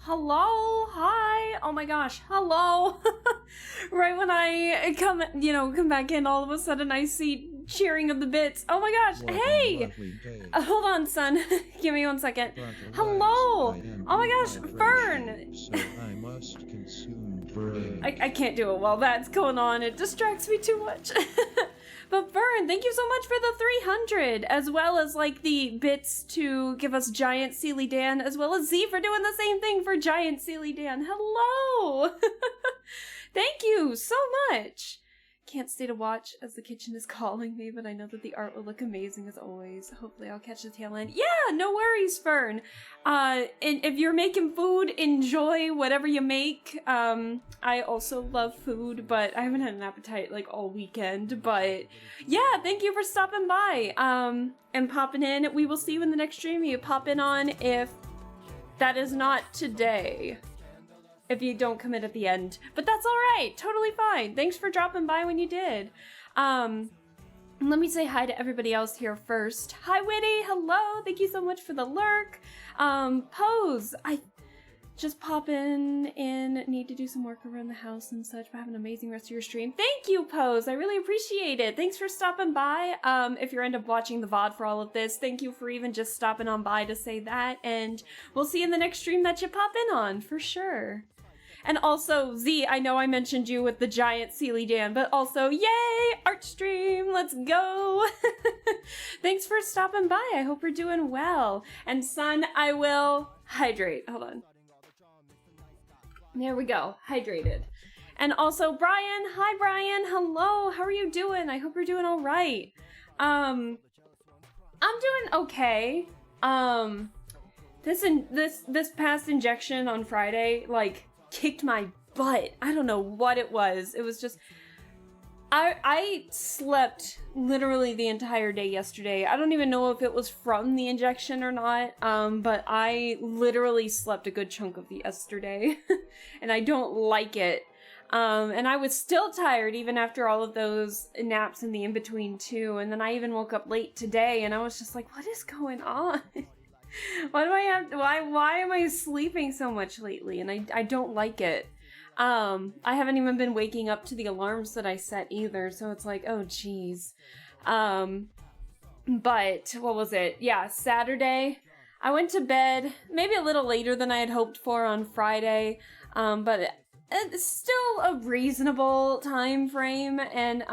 Hello, hi, oh my gosh, hello. Right when I come back in, all of a sudden I see cheering of the bits. Oh my gosh, hey! Hold on, son. Give me 1 second. Hello! Oh my gosh, Fern! So I must consume bread. I can't do it while that's going on. It distracts me too much. But Fern, thank you so much for the 300, as well as like the bits to give us Giant Sealy Dan, as well as Z for doing the same thing for Giant Sealy Dan. Hello! Thank you so much. Can't stay to watch as the kitchen is calling me, but I know that the art will look amazing as always. Hopefully I'll catch the tail end. Yeah, no worries, Fern. And if you're making food, enjoy whatever you make. I also love food, but I haven't had an appetite like all weekend. But yeah, thank you for stopping by and popping in. We will see you in the next stream. You pop in on if that is not today. If you don't commit at the end. But that's alright, totally fine. Thanks for dropping by when you did. Let me say hi to everybody else here first. Hi Witty, hello, thank you so much for the lurk. Pose, I just pop in, need to do some work around the house and such, but have an amazing rest of your stream. Thank you, Pose, I really appreciate it. Thanks for stopping by. If you're end up watching the VOD for all of this, thank you for even just stopping on by to say that, and we'll see you in the next stream that you pop in on, for sure. And also, Z, I know I mentioned you with the Giant Sealy Dan, but also, yay, art stream, let's go. Thanks for stopping by. I hope you're doing well. And son, I will hydrate. Hold on. There we go, hydrated. And also, Brian, hi Brian, hello, how are you doing? I hope you're doing all right. I'm doing okay. This past injection on Friday, like, kicked my butt. I don't know what it was. It was just I slept literally the entire day yesterday. I don't even know if it was from the injection or not, but I literally slept a good chunk of the yesterday and I don't like it. And I was still tired even after all of those naps in the in-between too, and then I even woke up late today and I was just like, what is going on? Why am I sleeping so much lately? And I don't like it. I haven't even been waking up to the alarms that I set either, so it's like, oh geez. But, what was it? Yeah, Saturday, I went to bed maybe a little later than I had hoped for on Friday, but it's still a reasonable time frame, and,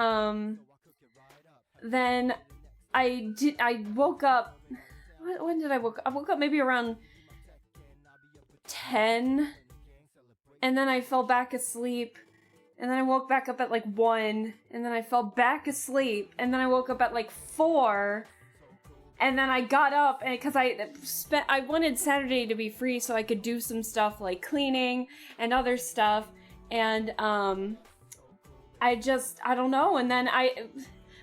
then I woke up. When did I woke up? I woke up maybe around 10, and then I fell back asleep, and then I woke back up at like 1, and then I fell back asleep, and then I woke up at like 4, and then I got up, and because I wanted Saturday to be free so I could do some stuff like cleaning and other stuff, and I don't know, and then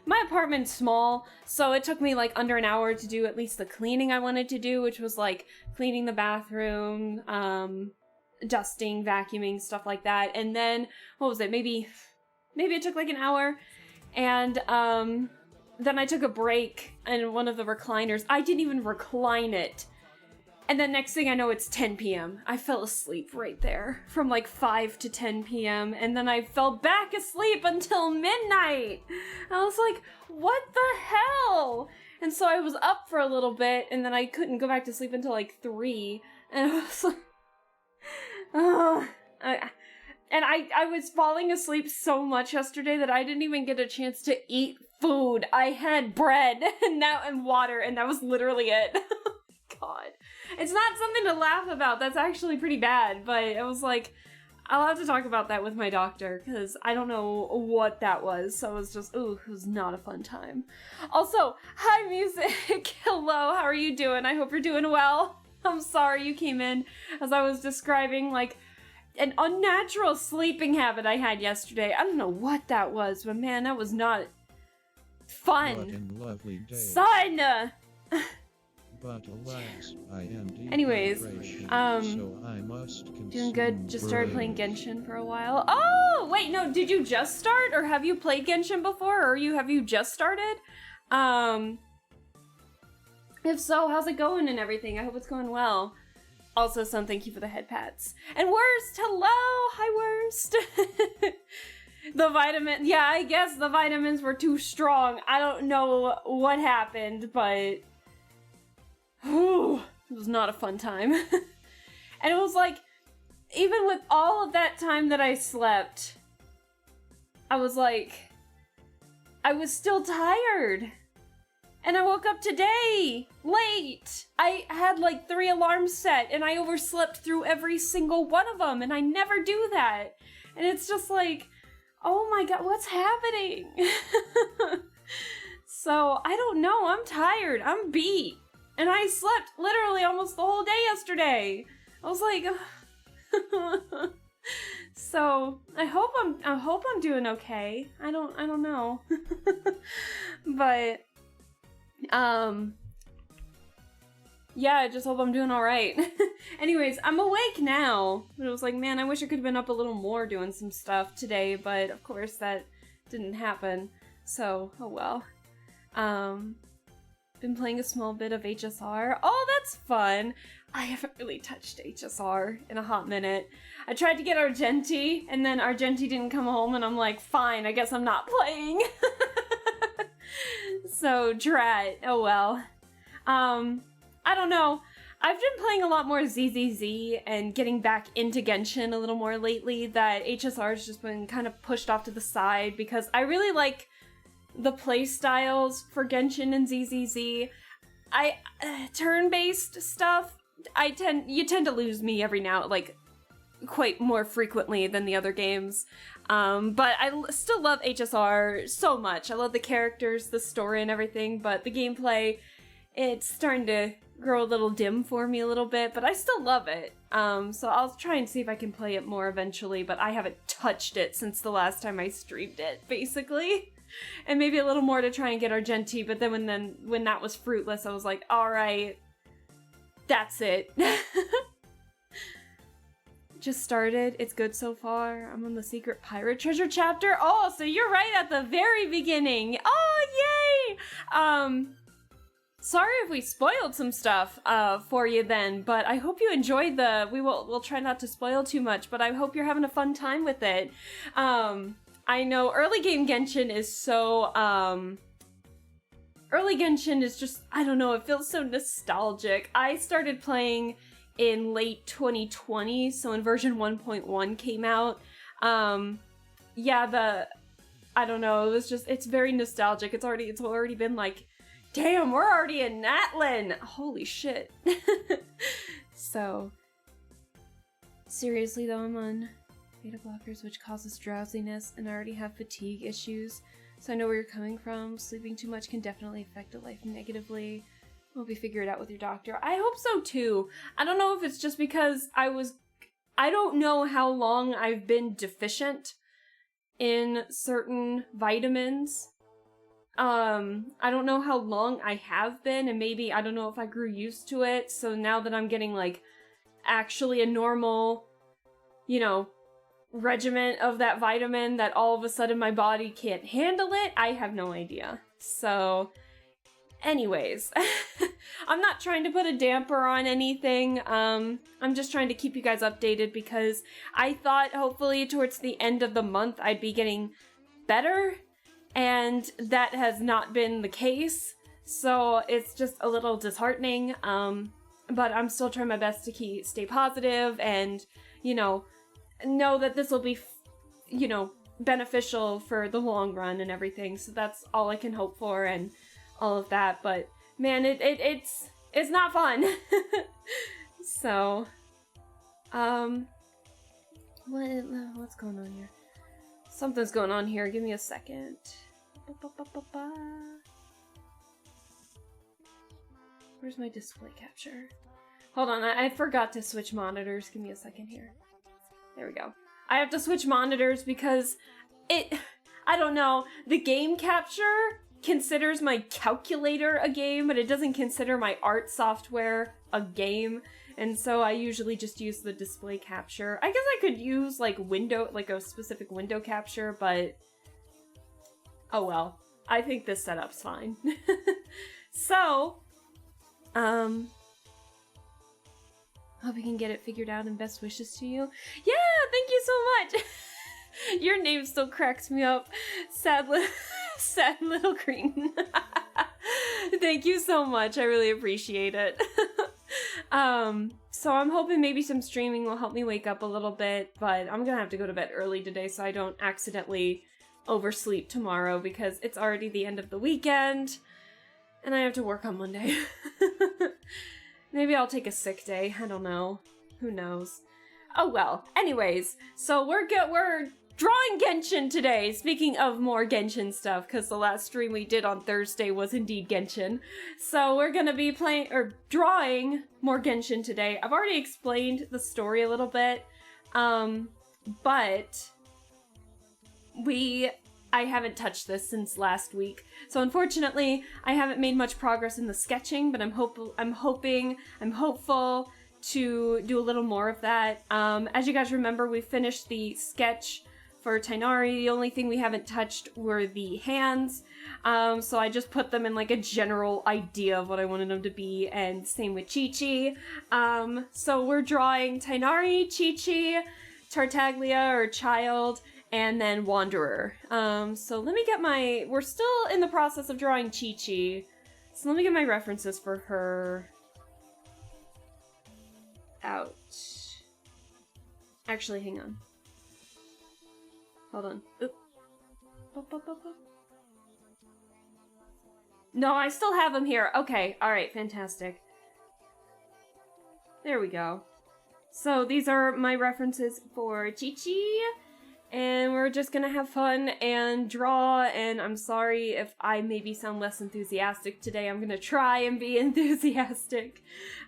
my apartment's small, so it took me like under an hour to do at least the cleaning I wanted to do, which was like cleaning the bathroom, dusting, vacuuming, stuff like that. And then, what was it? Maybe it took like an hour. And then I took a break in one of the recliners. I didn't even recline it. And then next thing I know, it's 10 p.m. I fell asleep right there from like 5 to 10 p.m. And then I fell back asleep until midnight. I was like, what the hell? And so I was up for a little bit, and then I couldn't go back to sleep until like 3. And I was like, and I was falling asleep so much yesterday that I didn't even get a chance to eat food. I had bread and water, and that was literally it. God. It's not something to laugh about. That's actually pretty bad, but it was like, I'll have to talk about that with my doctor, because I don't know what that was, so it was just, ooh, it was not a fun time. Also, hi music! Hello, how are you doing? I hope you're doing well. I'm sorry you came in as I was describing, like, an unnatural sleeping habit I had yesterday. I don't know what that was, but man, that was not fun. Son! But alas, I am anyways, so I must doing good. Just started playing Genshin for a while. Oh, wait, no, did you just start, or have you played Genshin before, or have you just started? If so, how's it going and everything? I hope it's going well. Also, Sun, thank you for the head pats. And Worst, hello! Hi, Worst! The vitamin, yeah, I guess the vitamins were too strong. I don't know what happened, but whew, it was not a fun time. And it was like, even with all of that time that I slept, I was like, I was still tired. And I woke up today, late. I had like 3 alarms set and I overslept through every single one of them, and I never do that. And it's just like, oh my god, what's happening? So, I don't know, I'm tired, I'm beat. And I slept literally almost the whole day yesterday. I was like, so I hope I'm doing okay. I don't know. But yeah, I just hope I'm doing all right. Anyways, I'm awake now. But it was like, man, I wish I could have been up a little more doing some stuff today, but of course that didn't happen. So, oh well. Been playing a small bit of HSR. Oh, that's fun. I haven't really touched HSR in a hot minute. I tried to get Argenti, and then Argenti didn't come home, and I'm like, fine, I guess I'm not playing. So, drat. Oh well. I don't know. I've been playing a lot more ZZZ and getting back into Genshin a little more lately. That HSR has just been kind of pushed off to the side because I really like the play styles for Genshin and ZZZ. Turn-based stuff, you tend to lose me every now, like, quite more frequently than the other games. But I still love HSR so much. I love the characters, the story and everything, but the gameplay, it's starting to grow a little dim for me a little bit, but I still love it. So I'll try and see if I can play it more eventually, but I haven't touched it since the last time I streamed it, basically. And maybe a little more to try and get Argenti, but then when that was fruitless, I was like, alright, that's it. Just started. It's good so far. I'm on the secret pirate treasure chapter. Oh, so you're right at the very beginning. Oh, yay! Sorry if we spoiled some stuff for you then, but I hope you enjoyed we'll try not to spoil too much, but I hope you're having a fun time with it. I know early game Genshin is so, early Genshin is just, I don't know, it feels so nostalgic. I started playing in late 2020, so when version 1.1 came out. Yeah, I don't know, it's very nostalgic. It's already been like, damn, we're already in Natlan! Holy shit. So, seriously though, I'm on beta blockers, which causes drowsiness, and I already have fatigue issues, so I know where you're coming from. Sleeping too much can definitely affect a life negatively. Hope you figure it out with your doctor. I hope so too. I don't know if it's just because I don't know how long I've been deficient in certain vitamins. I don't know how long I have been, and maybe, I don't know if I grew used to it, so now that I'm getting, like, actually a normal, regimen of that vitamin, that all of a sudden my body can't handle it, I have no idea. So, anyways, I'm not trying to put a damper on anything, I'm just trying to keep you guys updated because I thought hopefully towards the end of the month I'd be getting better, and that has not been the case, so it's just a little disheartening, but I'm still trying my best to stay positive and, know that this will be, beneficial for the long run and everything, so that's all I can hope for and all of that, but man, it's not fun. So, what's going on here? Something's going on here. Give me a second. Where's my display capture? Hold on, I forgot to switch monitors. Give me a second here. There we go. I have to switch monitors because I don't know, the game capture considers my calculator a game, but it doesn't consider my art software a game. And so I usually just use the display capture. I guess I could use like a specific window capture, but oh well. I think this setup's fine. So, Hope you can get it figured out and best wishes to you. Yeah, thank you so much. Your name still cracks me up. Sad little green. Thank you so much. I really appreciate it. So I'm hoping maybe some streaming will help me wake up a little bit, but I'm gonna have to go to bed early today so I don't accidentally oversleep tomorrow because it's already the end of the weekend and I have to work on Monday. Maybe I'll take a sick day. I don't know. Who knows? Oh well. Anyways, so we're drawing Genshin today. Speaking of more Genshin stuff, because the last stream we did on Thursday was indeed Genshin. So we're gonna be drawing more Genshin today. I've already explained the story a little bit, but I haven't touched this since last week. So unfortunately, I haven't made much progress in the sketching, but I'm hopeful to do a little more of that. As you guys remember, we finished the sketch for Tighnari. The only thing we haven't touched were the hands. So I just put them in like a general idea of what I wanted them to be, and same with Qiqi. So we're drawing Tighnari, Qiqi, Tartaglia or Child, and then Wanderer. So let me get we're still in the process of drawing Qiqi. So let me get my references for her out. Actually, hang on. Hold on. Oop. No, I still have them here. Okay, alright, fantastic. There we go. So these are my references for Qiqi, and we're just gonna have fun and draw, and I'm sorry if I maybe sound less enthusiastic today. I'm gonna try and be enthusiastic.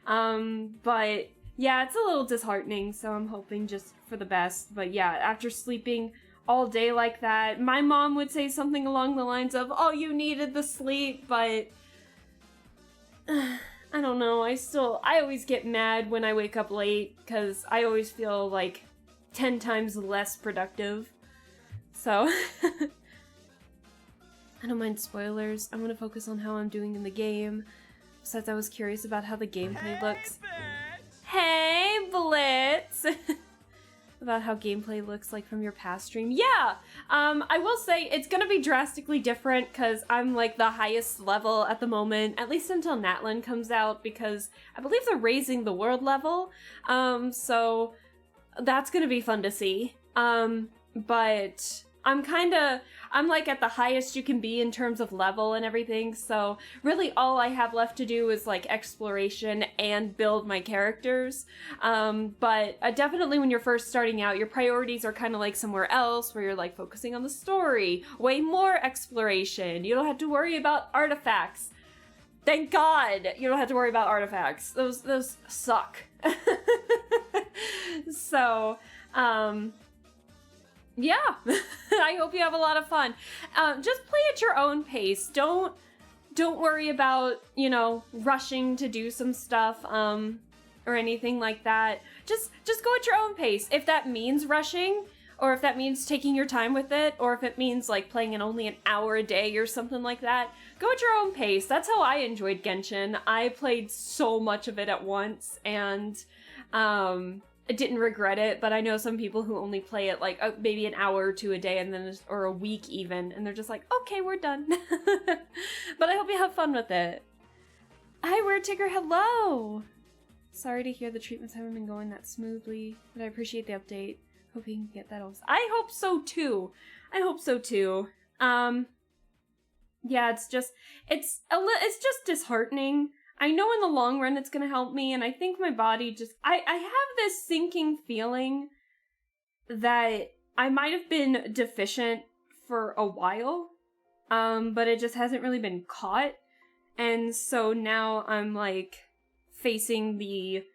But yeah, it's a little disheartening, so I'm hoping just for the best. But yeah, after sleeping all day like that, my mom would say something along the lines of, oh, you needed the sleep, but I don't know. I always get mad when I wake up late because I always feel like 10 times less productive. So I don't mind spoilers. I'm gonna focus on how I'm doing in the game. Besides, I was curious about how the gameplay looks. Hey, Blitz! About how gameplay looks like from your past stream. Yeah! I will say it's gonna be drastically different because I'm like the highest level at the moment, at least until Natlan comes out, because I believe they're raising the world level. So that's gonna be fun to see. But I'm like at the highest you can be in terms of level and everything, so really all I have left to do is like exploration and build my characters. But definitely when you're first starting out, your priorities are kind of like somewhere else, where you're like focusing on the story, way more exploration. You don't have to worry about artifacts. Thank God you don't have to worry about artifacts. Those suck. So, yeah, I hope you have a lot of fun. Just play at your own pace. Don't worry about, rushing to do some stuff, or anything like that. Just go at your own pace. If that means rushing, or if that means taking your time with it, or if it means like playing in only an hour a day or something like that, go at your own pace. That's how I enjoyed Genshin. I played so much of it at once, and I didn't regret it, but I know some people who only play it like maybe an hour or two a day, and then or a week even, and they're just like, okay, we're done. But I hope you have fun with it. Hi, Weird Tigger, hello! Sorry to hear the treatments haven't been going that smoothly, but I appreciate the update. Hope you can get that also. I hope so too. Yeah, it's just disheartening. I know in the long run it's gonna help me, and I think my body I have this sinking feeling that I might have been deficient for a while, but it just hasn't really been caught, and so now I'm like facing the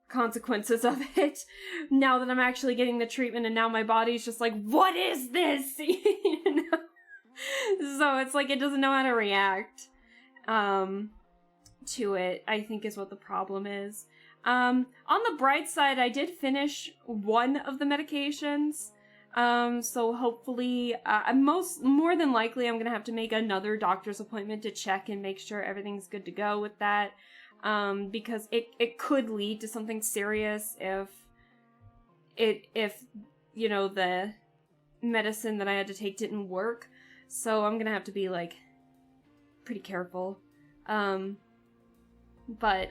consequences of it now that I'm actually getting the treatment, and now my body's just like, what is this? So it's like it doesn't know how to react to it, I think, is what the problem is. On the bright side, I did finish one of the medications, so hopefully, more than likely I'm gonna have to make another doctor's appointment to check and make sure everything's good to go with that. because it could lead to something serious if you know, the medicine that I had to take didn't work. So I'm gonna have to be, like, pretty careful. But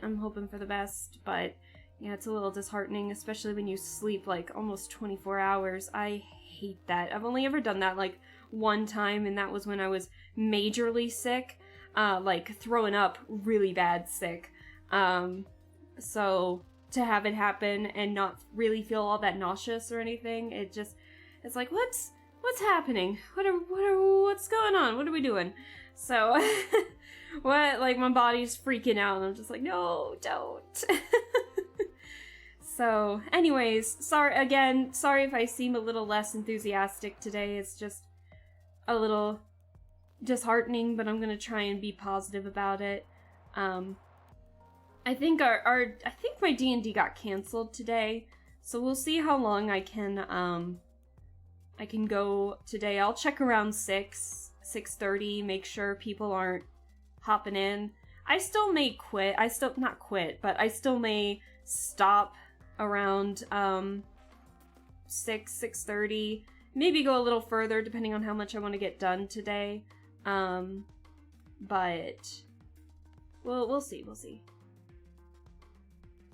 I'm hoping for the best. But yeah, it's a little disheartening, especially when you sleep, like, almost 24 hours. I hate that. I've only ever done that, like, one time, and that was when I was majorly sick. Like, throwing up really bad sick. So to have it happen and not really feel all that nauseous or anything, it's like, what's happening? What's going on? What are we doing? So, like, my body's freaking out, and I'm just like, no, don't. So, anyways, sorry if I seem a little less enthusiastic today. It's just a little disheartening, but I'm gonna try and be positive about it. I think I think my D&D got canceled today, so we'll see how long I can go today. I'll check around 6:30, make sure people aren't hopping in. I still may quit. Not quit, but I still may stop around 6:30. Maybe go a little further depending on how much I want to get done today. But we'll see.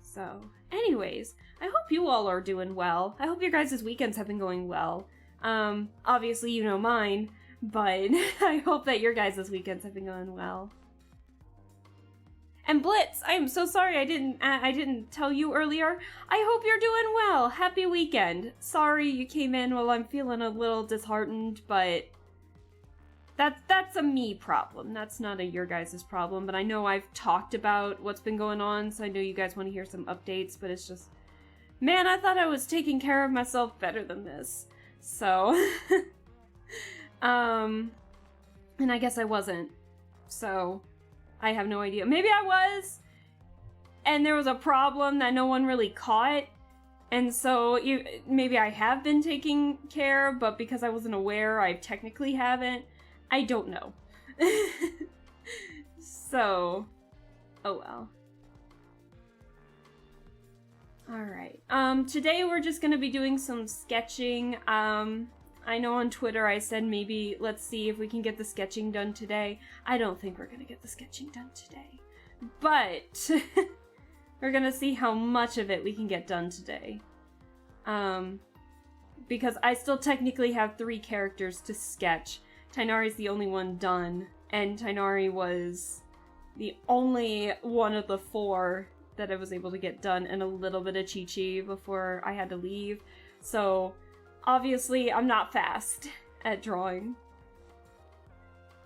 So, anyways, I hope you all are doing well. I hope your guys' weekends have been going well. Obviously you know mine, but I hope that your guys' weekends have been going well. And Blitz, I am so sorry I didn't tell you earlier. I hope you're doing well. Happy weekend. Sorry you came in while I'm feeling a little disheartened, but that's a me problem. That's not a your guys' problem, but I know I've talked about what's been going on, so I know you guys want to hear some updates, but it's just, man, I thought I was taking care of myself better than this. So, and I guess I wasn't. So, I have no idea. Maybe I was, and there was a problem that no one really caught, and so maybe I have been taking care, but because I wasn't aware, I technically haven't. I don't know. So, oh well. Alright. Today we're just gonna be doing some sketching. I know on Twitter I said maybe let's see if we can get the sketching done today. I don't think we're gonna get the sketching done today. But we're gonna see how much of it we can get done today. Because I still technically have 3 characters to sketch. Tainari's the only one done, and Tainari was the only one of the 4 that I was able to get done, and a little bit of Qiqi before I had to leave. So, obviously, I'm not fast at drawing.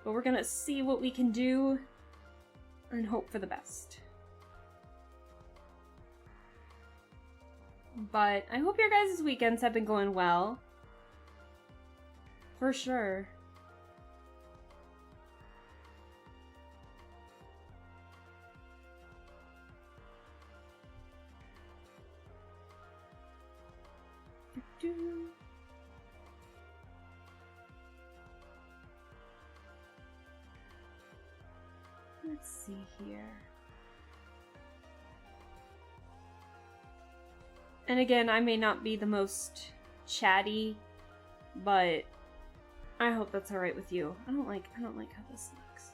But we're gonna see what we can do, and hope for the best. But I hope your guys' weekends have been going well. For sure. Let's see here. And again, I may not be the most chatty, but I hope that's alright with you. I don't like how this looks.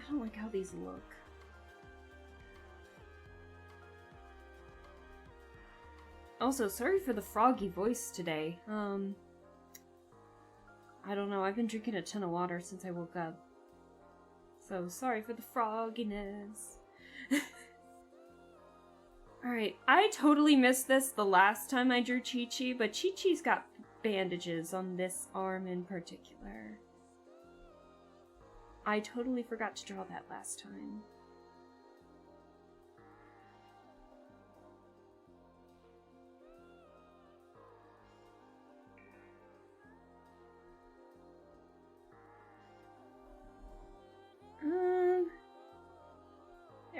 I don't like how these look. Also, sorry for the froggy voice today. I don't know, I've been drinking a ton of water since I woke up. So, sorry for the frogginess. Alright, I totally missed this the last time I drew Qiqi, but Qiqi's got bandages on this arm in particular. I totally forgot to draw that last time.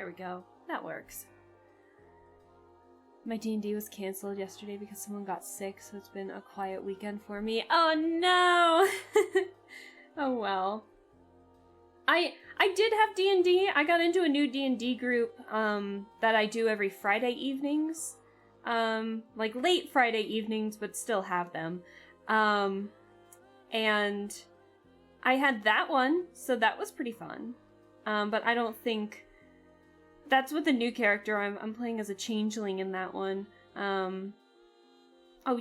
we go. That works. My D&D was canceled yesterday because someone got sick, so it's been a quiet weekend for me. Oh no! Oh well. I did have D&D. I got into a new D&D group that I do every Friday evenings. Like late Friday evenings, but still have them. And I had that one, so that was pretty fun. But I don't think that's with the new character. I'm playing as a changeling in that one. Oh,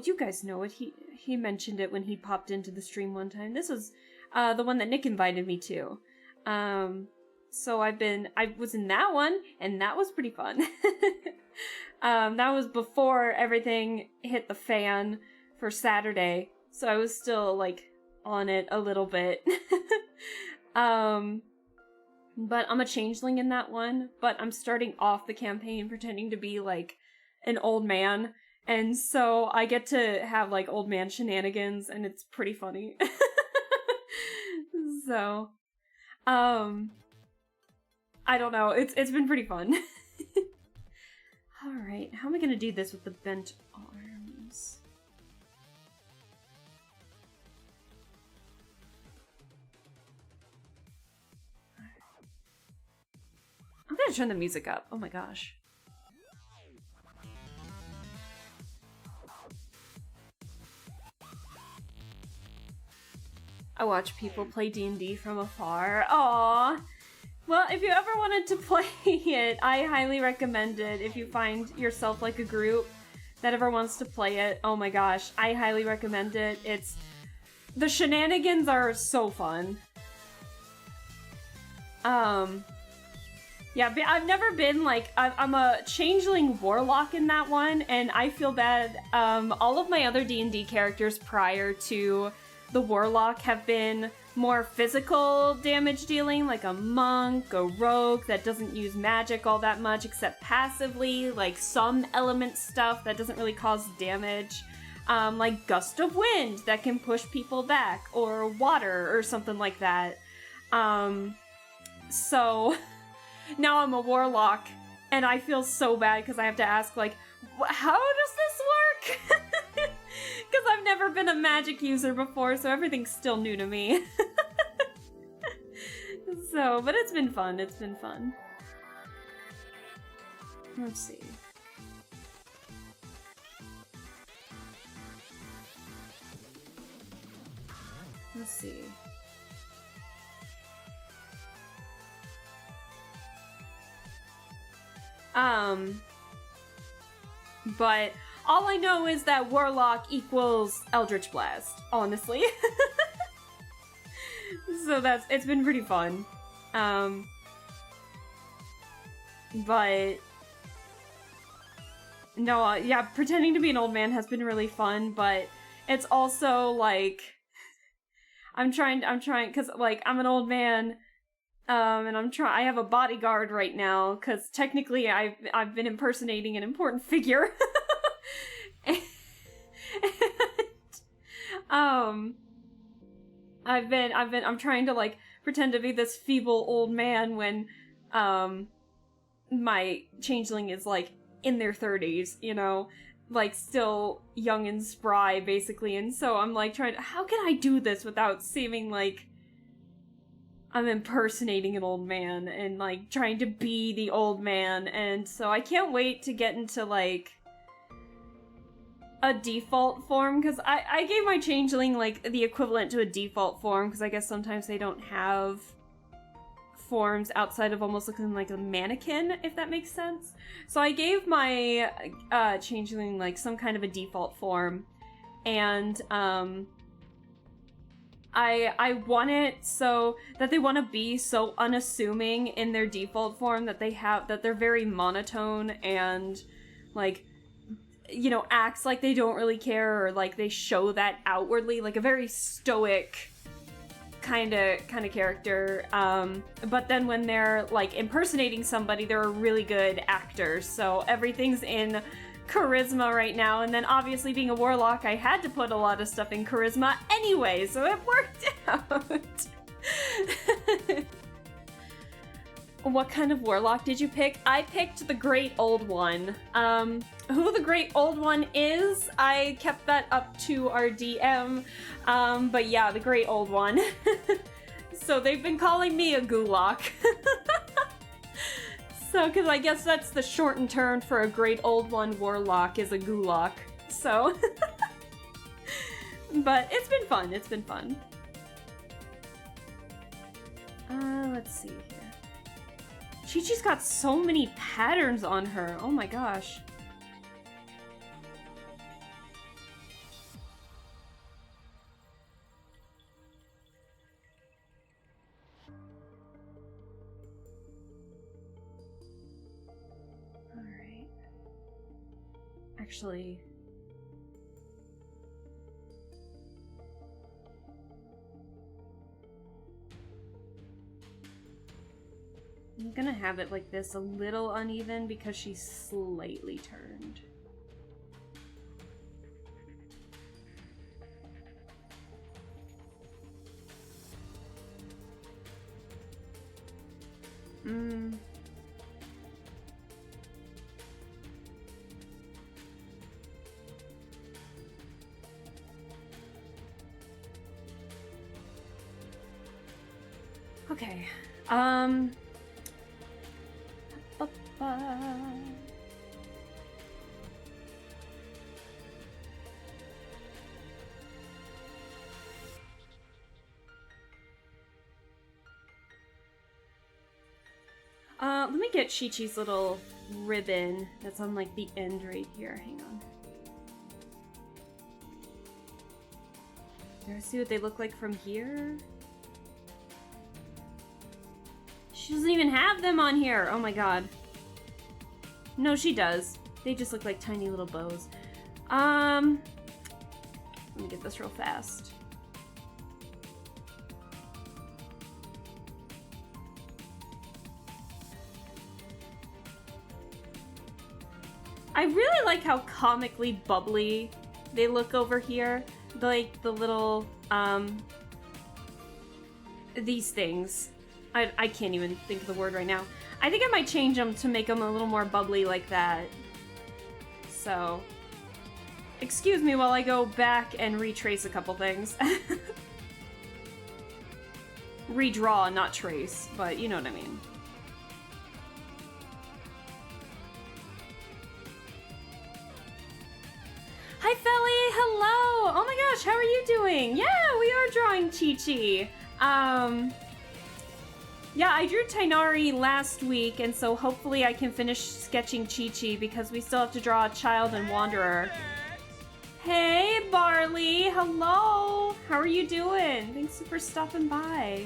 you guys know it. He mentioned it when he popped into the stream one time. This was the one that Nick invited me to. So I was in that one, and that was pretty fun. That was before everything hit the fan for Saturday, so I was still, like, on it a little bit. But I'm a changeling in that one, but I'm starting off the campaign pretending to be, like, an old man, and so I get to have, like, old man shenanigans, and it's pretty funny. So, I don't know, it's been pretty fun. Alright, how am I gonna do this with the bent arms? I'm gonna turn the music up. Oh my gosh. I watch people play D&D from afar. Aww. Well, if you ever wanted to play it, I highly recommend it. If you find yourself like a group that ever wants to play it, oh my gosh, I highly recommend it. The shenanigans are so fun. Yeah, I've never been, like, I'm a changeling warlock in that one, and I feel bad. All of my other D&D characters prior to the warlock have been more physical damage dealing, like a monk, a rogue that doesn't use magic all that much except passively, like some element stuff that doesn't really cause damage, like gust of wind that can push people back, or water or something like that. So now I'm a warlock, and I feel so bad because I have to ask, like, how does this work? Because I've never been a magic user before, so everything's still new to me. So, but it's been fun, it's been fun. Let's see. Let's see. But all I know is that Warlock equals Eldritch Blast, honestly. So it's been pretty fun. But no, yeah, pretending to be an old man has been really fun, but it's also like I'm trying because like I'm an old man. And I have a bodyguard right now, because technically I've been impersonating an important figure. And, I'm trying to, like, pretend to be this feeble old man when, my changeling is, like, in their 30s, you know? Like, still young and spry, basically, and so I'm, like, how can I do this without seeming like I'm impersonating an old man and, like, trying to be the old man, and so I can't wait to get into, like, a default form, because I gave my changeling, like, the equivalent to a default form, because I guess sometimes they don't have forms outside of almost looking like a mannequin, if that makes sense. So I gave my changeling, like, some kind of a default form, and, I want it so that they want to be so unassuming in their default form that they're very monotone and, like, you know, acts like they don't really care, or like they show that outwardly, like a very stoic kind of character. But then when they're, like, impersonating somebody, they're a really good actor. So everything's in charisma right now, and then obviously being a warlock, I had to put a lot of stuff in charisma anyway, so it worked out. What kind of warlock did you pick? I picked the Great Old One. Who the Great Old One is, I kept that up to our DM. But yeah, the Great Old One. So they've been calling me a Gulak. So, because I guess that's the shortened term for a Great Old One warlock is a Gulak. So, but it's been fun. It's been fun. Let's see here. Qiqi's got so many patterns on her. Oh my gosh. Alright. Actually... I'm gonna have it like this, a little uneven because she's slightly turned. Okay, let me get Qiqi's little ribbon that's on like the end right here. Hang on. Did I see what they look like from here? She doesn't even have them on here. Oh my god. No, she does. They just look like tiny little bows. Let me get this real fast. I really like how comically bubbly they look over here. Like the little, these things. I can't even think of the word right now. I think I might change them to make them a little more bubbly like that. So, excuse me while I go back and retrace a couple things. Redraw, not trace, but you know what I mean. Hi, Felly! Hello! Oh my gosh, how are you doing? Yeah, we are drawing Qiqi. Yeah, I drew Tighnari last week, and so hopefully I can finish sketching Qiqi because we still have to draw a Child and Wanderer. Hey, Barley! Hello! How are you doing? Thanks for stopping by.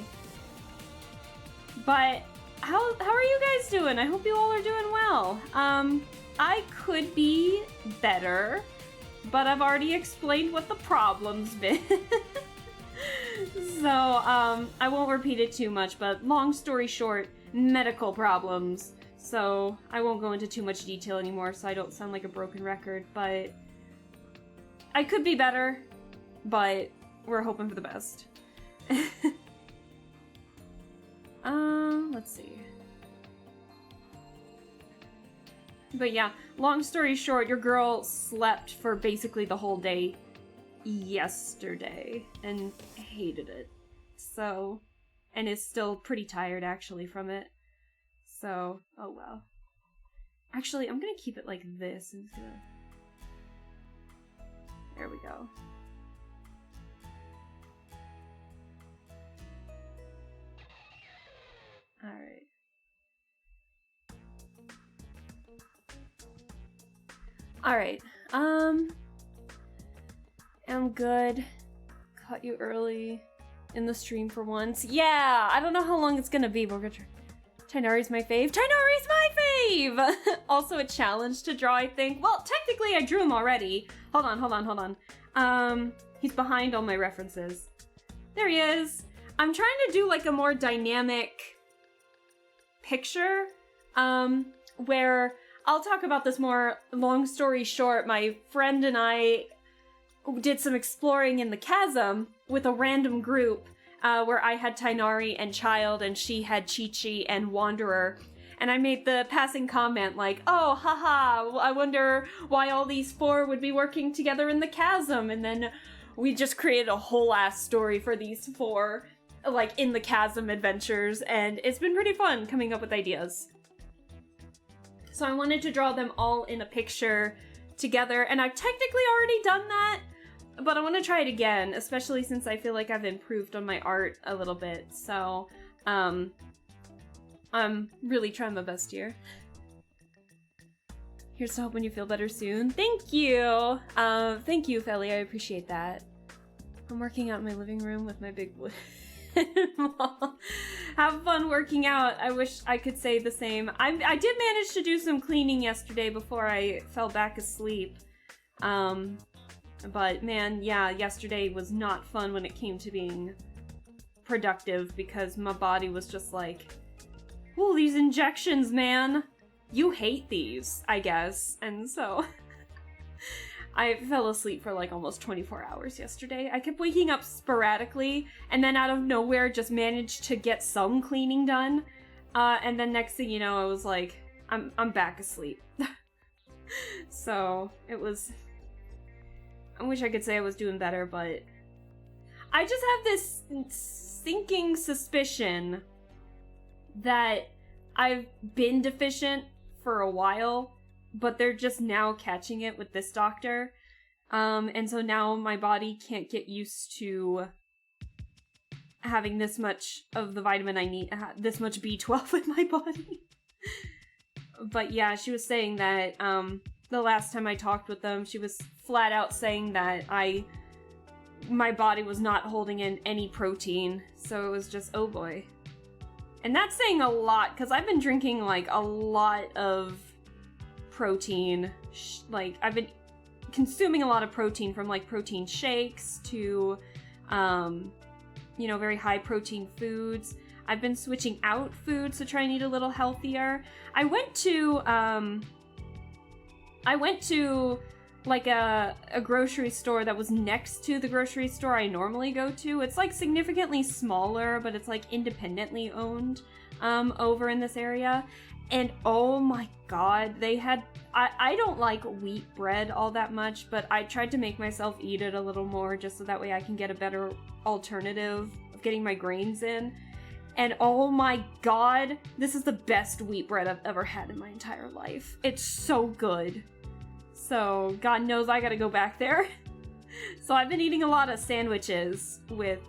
But, how are you guys doing? I hope you all are doing well. I could be better, but I've already explained what the problem's been. So, I won't repeat it too much, but long story short, medical problems. So, I won't go into too much detail anymore so I don't sound like a broken record, but I could be better, but we're hoping for the best. Let's see. But yeah, long story short, your girl slept for basically the whole day yesterday and hated it. So, and is still pretty tired actually from it. So, oh well. Actually, I'm gonna keep it like this instead of... There we go. Alright. Alright, I'm good. Caught you early in the stream for once. Yeah, I don't know how long it's gonna be, but we're gonna try. Tighnari's my fave. Tighnari's my fave! Also a challenge to draw, I think. Well, technically I drew him already. Hold on. He's behind all my references. There he is. I'm trying to do like a more dynamic picture, where I'll talk about this more. Long story short, my friend and I did some exploring in the chasm with a random group, where I had Tainari and Child, and she had Qiqi and Wanderer. And I made the passing comment like, oh, haha, I wonder why all these 4 would be working together in the chasm. And then we just created a whole ass story for these 4, like, in the chasm adventures. And it's been pretty fun coming up with ideas. So I wanted to draw them all in a picture together. And I've technically already done that, but I want to try it again, especially since I feel like I've improved on my art a little bit. So, I'm really trying my best here. Here's to hoping you feel better soon. Thank you! Thank you, Feli, I appreciate that. I'm working out in my living room with my big wood wall. Have fun working out. I wish I could say the same. I did manage to do some cleaning yesterday before I fell back asleep. But man, yeah, yesterday was not fun when it came to being productive because my body was just like, ooh, these injections, man. You hate these, I guess. And so I fell asleep for like almost 24 hours yesterday. I kept waking up sporadically and then out of nowhere just managed to get some cleaning done. And then next thing you know, I was like, I'm back asleep. So it was, I wish I could say I was doing better, but I just have this sinking suspicion that I've been deficient for a while, but they're just now catching it with this doctor. And so now my body can't get used to having this much of the vitamin I need, this much B12 in my body. But yeah, she was saying that the last time I talked with them, she was flat out saying that my body was not holding in any protein. So it was just, oh boy. And that's saying a lot, because I've been drinking, like, a lot of protein. Like, I've been consuming a lot of protein, from, like, protein shakes to, you know, very high protein foods. I've been switching out foods to try and eat a little healthier. I went to like a grocery store that was next to the grocery store I normally go to. It's like significantly smaller, but it's like independently owned over in this area. And oh my god, they had, I don't like wheat bread all that much, but I tried to make myself eat it a little more just so that way I can get a better alternative of getting my grains in. And oh my god, this is the best wheat bread I've ever had in my entire life. It's so good. So, God knows I gotta go back there. So I've been eating a lot of sandwiches with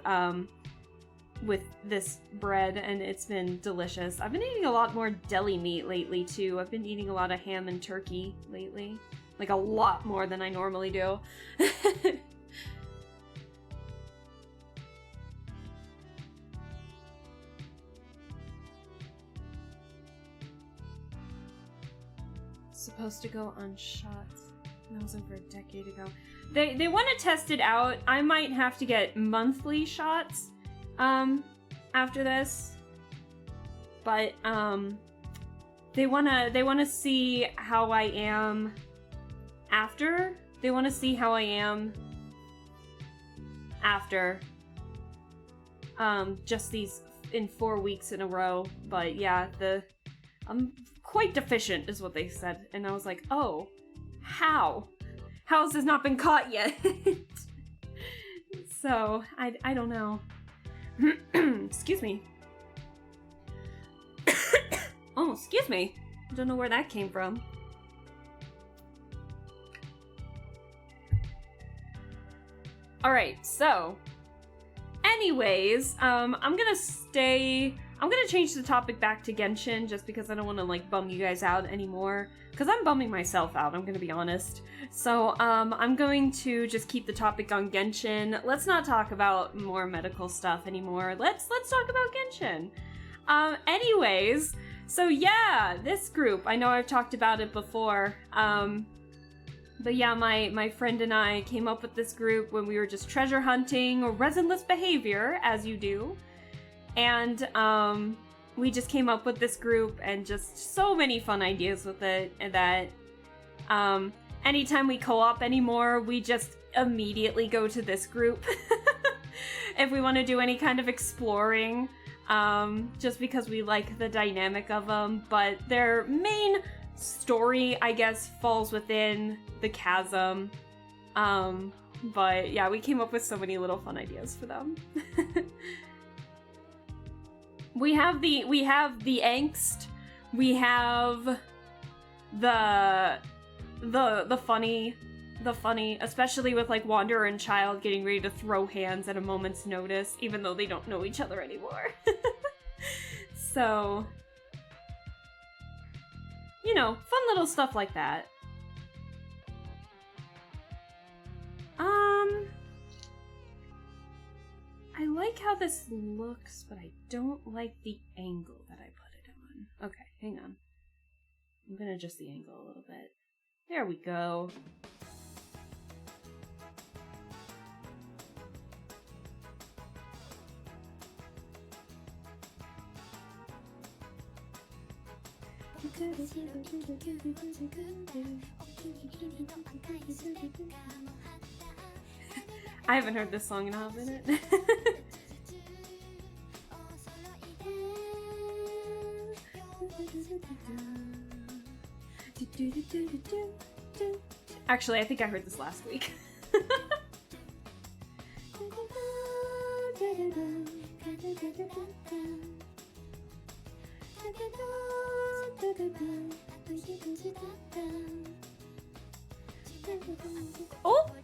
this bread, and it's been delicious. I've been eating a lot more deli meat lately, too. I've been eating a lot of ham and turkey lately. Like, a lot more than I normally do. Supposed to go on shots. That was over a decade ago. They want to test it out. I might have to get monthly shots after this. But they want to see how I am after. They want to see how I am after just these in 4 weeks in a row. But yeah, I'm quite deficient is what they said, and I was like, oh, how has this not been caught yet? So I don't know. Excuse me. Oh, excuse me. I don't know where that came from. Alright, so anyways, I'm gonna change the topic back to Genshin just because I don't want to like bum you guys out anymore. Because I'm bumming myself out, I'm gonna be honest. So, I'm going to just keep the topic on Genshin. Let's not talk about more medical stuff anymore. Let's talk about Genshin. Anyways, so yeah, this group, I know I've talked about it before. But yeah, my friend and I came up with this group when we were just treasure hunting or resinless behavior, as you do. And, we just came up with this group and just so many fun ideas with it, and that anytime we co-op anymore, we just immediately go to this group. if we want to do any kind of exploring, just because we like the dynamic of them. But their main story, I guess, falls within the chasm. But yeah, we came up with so many little fun ideas for them. we have the angst. We have the funny, especially with like Wanderer and Child getting ready to throw hands at a moment's notice, even though they don't know each other anymore. So, you know, fun little stuff like that. I like how this looks, but I don't like the angle that I put it on. Okay, hang on. I'm gonna adjust the angle a little bit. There we go. I haven't heard this song in a hot minute. Actually, I think I heard this last week.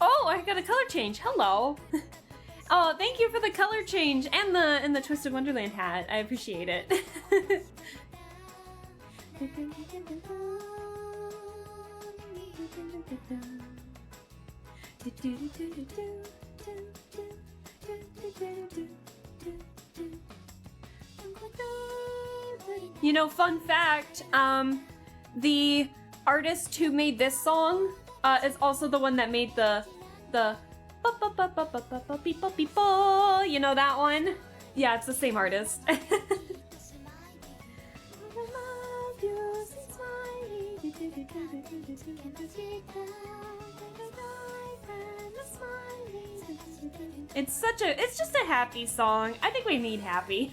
Oh, I got a color change. Hello. Oh, thank you for the color change and the Twisted Wonderland hat. I appreciate it. You know, fun fact, the artist who made this song is also the one that made the you know that one? Yeah, it's the same artist. It's just a happy song. I think we need happy.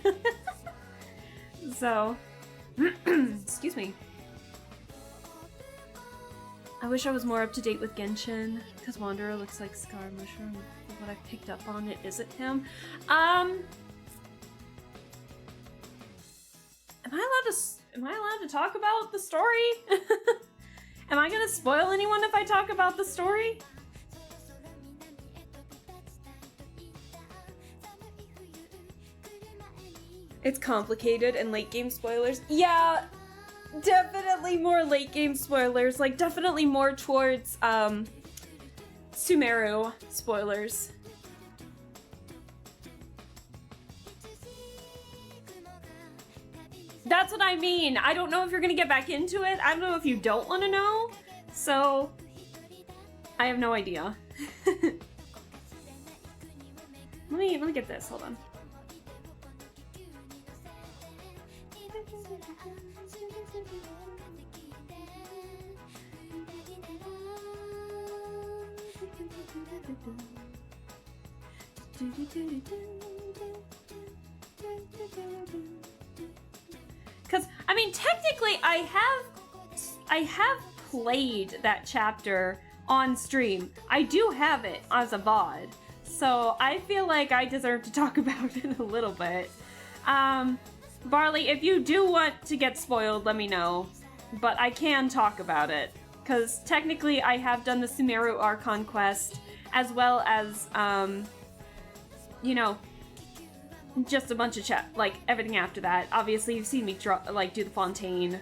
So, excuse me. I wish I was more up to date with Genshin, because Wanderer looks like Scar Mushroom. What I've picked up on it isn't him. Am I allowed to talk about the story? Am I gonna spoil anyone if I talk about the story? It's complicated and late game spoilers. Yeah, definitely more late game spoilers. Like, definitely more towards, Sumeru spoilers. That's what I mean. I don't know if you're gonna get back into it. I don't know if you don't want to know. So, I have no idea. Let me get this. Hold on. Because, I mean, technically I have played that chapter on stream. I do have it as a VOD. So I feel like I deserve to talk about it a little bit. Barley, if you do want to get spoiled, let me know. But I can talk about it. Because technically I have done the Sumeru Archon quest, as well as, you know, just a bunch of like, everything after that. Obviously, you've seen me do the Fontaine,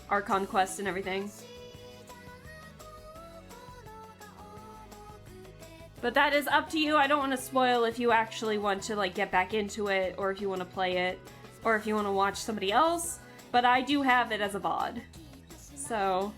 Archon quest and everything. But that is up to you. I don't want to spoil if you actually want to, like, get back into it, or if you want to play it, or if you want to watch somebody else. But I do have it as a VOD. So...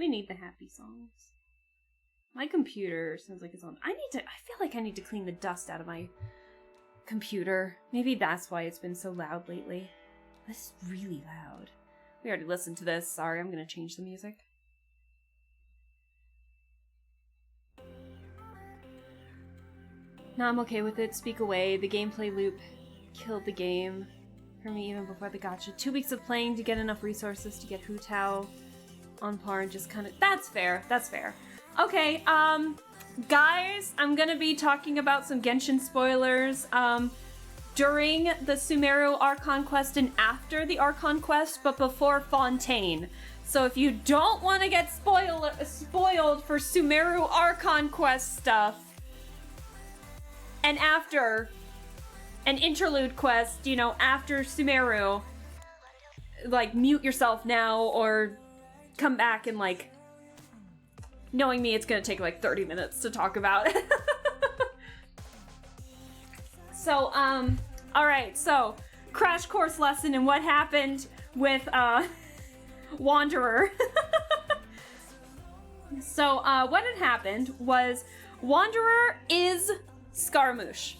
we need the happy songs. My computer sounds like it's on. I feel like I need to clean the dust out of my computer. Maybe that's why it's been so loud lately. This is really loud. We already listened to this. Sorry, I'm gonna change the music. No, I'm okay with it. Speak away. The gameplay loop killed the game for me even before the gacha. 2 weeks of playing to get enough resources to get Hu Tao on par and just kind of... That's fair. That's fair. Okay, guys, I'm gonna be talking about some Genshin spoilers, during the Sumeru Archon quest and after the Archon quest, but before Fontaine. So if you don't want to get spoiled for Sumeru Archon quest stuff, and after an interlude quest, you know, after Sumeru, like, mute yourself now or come back and, like, knowing me, it's gonna take like 30 minutes to talk about. So, alright, so, crash course lesson in what happened with, Wanderer. So, what had happened was, Wanderer is Scaramouche.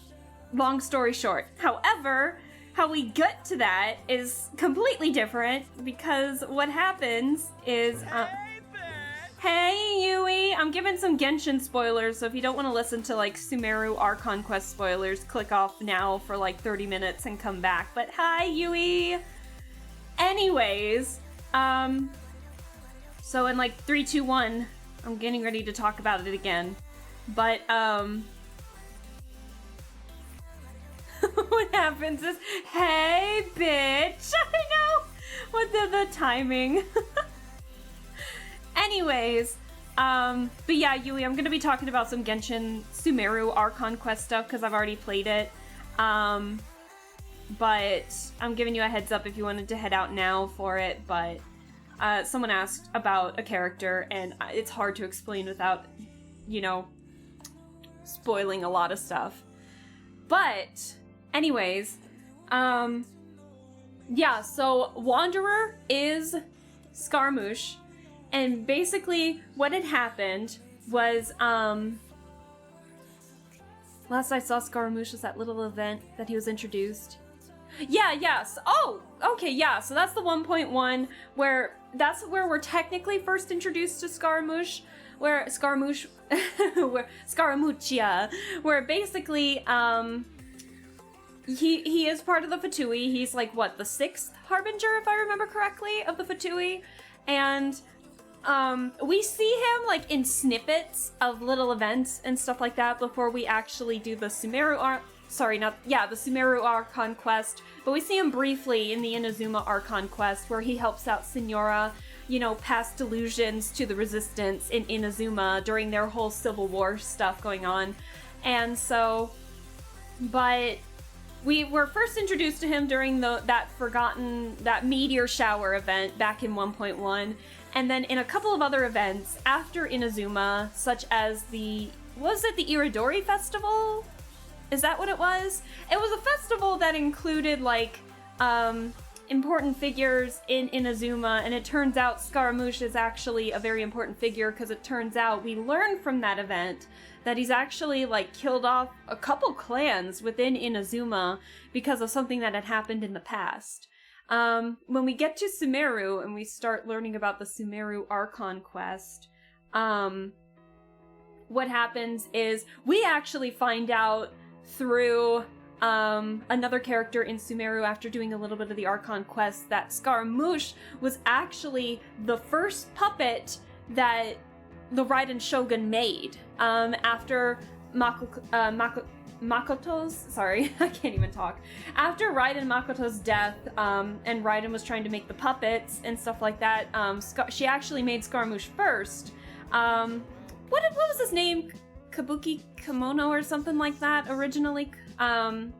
Long story short. However, how we get to that is completely different, because what happens is, hey, Yui! I'm giving some Genshin spoilers, so if you don't want to listen to, like, Sumeru Archon quest spoilers, click off now for, like, 30 minutes and come back. But hi, Yui! Anyways, so in, like, 3, 2, 1, I'm getting ready to talk about it again. But, what happens is, hey, bitch! I know! What the timing. Anyways, but yeah, Yui, I'm gonna be talking about some Genshin Sumeru Archon quest stuff because I've already played it. But I'm giving you a heads up if you wanted to head out now for it, but someone asked about a character and it's hard to explain without, you know, spoiling a lot of stuff. But, anyways, yeah, so Wanderer is Scaramouche. And basically, what had happened was, last I saw Scaramouche was that little event that he was introduced. Yeah, yes. Oh, okay, yeah. So that's the 1.1 where, that's where we're technically first introduced to Scaramouche, where Scaramouche, where Scaramuccia, where basically, he is part of the Fatui. He's like, what, the 6th Harbinger, if I remember correctly, of the Fatui. And, we see him, like, in snippets of little events and stuff like that before we actually do the Sumeru the Sumeru Archon quest, but we see him briefly in the Inazuma Archon quest where he helps out Signora, you know, pass delusions to the resistance in Inazuma during their whole Civil War stuff going on. And so, but we were first introduced to him during that meteor shower event back in 1.1, and then in a couple of other events after Inazuma, such as was it the Iridori Festival? Is that what it was? It was a festival that included, like, important figures in Inazuma, and it turns out Scaramouche is actually a very important figure, because it turns out we learned from that event that he's actually, like, killed off a couple clans within Inazuma because of something that had happened in the past. When we get to Sumeru and we start learning about the Sumeru Archon quest, what happens is we actually find out through another character in Sumeru after doing a little bit of the Archon quest that Scaramouche was actually the first puppet that the Raiden Shogun made after Makoto's, sorry, I can't even talk. After Raiden Makoto's death, and Raiden was trying to make the puppets and stuff like that, she actually made Scaramouche first. What was his name? Kabuki Kimono or something like that originally. And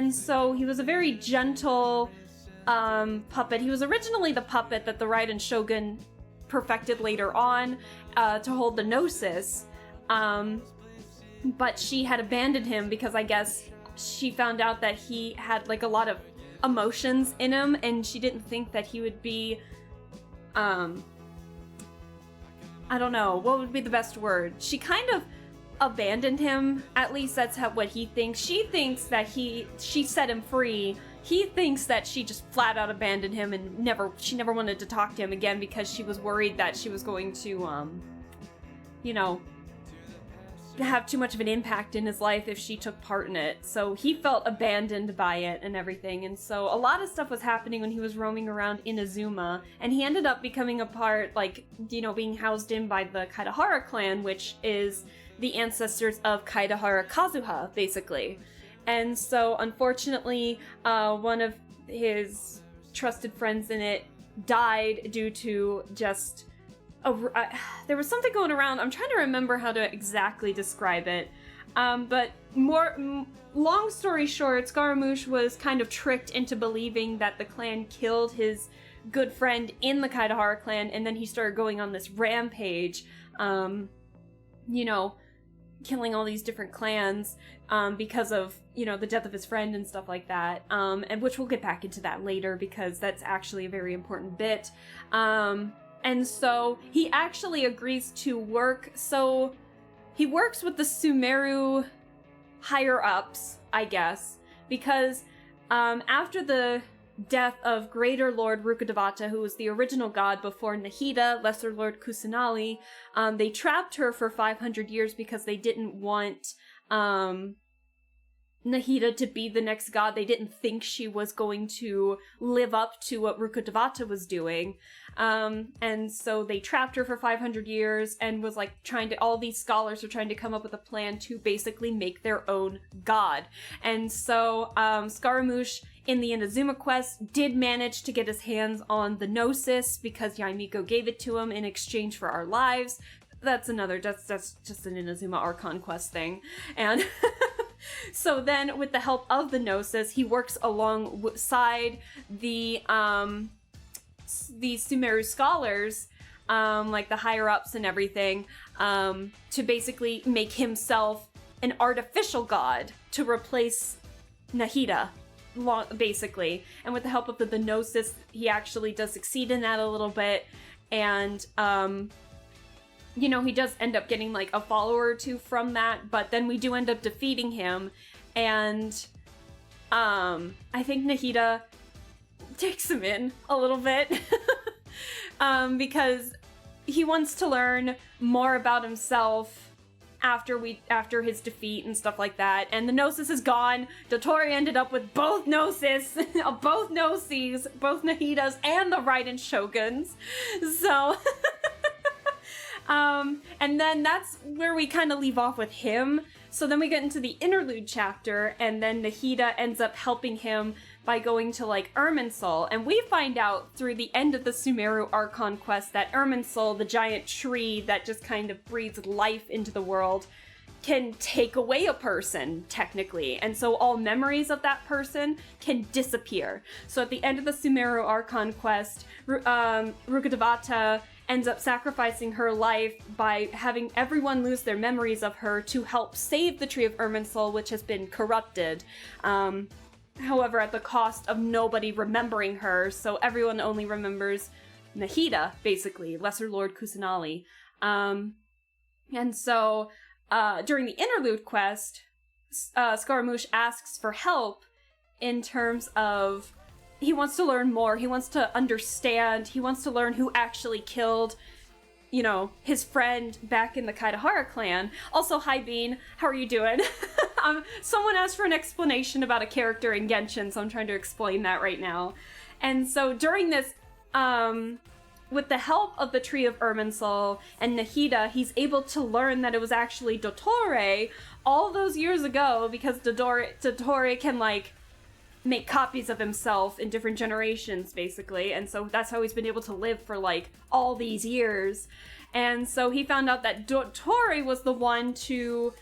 so he was a very gentle puppet. He was originally the puppet that the Raiden Shogun perfected later on to hold the Gnosis. But she had abandoned him because I guess she found out that he had, like, a lot of emotions in him, and she didn't think that he would be I don't know, what would be the best word? She kind of abandoned him. At least that's what he thinks. She thinks that she set him free. He thinks that she just flat out abandoned him and she never wanted to talk to him again because she was worried that she was going to, you know, have too much of an impact in his life if she took part in it. So he felt abandoned by it and everything. And so a lot of stuff was happening when he was roaming around Inazuma, and he ended up becoming a part, like, you know, being housed in by the Kaedahara clan, which is the ancestors of Kaedahara Kazuha, basically. And so, unfortunately, one of his trusted friends in it died due to just... there was something going around. I'm trying to remember how to exactly describe it. But long story short, Scaramouche was kind of tricked into believing that the clan killed his good friend in the Kaedahara clan, and then he started going on this rampage, you know, killing all these different clans because of, you know, the death of his friend and stuff like that. And which we'll get back into that later because that's actually a very important bit. And so he actually agrees to work. So he works with the Sumeru higher ups, I guess, because after the death of Greater Lord Rukkhadevata, who was the original god before Nahida, Lesser Lord Kusanali, they trapped her for 500 years because they didn't want Nahida to be the next god. They didn't think she was going to live up to what Rukkhadevata was doing. And so they trapped her for 500 years and was like all these scholars are trying to come up with a plan to basically make their own god. And so Scaramouche in the Inazuma quest did manage to get his hands on the Gnosis because Yaimiko gave it to him in exchange for our lives. That's just an Inazuma Archon quest thing. And so then with the help of the Gnosis, he works alongside the Sumeru scholars, like the higher ups and everything, to basically make himself an artificial god to replace Nahida, basically. And with the help of the Gnosis, he actually does succeed in that a little bit. And, you know, he does end up getting like a follower or two from that, but then we do end up defeating him. And, I think Nahida takes him in a little bit because he wants to learn more about himself after his defeat and stuff like that. And the Gnosis is gone. Dottore ended up with both Gnosis, both Gnoses, both Nahidas, and the Raiden Shoguns. So, and then that's where we kind of leave off with him. So then we get into the interlude chapter, and then Nahida ends up helping him by going to, like, Irminsul. And we find out through the end of the Sumeru Archon quest that Irminsul, the giant tree that just kind of breathes life into the world, can take away a person, technically. And so all memories of that person can disappear. So at the end of the Sumeru Archon quest, Rukkhadevata ends up sacrificing her life by having everyone lose their memories of her to help save the Tree of Irminsul, which has been corrupted. However, at the cost of nobody remembering her, so everyone only remembers Nahida, basically, Lesser Lord Kusanali. And so, during the interlude quest, Scaramouche asks for help in terms of he wants to learn more, he wants to understand, he wants to learn who actually killed, you know, his friend back in the Kaedahara clan. Also, hi Bean, how are you doing? Someone asked for an explanation about a character in Genshin, so I'm trying to explain that right now. And so during this, with the help of the Tree of Irminsul and Nahida, he's able to learn that it was actually Dottore all those years ago, because Dottore can, like, make copies of himself in different generations, basically, and so that's how he's been able to live for, like, all these years. And so he found out that Dottore was the one to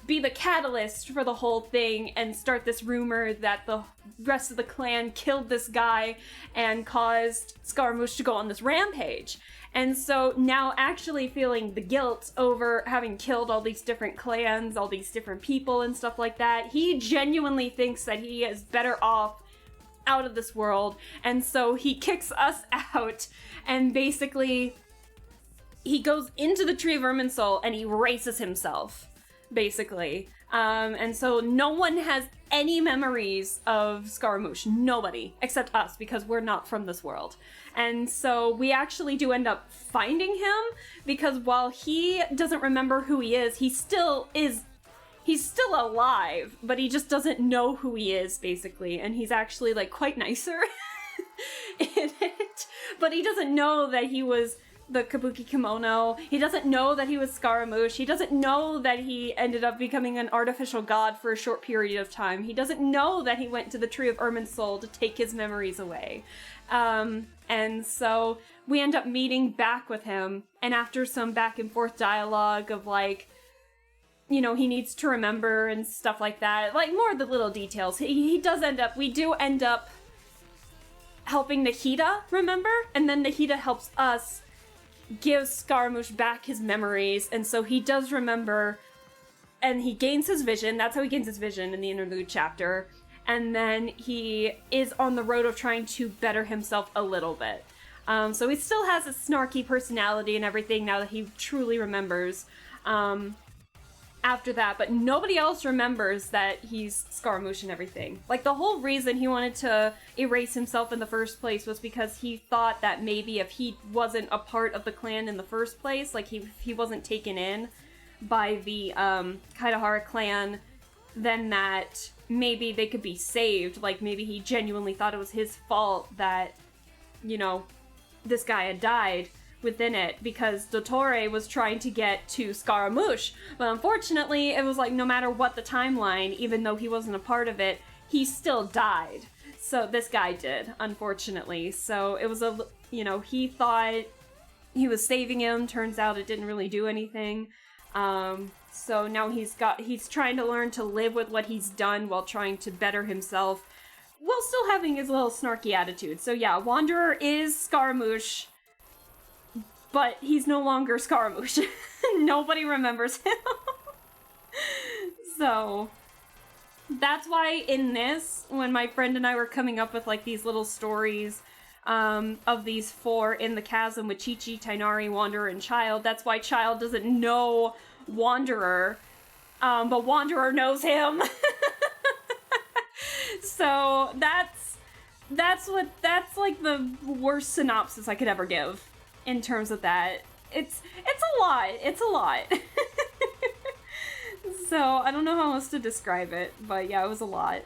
be the catalyst for the whole thing and start this rumor that the rest of the clan killed this guy and caused Scaramouche to go on this rampage. And so now, actually feeling the guilt over having killed all these different clans, all these different people and stuff like that, he genuinely thinks that he is better off out of this world. And so he kicks us out and basically he goes into the Tree of Irminsul and he erases himself, basically. And so no one has any memories of Scaramouche. Nobody, except us, because we're not from this world. And so we actually do end up finding him, because while he doesn't remember who he is, he's still alive, but he just doesn't know who he is, basically. And he's actually, like, quite nicer in it. But he doesn't know that he was the Kabuki Kimono. He doesn't know that he was Scaramouche. He doesn't know that he ended up becoming an artificial god for a short period of time. He doesn't know that he went to the Tree of Irminsul to take his memories away. And so we end up meeting back with him, and after some back and forth dialogue of, like, you know, he needs to remember and stuff like that, like, more of the little details, we do end up helping Nahida remember, and then Nahida helps us give Scaramouche back his memories, and so he does remember, and he gains his vision. That's how he gains his vision in the interlude chapter. And then he is on the road of trying to better himself a little bit. So he still has a snarky personality and everything now that he truly remembers. After that, but nobody else remembers that he's Scaramouche and everything. Like, the whole reason he wanted to erase himself in the first place was because he thought that maybe if he wasn't a part of the clan in the first place, like he wasn't taken in by the Kaidahara clan, then that maybe they could be saved. Like, maybe he genuinely thought it was his fault that, you know, this guy had died within it, because Dottore was trying to get to Scaramouche, but unfortunately it was like, no matter what the timeline, even though he wasn't a part of it, he still died. So this guy did, unfortunately. So it was he thought he was saving him, turns out it didn't really do anything. So now he's trying to learn to live with what he's done while trying to better himself, while still having his little snarky attitude. So yeah, Wanderer is Scaramouche, but he's no longer Scaramouche. Nobody remembers him. So that's why in this, when my friend and I were coming up with, like, these little stories of these four in the chasm with Qiqi, Tainari, Wanderer, and Child, that's why Child doesn't know Wanderer, but Wanderer knows him. So that's like the worst synopsis I could ever give. In terms of that, it's a lot. It's a lot. So I don't know how else to describe it, but yeah, it was a lot.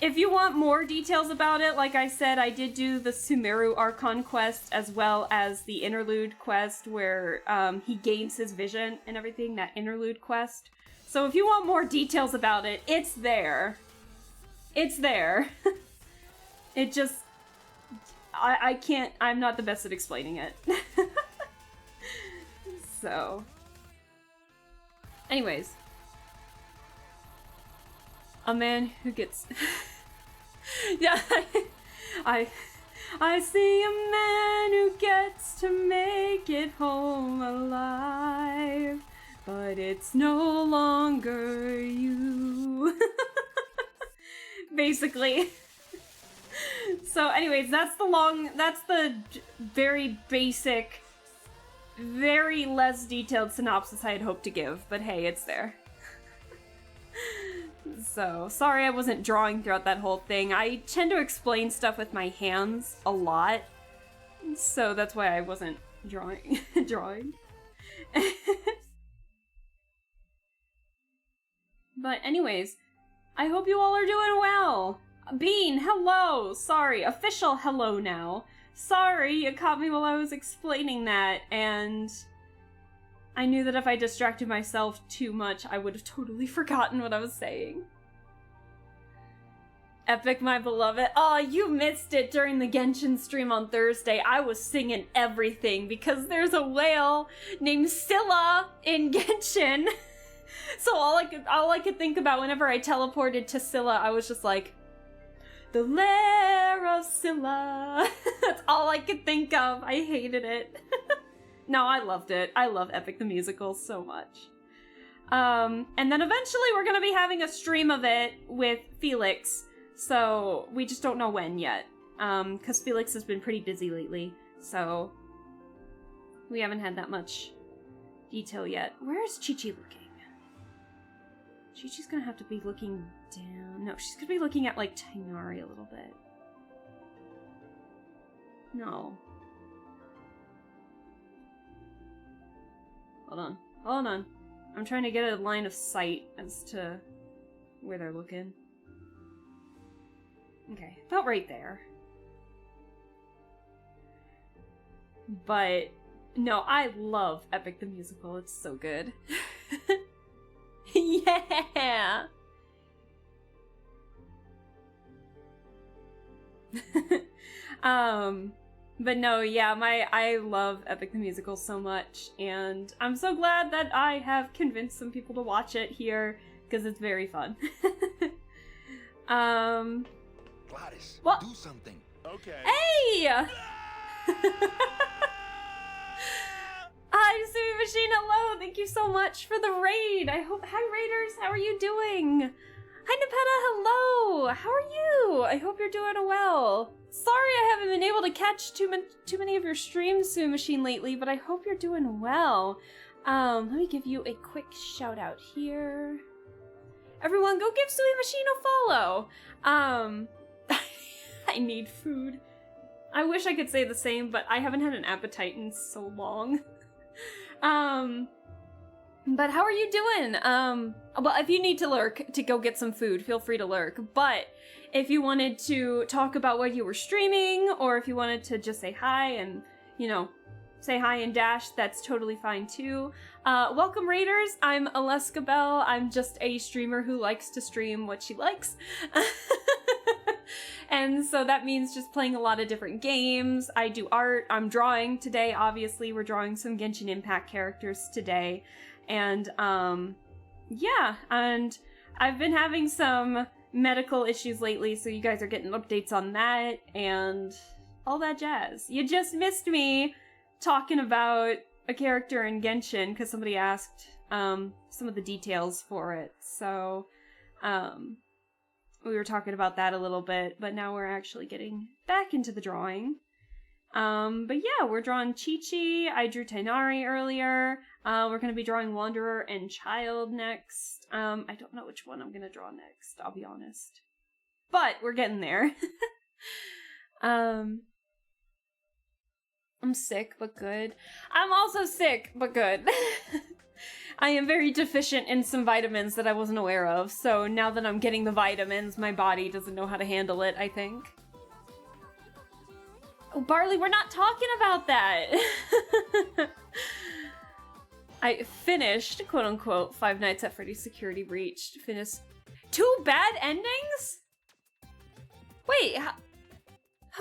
If you want more details about it, like I said, I did do the Sumeru Archon quest as well as the interlude quest where he gains his vision and everything, that interlude quest. So if you want more details about it, it's there. It's there. It just... I can't, I'm not the best at explaining it. So. Anyways. A man who gets... Yeah, I see a man who gets to make it home alive, but it's no longer you. Basically. So anyways, that's the very basic, very less detailed synopsis I had hoped to give, but hey, it's there. So, sorry I wasn't drawing throughout that whole thing. I tend to explain stuff with my hands a lot, so that's why I wasn't drawing. But anyways, I hope you all are doing well. Bean, hello! Sorry, official hello now. Sorry, you caught me while I was explaining that, and I knew that if I distracted myself too much, I would have totally forgotten what I was saying. Epic, my beloved. Oh, you missed it during the Genshin stream on Thursday. I was singing everything because there's a whale named Scylla in Genshin. So all I could think about whenever I teleported to Scylla, I was just like, the lair of Scylla. That's all I could think of. I hated it. No, I loved it. I love Epic the Musical so much. And then eventually we're gonna be having a stream of it with Felix. So we just don't know when yet. Because Felix has been pretty busy lately. So We haven't had that much detail yet. Where is Qiqi looking? Qiqi's gonna have to be looking down. No, she's gonna be looking at, like, Tighnari a little bit. No. Hold on. Hold on. I'm trying to get a line of sight as to where they're looking. Okay, about right there. But, no, I love Epic the Musical. It's so good. Yeah! But no, yeah, I love Epic the Musical so much, and I'm so glad that I have convinced some people to watch it here, because it's very fun. Gladys, what? do something. Okay. Hey! Hi, Sumi Machine, hello! Thank you so much for the raid! Hi, Raiders, how are you doing? Hi, Nepeta, hello! How are you? I hope you're doing well. Sorry I haven't been able to catch too many of your streams, Sumi Machine, lately, but I hope you're doing well. Let me give you a quick shout out here. Everyone, go give Sumi Machine a follow! I need food. I wish I could say the same, but I haven't had an appetite in so long. But how are you doing? Well, if you need to lurk to go get some food, feel free to lurk. But if you wanted to talk about what you were streaming, or if you wanted to just say hi and, you know, say hi and dash, that's totally fine too. Welcome, Raiders. I'm Alaska Bell. I'm just a streamer who likes to stream what she likes. And so that means just playing a lot of different games. I do art. I'm drawing today, obviously. We're drawing some Genshin Impact characters today. And, yeah. And I've been having some medical issues lately, so you guys are getting updates on that and all that jazz. You just missed me talking about a character in Genshin because somebody asked, some of the details for it. So, we were talking about that a little bit, but now we're actually getting back into the drawing. But yeah, we're drawing Qiqi. I drew Tighnari earlier. We're going to be drawing Wanderer and Child next. I don't know which one I'm going to draw next, I'll be honest. But we're getting there. I'm sick, but good. I'm also sick, but good. I am very deficient in some vitamins that I wasn't aware of, so now that I'm getting the vitamins, my body doesn't know how to handle it, I think. Oh, Barley, we're not talking about that! I finished, quote-unquote, Five Nights at Freddy's Security Breach. Finished 2 bad endings? Wait, how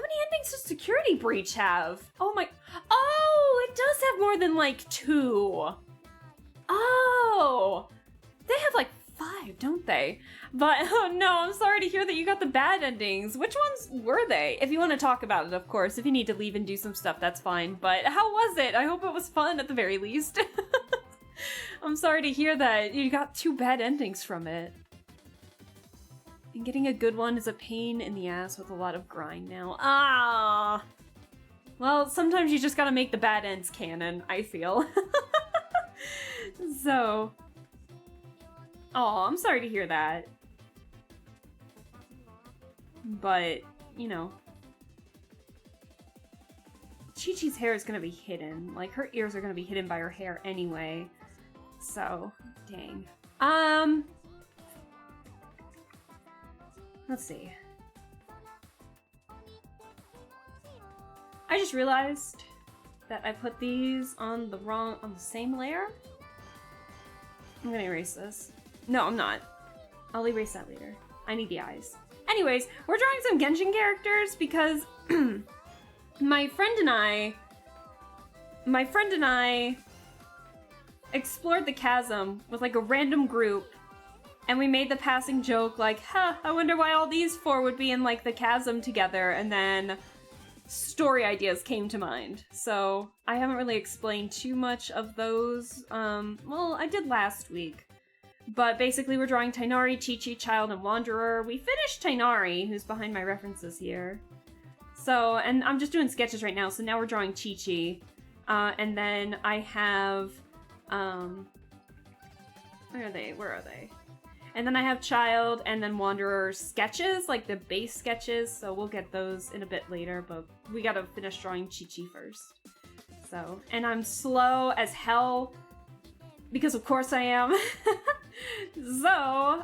many endings does Security Breach have? Oh my... Oh, it does have more than, like, 2. Oh! They have, like, 5, don't they? But, oh no, I'm sorry to hear that you got the bad endings. Which ones were they? If you want to talk about it, of course. If you need to leave and do some stuff, that's fine. But how was it? I hope it was fun at the very least. I'm sorry to hear that you got 2 bad endings from it. And getting a good one is a pain in the ass with a lot of grind now. Ah! Well, sometimes you just gotta make the bad ends canon, I feel. So... Oh, I'm sorry to hear that. But, you know. Qiqi's hair is gonna be hidden. Like, her ears are gonna be hidden by her hair anyway. So, dang. Let's see. I just realized that I put these on the same layer. I'm gonna erase this. No, I'm not. I'll erase that later. I need the eyes. Anyways, we're drawing some Genshin characters because my friend and I explored the chasm with like a random group, and we made the passing joke like, huh, I wonder why all these 4 would be in like the chasm together, and then story ideas came to mind. So I haven't really explained too much of those. Well, I did last week. But basically we're drawing Tighnari, Qiqi, Child, and Wanderer. We finished Tighnari, who's behind my references here. So, and I'm just doing sketches right now, so now we're drawing Qiqi. And then I have, where are they? And then I have Child and then Wanderer sketches, like the base sketches, so we'll get those in a bit later, but we gotta finish drawing Qiqi first. So, and I'm slow as hell, because of course I am. So,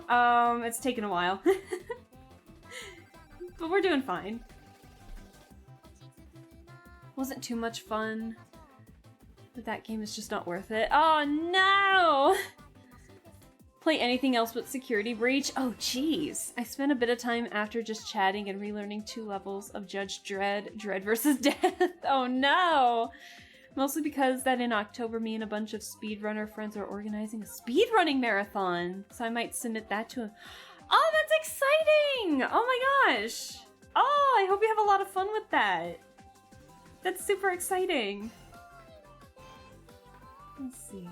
it's taken a while. But we're doing fine. Wasn't too much fun, but that game is just not worth it. Oh no! Play anything else but Security Breach? Oh jeez. I spent a bit of time after just chatting and relearning 2 levels of Judge Dredd, Dread vs. Death. Oh no! Mostly because that in October me and a bunch of speedrunner friends are organizing a speedrunning marathon. So I might submit that to him. Oh, that's exciting! Oh my gosh! Oh, I hope you have a lot of fun with that. That's super exciting. Let's see.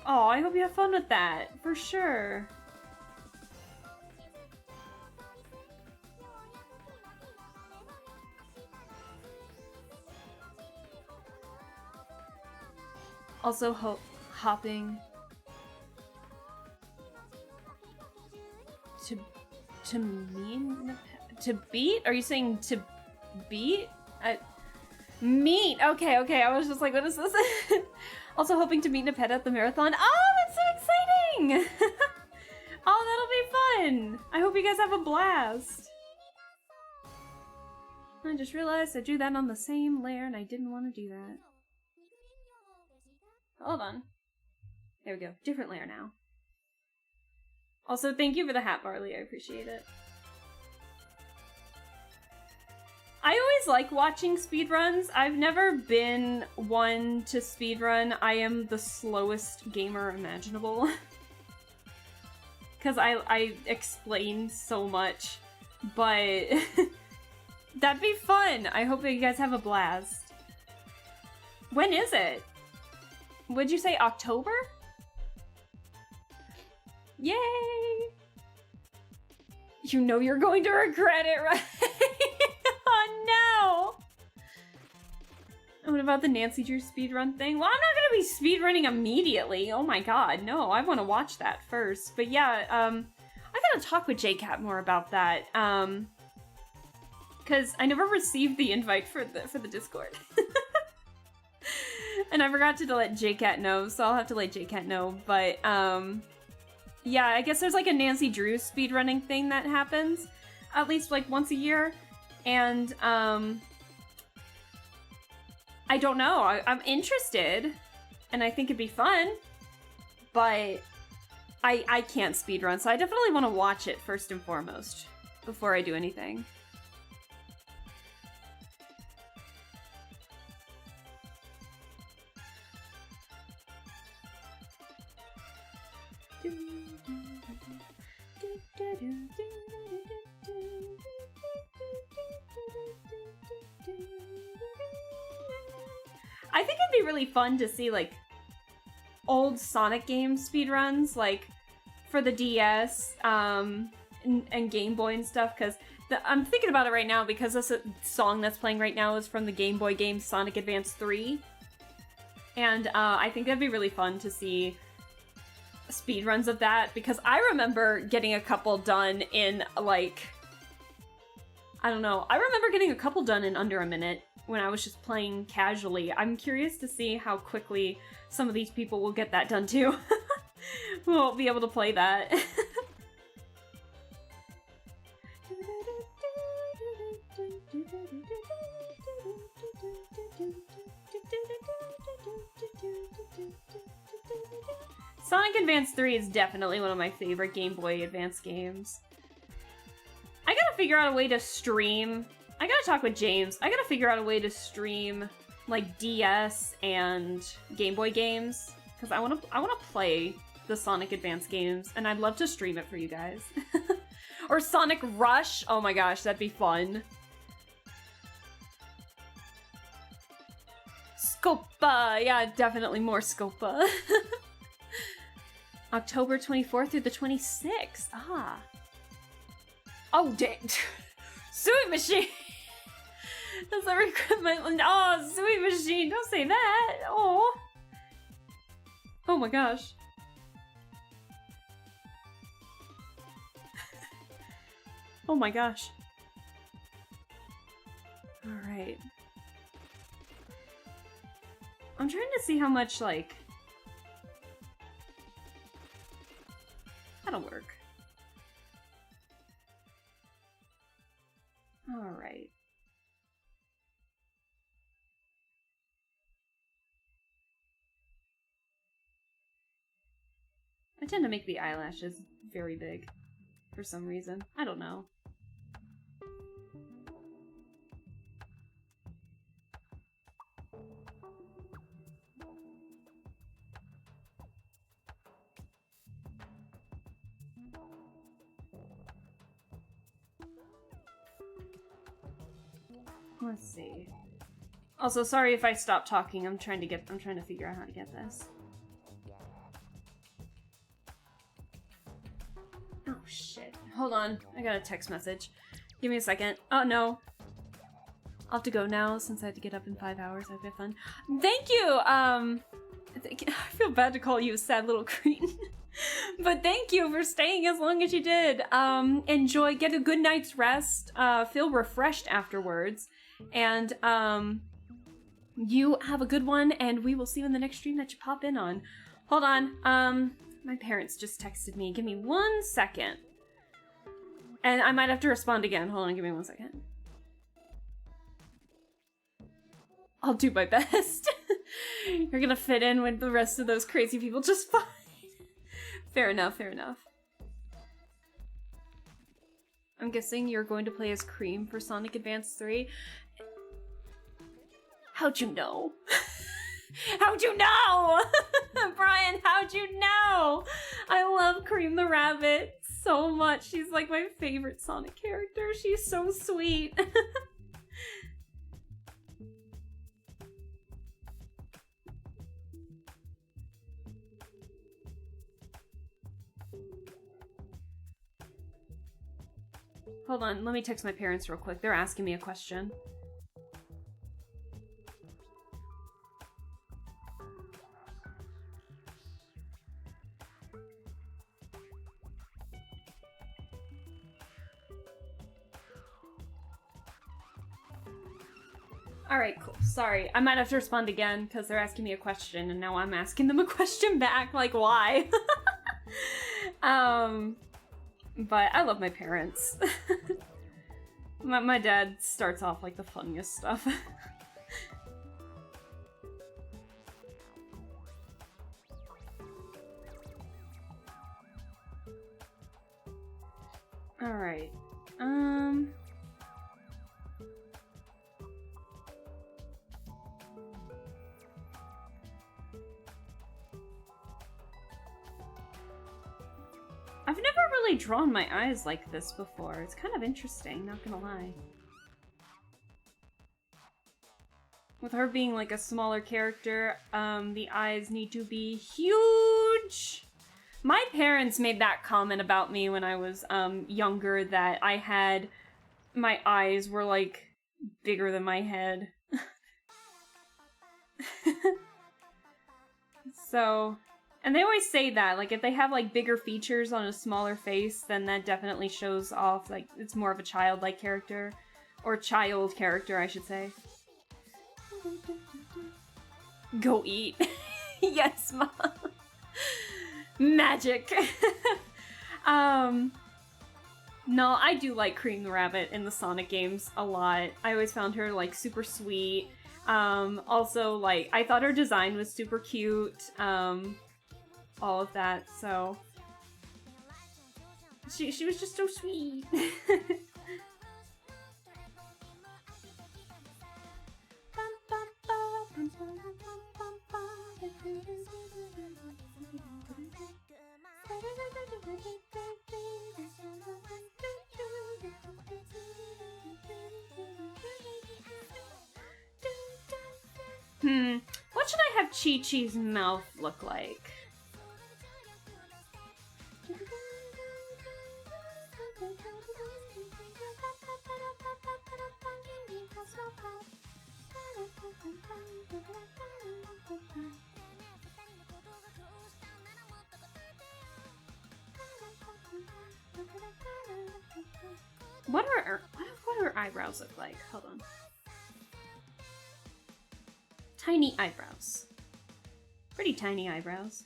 Oh, I hope you have fun with that, for sure. Also, hopping to beat? Are you saying to beat? Meet. Okay. I was just like, what is this? Also hoping to meet Nepeta at the marathon. Oh, that's so exciting! Oh, that'll be fun! I hope you guys have a blast. I just realized I drew that on the same layer and I didn't want to do that. Hold on. There we go. Different layer now. Also, thank you for the hat, Barley. I appreciate it. I always like watching speedruns. I've never been one to speedrun. I am the slowest gamer imaginable. Because I explain so much. But that'd be fun. I hope that you guys have a blast. When is it? Would you say October? Yay! You know you're going to regret it, right? Oh no! What about the Nancy Drew speedrun thing? Well, I'm not gonna be speedrunning immediately. Oh my god, no, I want to watch that first. But yeah, I gotta talk with JCat more about that. Cause I never received the invite for the Discord. And I forgot to let JCat know, so I'll have to let JCat know. But yeah, I guess there's like a Nancy Drew speedrunning thing that happens at least like once a year. And, I don't know. I'm interested, and I think it'd be fun, but I can't speedrun, so I definitely want to watch it first and foremost before I do anything. I think it'd be really fun to see, like, old Sonic game speedruns, like, for the DS, and Game Boy and stuff, because I'm thinking about it right now because this song that's playing right now is from the Game Boy game Sonic Advance 3, and I think that'd be really fun to see speedruns of that, because I remember getting a couple done in, like, I don't know, I remember getting a couple done in under a minute when I was just playing casually. I'm curious to see how quickly some of these people will get that done too. We'll be able to play that. Sonic Advance 3 is definitely one of my favorite Game Boy Advance games. I gotta figure out a way to stream. I gotta talk with James. I gotta figure out a way to stream, like, DS and Game Boy games, because I wanna play the Sonic Advance games, and I'd love to stream it for you guys. Or Sonic Rush. Oh my gosh, that'd be fun. Scopa. Yeah, definitely more Scopa. October 24th through the 26th. Ah. Oh, dang. Suit Machine. Does that regret my... Oh, sweet machine, don't say that! Oh! Oh my gosh. Oh my gosh. Alright. I'm trying to see how much, like... That'll work. Alright. I tend to make the eyelashes very big for some reason. I don't know. Let's see. Also, sorry if I stop talking. I'm trying to figure out how to get this. Oh shit. Hold on. I got a text message. Give me a second. Oh no. I'll have to go now since I had to get up in 5 hours. I've had fun. Thank you! I feel bad to call you a sad little cretin. But thank you for staying as long as you did. Enjoy, get a good night's rest. Feel refreshed afterwards. And, you have a good one, and we will see you in the next stream that you pop in on. Hold on, my parents just texted me. Give me 1 second. And I might have to respond again. Hold on, give me 1 second. I'll do my best. You're gonna fit in with the rest of those crazy people just fine. Fair enough, fair enough. I'm guessing you're going to play as Cream for Sonic Advance 3. How'd you know? How'd you know? Brian, how'd you know? I love Cream the Rabbit so much. She's like my favorite Sonic character. She's so sweet. Hold on, let me text my parents real quick. They're asking me a question. Alright, cool. Sorry. I might have to respond again because they're asking me a question and now I'm asking them a question back. Like, why? But I love my parents. my dad starts off like the funniest stuff. Alright. I've never really drawn my eyes like this before. It's kind of interesting, not gonna lie. With her being like a smaller character, the eyes need to be huge! My parents made that comment about me when I was younger, that my eyes were like bigger than my head. So... And they always say that, like, if they have, like, bigger features on a smaller face, then that definitely shows off, like, it's more of a childlike character. Or child character, I should say. Go eat. Yes, Mom. Magic. No, I do like Cream the Rabbit in the Sonic games a lot. I always found her, like, super sweet. Also, like, I thought her design was super cute. All of that, so she was just so sweet. What should I have Qiqi's mouth look like? What are her eyebrows look like? Hold on. Tiny eyebrows. Pretty tiny eyebrows.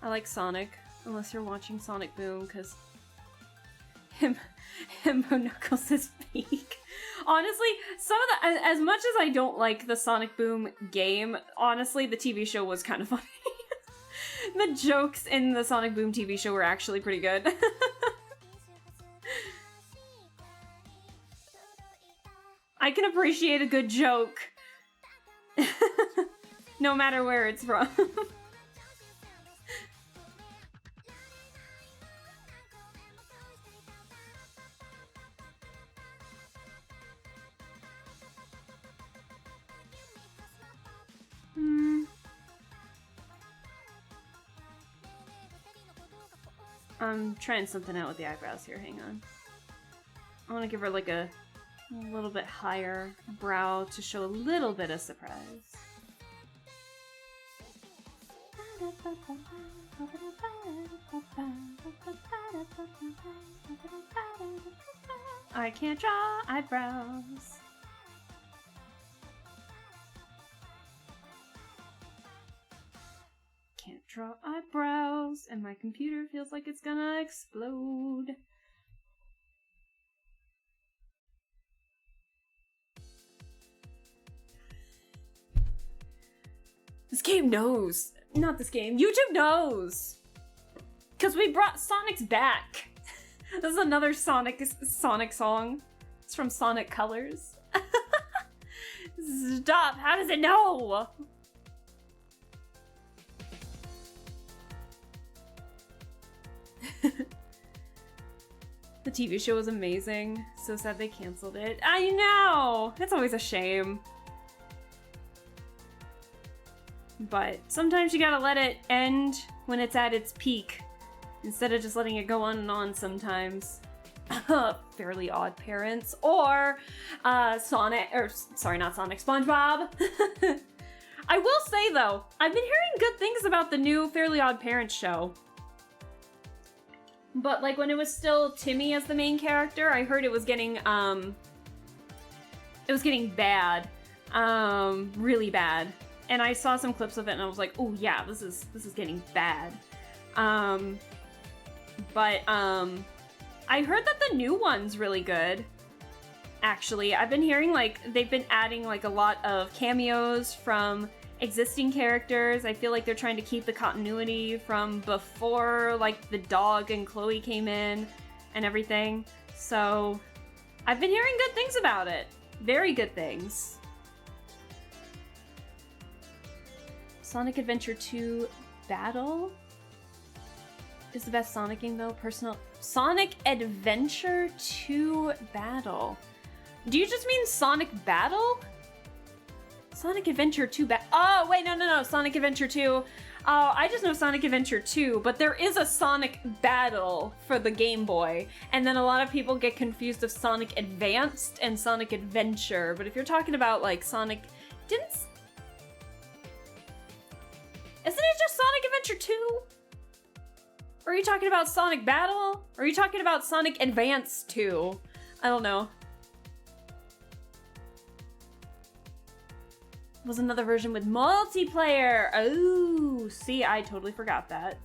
I like Sonic, unless you're watching Sonic Boom, because Himbo Knuckles is peak. Honestly, some of the, as much as I don't like the Sonic Boom game, honestly, the TV show was kind of funny. The jokes in the Sonic Boom TV show were actually pretty good. I can appreciate a good joke. No matter where it's from. I'm trying something out with the eyebrows here, hang on. I want to give her like a little bit higher brow to show a little bit of surprise. I can't draw eyebrows. Can't draw eyebrows, and my computer feels like it's gonna explode. This game knows. Not this game. YouTube knows. Because we brought Sonic's back. This is another Sonic song. It's from Sonic Colors. Stop. How does it know? The TV show was amazing. So sad they canceled it. I know! It's always a shame. But sometimes you gotta let it end when it's at its peak, instead of just letting it go on and on sometimes. Fairly Odd Parents, or Sonic, or sorry, not Sonic, SpongeBob. I will say though, I've been hearing good things about the new Fairly Odd Parents show. But like when it was still Timmy as the main character, I heard it was getting bad. Really bad. And I saw some clips of it and I was like, oh yeah, this is getting bad. I heard that the new one's really good. Actually, I've been hearing like they've been adding like a lot of cameos from existing characters. I feel like they're trying to keep the continuity from before like the dog and Chloe came in and everything. So I've been hearing good things about it. Very good things. Sonic Adventure 2 Battle is the best Sonic game though. Personal Sonic Adventure 2 Battle. Do you just mean Sonic Battle? Sonic Adventure 2 Oh, wait, no. Sonic Adventure 2. Oh, I just know Sonic Adventure 2, but there is a Sonic Battle for the Game Boy. And then a lot of people get confused of Sonic Advanced and Sonic Adventure. But if you're talking about like Sonic... Isn't it just Sonic Adventure 2? Or are you talking about Sonic Battle? Or are you talking about Sonic Advance 2? I don't know. Was another version with multiplayer. Oh, see, I totally forgot that.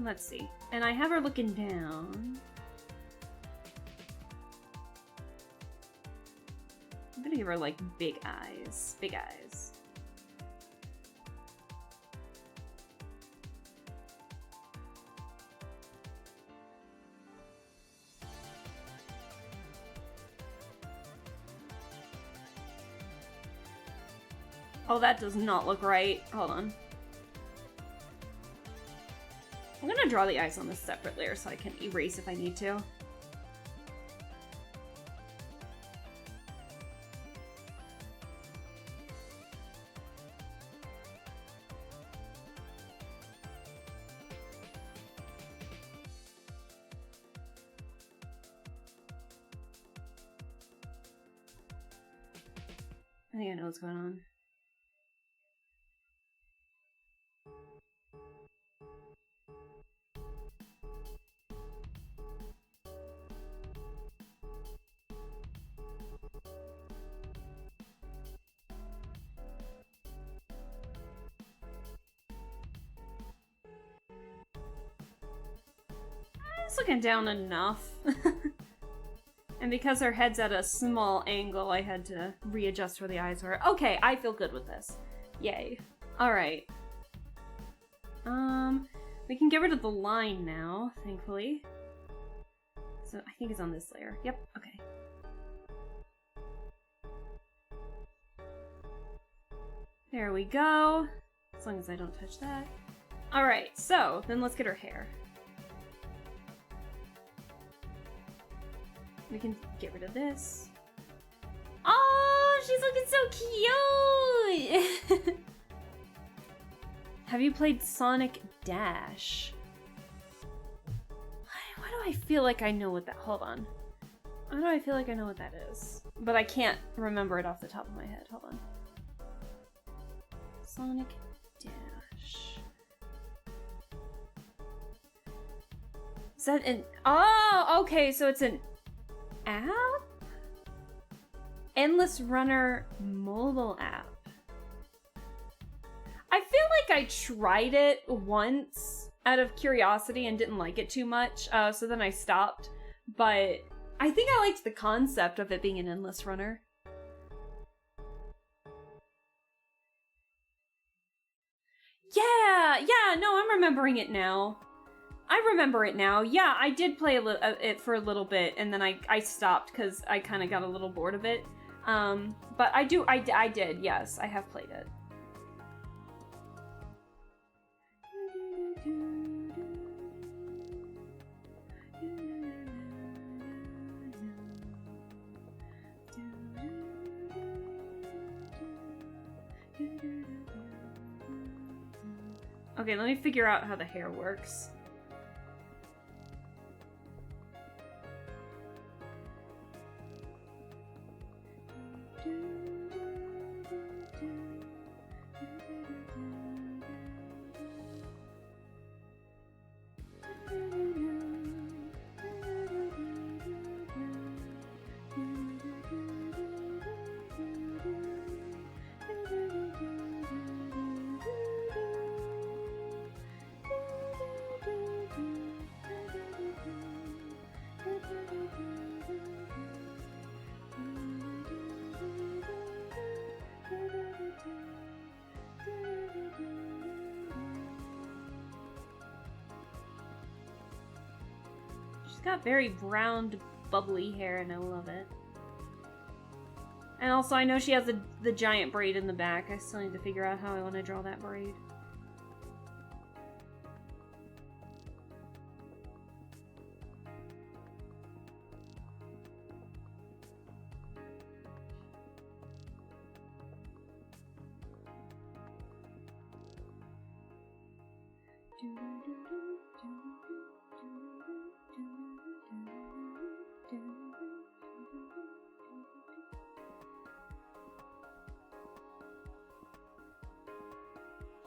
Let's see. And I have her looking down. I'm gonna give her like big eyes. Big eyes. Oh, that does not look right. Hold on. I'm gonna draw the eyes on this separate layer so I can erase if I need to. I think I know what's going on. It's looking down enough. And because her head's at a small angle, I had to readjust where the eyes were. Okay, I feel good with this. Yay. Alright. We can get rid of the line now, thankfully. So I think it's on this layer. Yep, okay. There we go. As long as I don't touch that. Alright, so then let's get her hair. We can get rid of this. Oh, she's looking so cute! Have you played Sonic Dash? Why do I feel like I know what that... Hold on. Why do I feel like I know what that is? But I can't remember it off the top of my head. Hold on. Sonic Dash. Is that an... Oh, okay, so it's an app? Endless Runner mobile app. I feel like I tried it once out of curiosity and didn't like it too much, so then I stopped. But I think I liked the concept of it being an endless runner. Yeah, no, I'm remembering it now. I remember it now. Yeah, I did play it for a little bit, and then I stopped because I kind of got a little bored of it. But I did, yes, I have played it. Okay, let me figure out how the hair works. Got very brown, bubbly hair, and I love it. And also, I know she has the giant braid in the back. I still need to figure out how I want to draw that braid.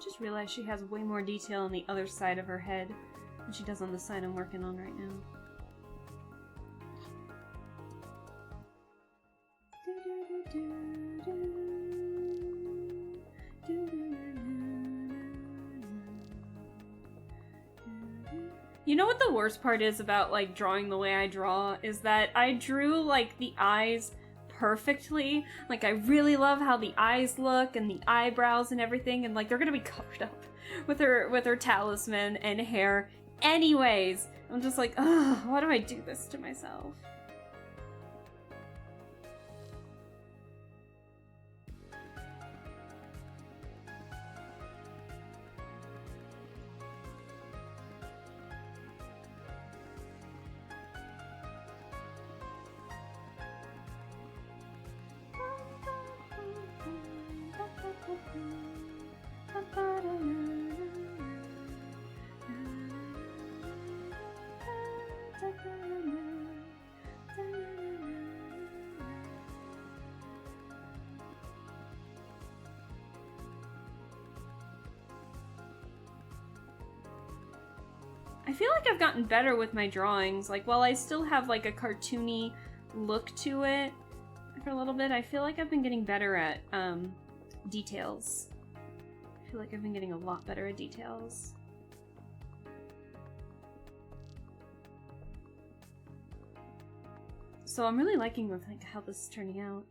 Just realized she has way more detail on the other side of her head than she does on the side I'm working on right now. You know what the worst part is about, like, drawing the way I draw? Is that I drew, like, the eyes perfectly. Like, I really love how the eyes look and the eyebrows and everything, and, like, they're gonna be covered up with her talisman and hair anyways. I'm just like, ugh, why do I do this to myself? I feel like I've gotten better with my drawings. Like, while I still have, like, a cartoony look to it for a little bit, I feel like I've been getting better at, details. I feel like I've been getting a lot better at details. So I'm really liking like how this is turning out.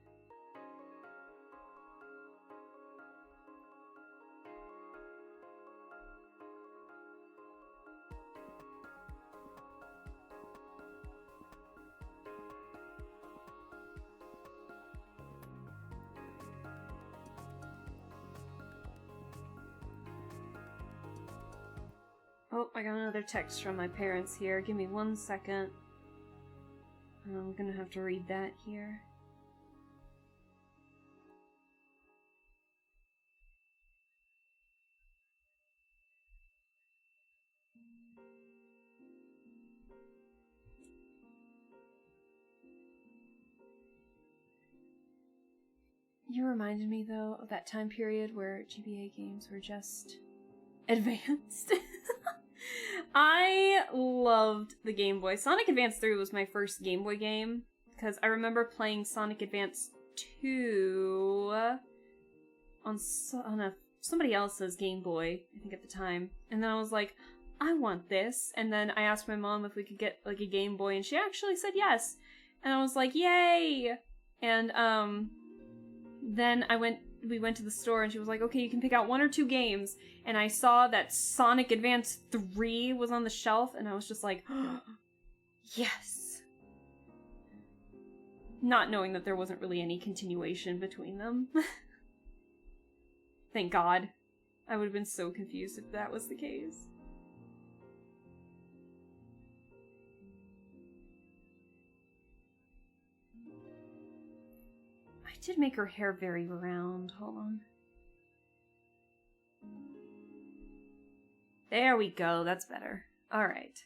Oh, I got another text from my parents here. Give me 1 second. I'm gonna have to read that here. You reminded me, though, of that time period where GBA games were just advanced. I loved the Game Boy. Sonic Advance 3 was my first Game Boy game, because I remember playing Sonic Advance 2 on somebody else's Game Boy, I think at the time. And then I was like, I want this. And then I asked my mom if we could get like a Game Boy, and she actually said yes. And I was like, yay! And then we went to the store and she was like, okay, you can pick out 1 or 2 games. And I saw that Sonic Advance 3 was on the shelf and I was just like, oh, yes. Not knowing that there wasn't really any continuation between them. Thank God. I would have been so confused if that was the case. I did make her hair very round. Hold on. There we go. That's better. All right.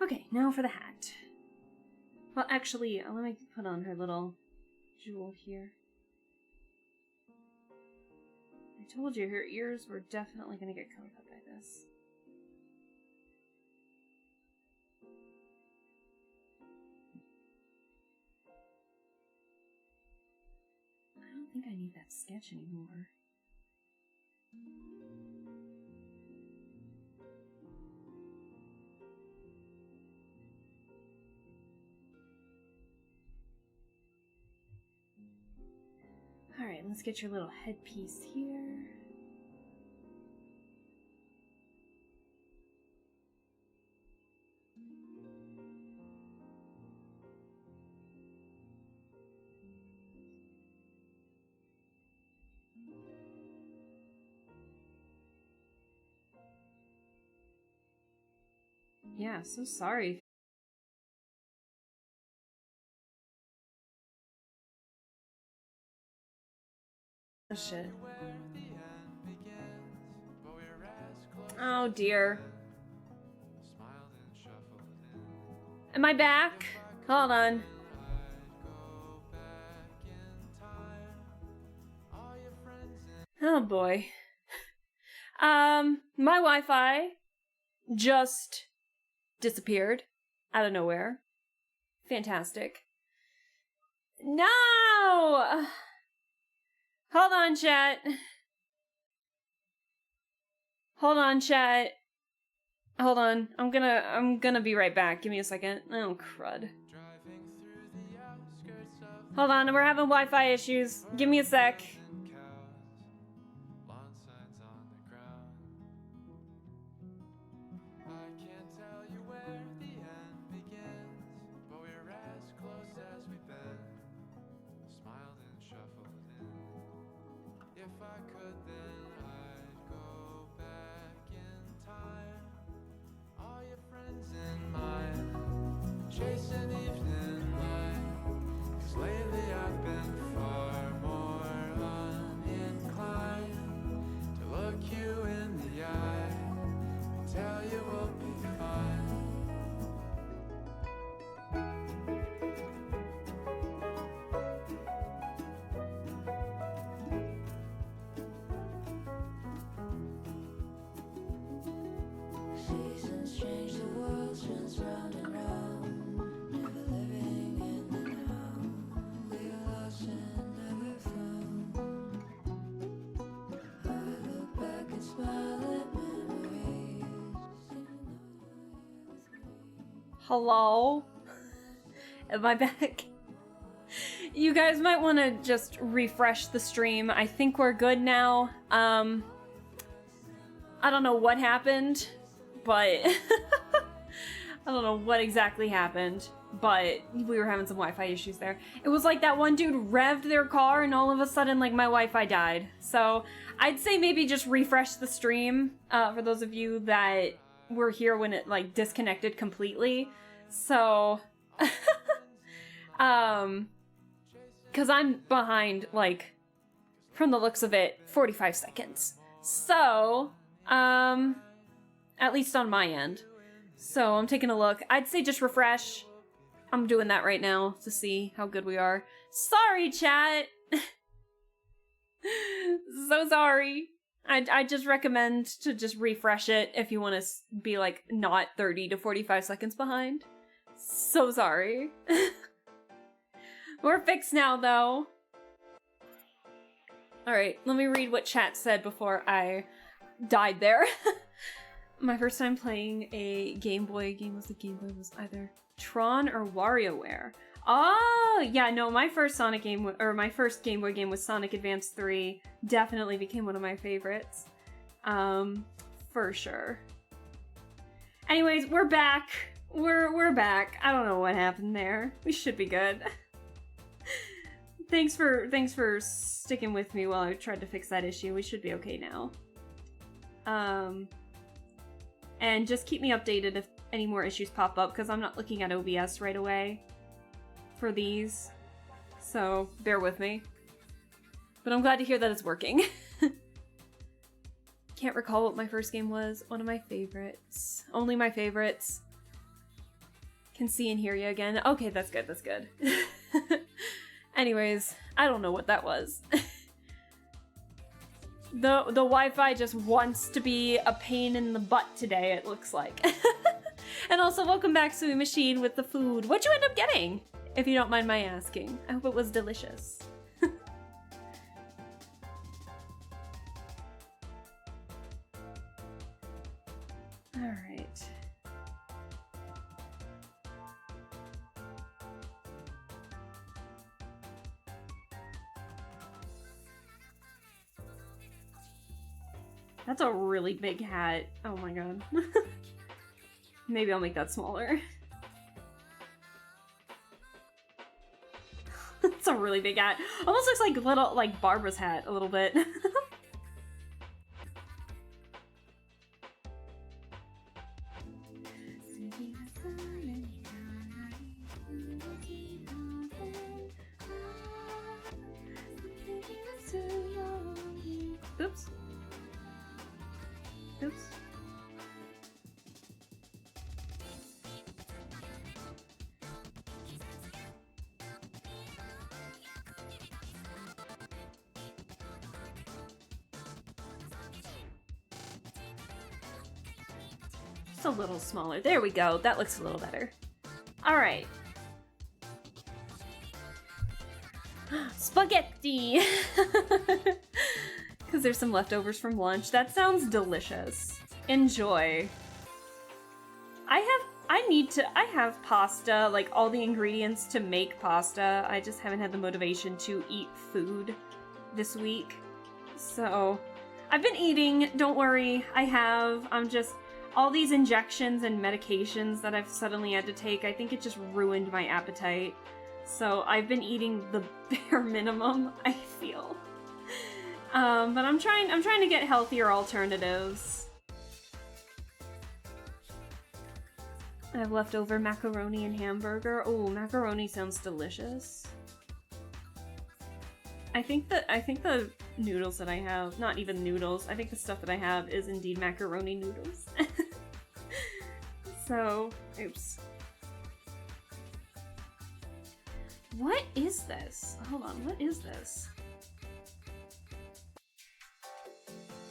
Okay, now for the hat. Well, actually, let me put on her little jewel here. I told you her ears were definitely going to get covered up by this. I don't think I need that sketch anymore. Alright, let's get your little headpiece here. Yeah, so sorry. Oh, shit. Oh dear. Am I back? Hold on. Oh boy. My Wi-Fi just disappeared out of nowhere. Fantastic. No! Hold on, chat. Hold on, chat. Hold on. I'm gonna be right back. Give me a second. Oh, crud. Hold on, we're having Wi-Fi issues. Give me a sec. Chasing evening light, 'cause lately I've been far more uninclined to look you in the eye and tell you we'll be fine. Seasons change, the world spins round and round. Never living in the now. We are lost in Hello? Am I back? You guys might want to just refresh the stream. I think we're good now. I don't know what happened, but I don't know what exactly happened, but we were having some Wi-Fi issues there. It was like that one dude revved their car and all of a sudden like my Wi-Fi died. So I'd say maybe just refresh the stream for those of you that were here when it like disconnected completely. So because I'm behind, like, from the looks of it, 45 seconds. So, at least on my end. So, I'm taking a look. I'd say just refresh. I'm doing that right now to see how good we are. Sorry, chat! So sorry. I just recommend to just refresh it if you want to be, like, not 30 to 45 seconds behind. So sorry. We're fixed now, though. Alright, let me read what chat said before I died there. My first time playing a Game Boy game was either Tron or WarioWare. Oh, yeah, no, my first Sonic game, or my first Game Boy game was Sonic Advance 3. Definitely became one of my favorites. For sure. Anyways, we're back. We're back. I don't know what happened there. We should be good. Thanks for sticking with me while I tried to fix that issue. We should be okay now. And just keep me updated if any more issues pop up, because I'm not looking at OBS right away for these. So, bear with me. But I'm glad to hear that it's working. Can't recall what my first game was. One of my favorites. Only my favorites. Can see and hear you again. Okay, that's good, that's good. Anyways, I don't know what that was. The Wi-Fi just wants to be a pain in the butt today, it looks like. And also, welcome back, Sui Machine, with the food. What'd you end up getting? If you don't mind my asking. I hope it was delicious. Alright. That's a really big hat. Oh my god. Maybe I'll make that smaller. It's a really big hat. Almost looks like little, like Barbara's hat a little bit. Oops. Oops. Just a little smaller. There we go. That looks a little better. All right. Spaghetti! Because there's some leftovers from lunch. That sounds delicious. Enjoy. I have pasta, like all the ingredients to make pasta. I just haven't had the motivation to eat food this week. So, I've been eating, don't worry, I'm just, all these injections and medications that I've suddenly had to take, I think it just ruined my appetite. So, I've been eating the bare minimum, I feel. But I'm trying to get healthier alternatives. I have leftover macaroni and hamburger. Oh, macaroni sounds delicious. I think the noodles that I have, not even noodles, I think the stuff that I have is indeed macaroni noodles. So, oops. What is this? Hold on, what is this?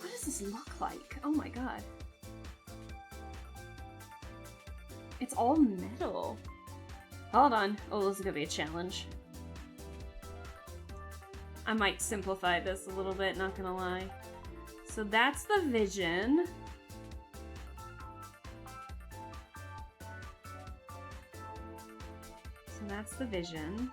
What does this look like? Oh my god. It's all metal. Hold on. Oh, this is gonna be a challenge. I might simplify this a little bit, not gonna lie. So that's the vision. And that's the vision.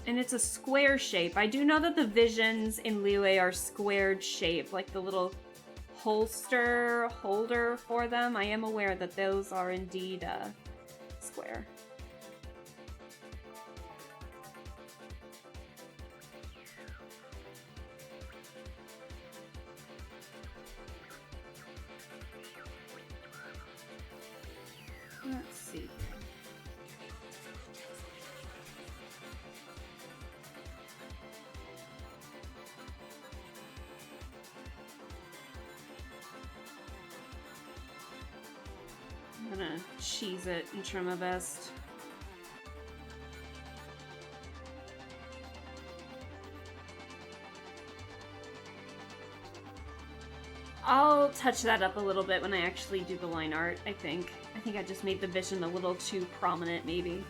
And it's a square shape. I do know that the visions in Liyue are squared shape, like the little holder for them. I am aware that those are indeed square. Let's see. I'm gonna cheese it and try my best. I'll touch that up a little bit when I actually do the line art, I think. I think I just made the vision a little too prominent, maybe.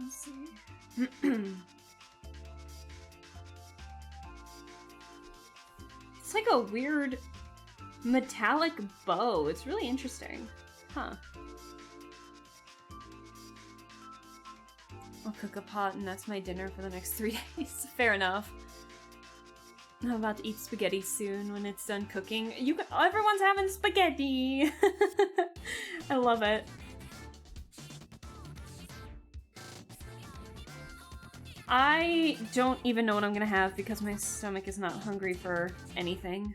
Let's see. It's like a weird metallic bow. It's really interesting. Huh. I'll cook a pot and that's my dinner for the next 3 days. Fair enough. I'm about to eat spaghetti soon when it's done cooking. Everyone's having spaghetti! I love it. I don't even know what I'm gonna have because my stomach is not hungry for anything.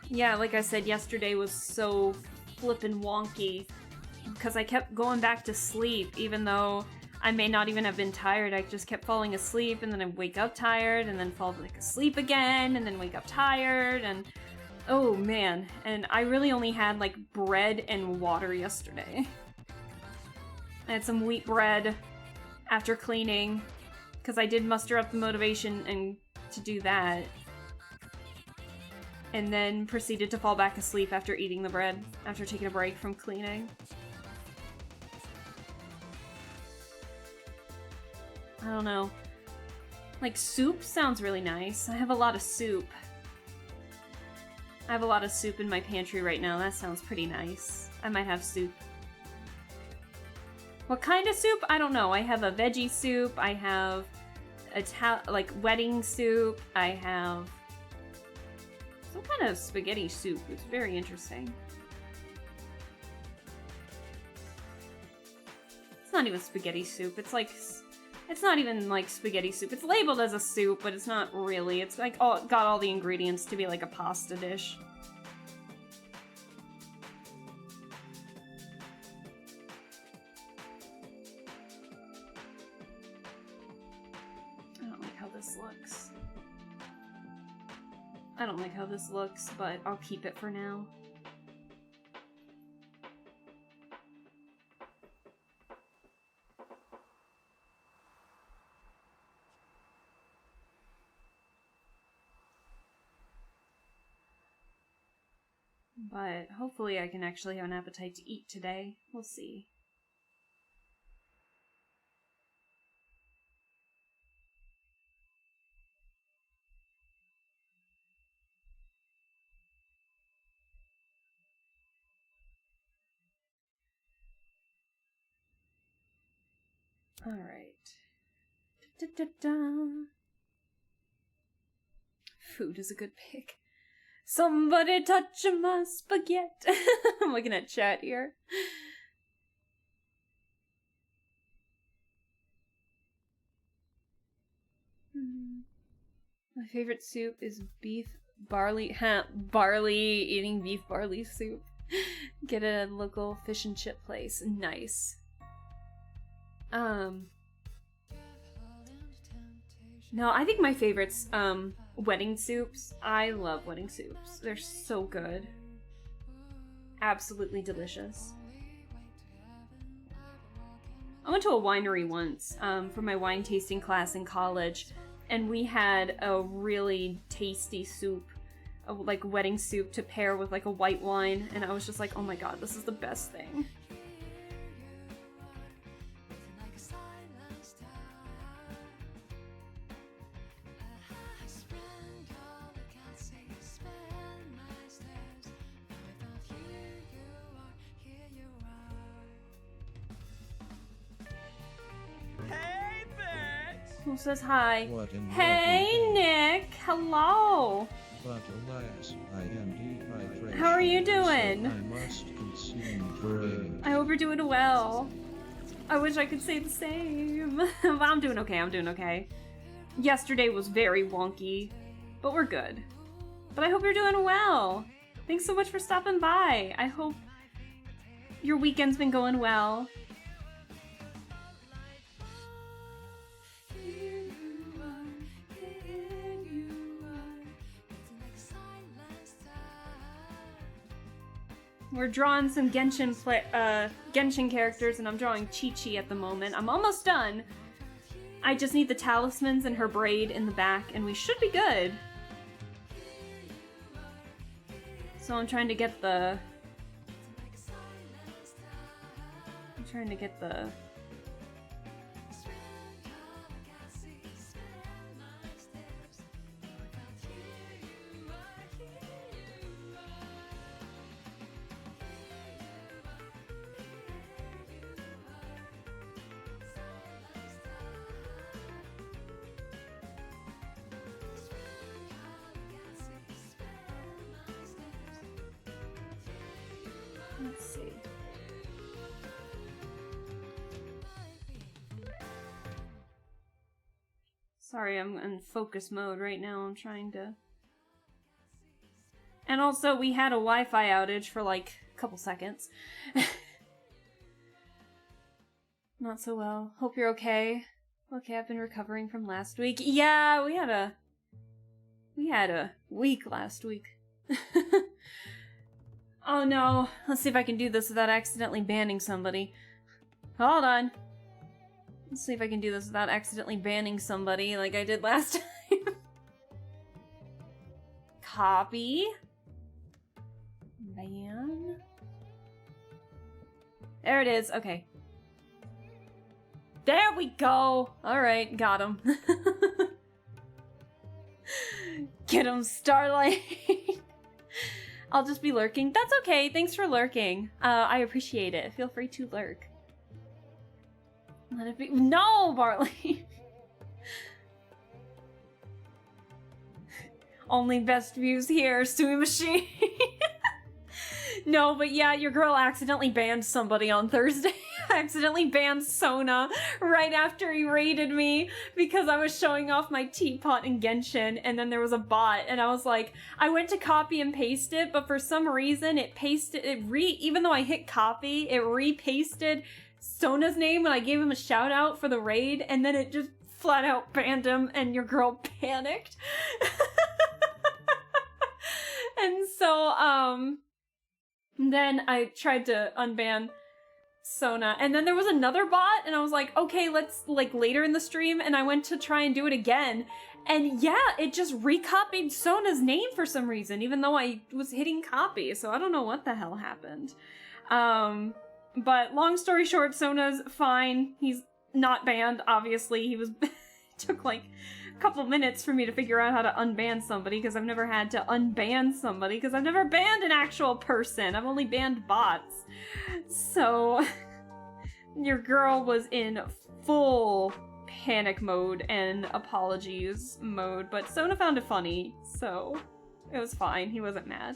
Yeah, like I said, yesterday was so flippin' wonky because I kept going back to sleep even though I may not even have been tired. I just kept falling asleep and then I'd wake up tired and then fall asleep again and then wake up tired and oh man. And I really only had like bread and water yesterday. I had some wheat bread after cleaning because I did muster up the motivation and to do that. And then proceeded to fall back asleep after eating the bread, after taking a break from cleaning. I don't know. Like, soup sounds really nice. I have a lot of soup. I have a lot of soup in my pantry right now. That sounds pretty nice. I might have soup. What kind of soup? I don't know. I have a veggie soup. I have like wedding soup. I have some kind of spaghetti soup. It's very interesting. It's not even spaghetti soup. It's like, it's not even like spaghetti soup. It's labeled as a soup, but it's not really. It's like got all the ingredients to be like a pasta dish. I don't like how this looks. I don't like how this looks, but I'll keep it for now. But hopefully I can actually have an appetite to eat today. We'll see. Alright. Food is a good pick. Somebody touch my spaghetti. I'm looking at chat here. My favorite soup is beef barley. Barley, eating beef barley soup. Get a local fish and chip place. Nice. No, I think my favorite's wedding soups. I love wedding soups. They're so good. Absolutely delicious. I went to a winery once for my wine tasting class in college, and we had a really tasty soup, like wedding soup to pair with like a white wine, and I was just like, oh my god, this is the best thing. Who says hi? What in Hey, lovely day. Nick. Hello. But alas, I am dehydrated. How are you doing? So I must consume brain. I hope you're doing well. I wish I could say the same. But I'm doing okay. I'm doing okay. Yesterday was very wonky, but we're good. But I hope you're doing well. Thanks so much for stopping by. I hope your weekend's been going well. We're drawing some Genshin characters, and I'm drawing Qiqi at the moment. I'm almost done. I just need the talismans and her braid in the back, and we should be good. So I'm trying to get the... Let's see. Sorry, I'm in focus mode right now. I'm trying to... And also, we had a Wi-Fi outage for like a couple seconds. Not so well. Hope you're okay. Okay, I've been recovering from last week. Yeah, we had a week last week. Oh no, let's see if I can do this without accidentally banning somebody. Hold on. Let's see if I can do this without accidentally banning somebody like I did last time. Copy. Ban. There it is, okay. There we go! Alright, got him. Get him, Starlight! I'll just be lurking. That's okay. Thanks for lurking. I appreciate it. Feel free to lurk. Let it be. No, Barley. Only best views here, Stewie Machine. No, but yeah, your girl accidentally banned somebody on Thursday. I accidentally banned Sona right after he raided me because I was showing off my teapot in Genshin, and then there was a bot, and I was like, I went to copy and paste it, but for some reason even though I hit copy, it repasted Sona's name when I gave him a shout out for the raid, and then it just flat out banned him, and your girl panicked. And so, then I tried to unban Sona, and then there was another bot, and I was like, okay, let's, like, later in the stream, and I went to try and do it again, and yeah, it just recopied Sona's name for some reason, even though I was hitting copy, so I don't know what the hell happened. But long story short, Sona's fine. He's not banned, obviously. He was it took like a couple minutes for me to figure out how to unban somebody, because I've never had to unban somebody, because I've never banned an actual person. I've only banned bots. So your girl was in full panic mode and apologies mode, but Sona found it funny, so It was fine. He wasn't mad.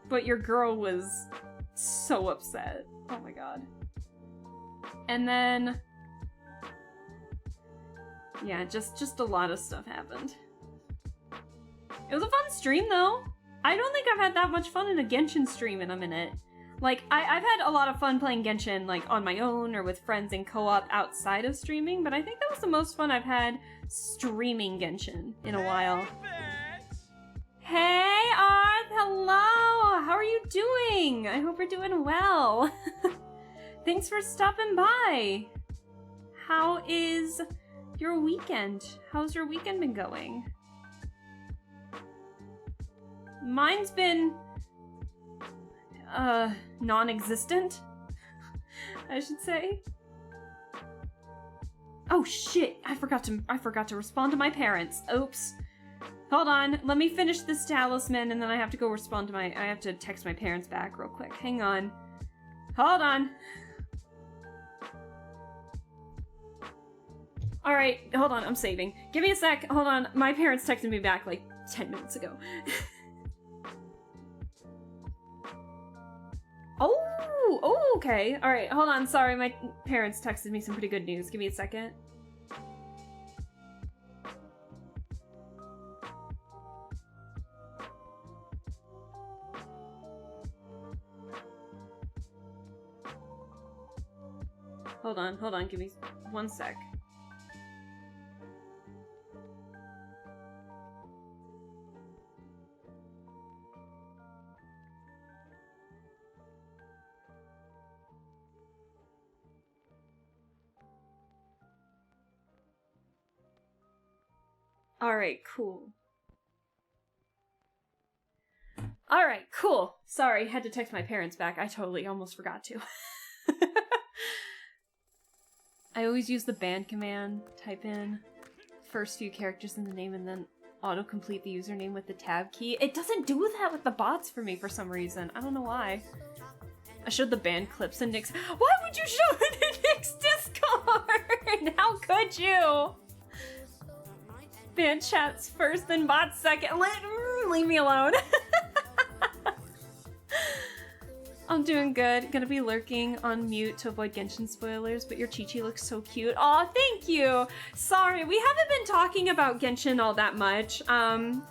But your girl was so upset. Oh my god. And then... yeah, just a lot of stuff happened. It was a fun stream, though. I don't think I've had that much fun in a Genshin stream in a minute. Like, I've had a lot of fun playing Genshin, like, on my own or with friends in co-op outside of streaming, but I think that was the most fun I've had streaming Genshin in a while. Hey, Arth! Hello! How are you doing? I hope you're doing well. Thanks for stopping by. How is your weekend? How's your weekend been going? Mine's been... non-existent, I should say. Oh shit! I forgot to respond to my parents. Oops. Hold on, let me finish this talisman and then I have to go respond to I have to text my parents back real quick. Hang on. Hold on. Alright, hold on, I'm saving. Give me a sec, hold on. My parents texted me back like 10 minutes ago. Oh, okay. Alright, hold on, sorry, my parents texted me some pretty good news. Give me a second. Hold on, give me 1 sec. Alright, cool. Alright, cool. Sorry, had to text my parents back. I totally almost forgot to. I always use the band command, type in first few characters in the name and then autocomplete the username with the tab key. It doesn't do that with the bots for me for some reason. I don't know why. I showed the band clips in Nick's- Why would you show it in Nick's Discord? How could you? Band chats first, then bots second. Leave me alone. I'm doing good. Gonna be lurking on mute to avoid Genshin spoilers, but your Qiqi looks so cute. Aw, thank you! Sorry, we haven't been talking about Genshin all that much.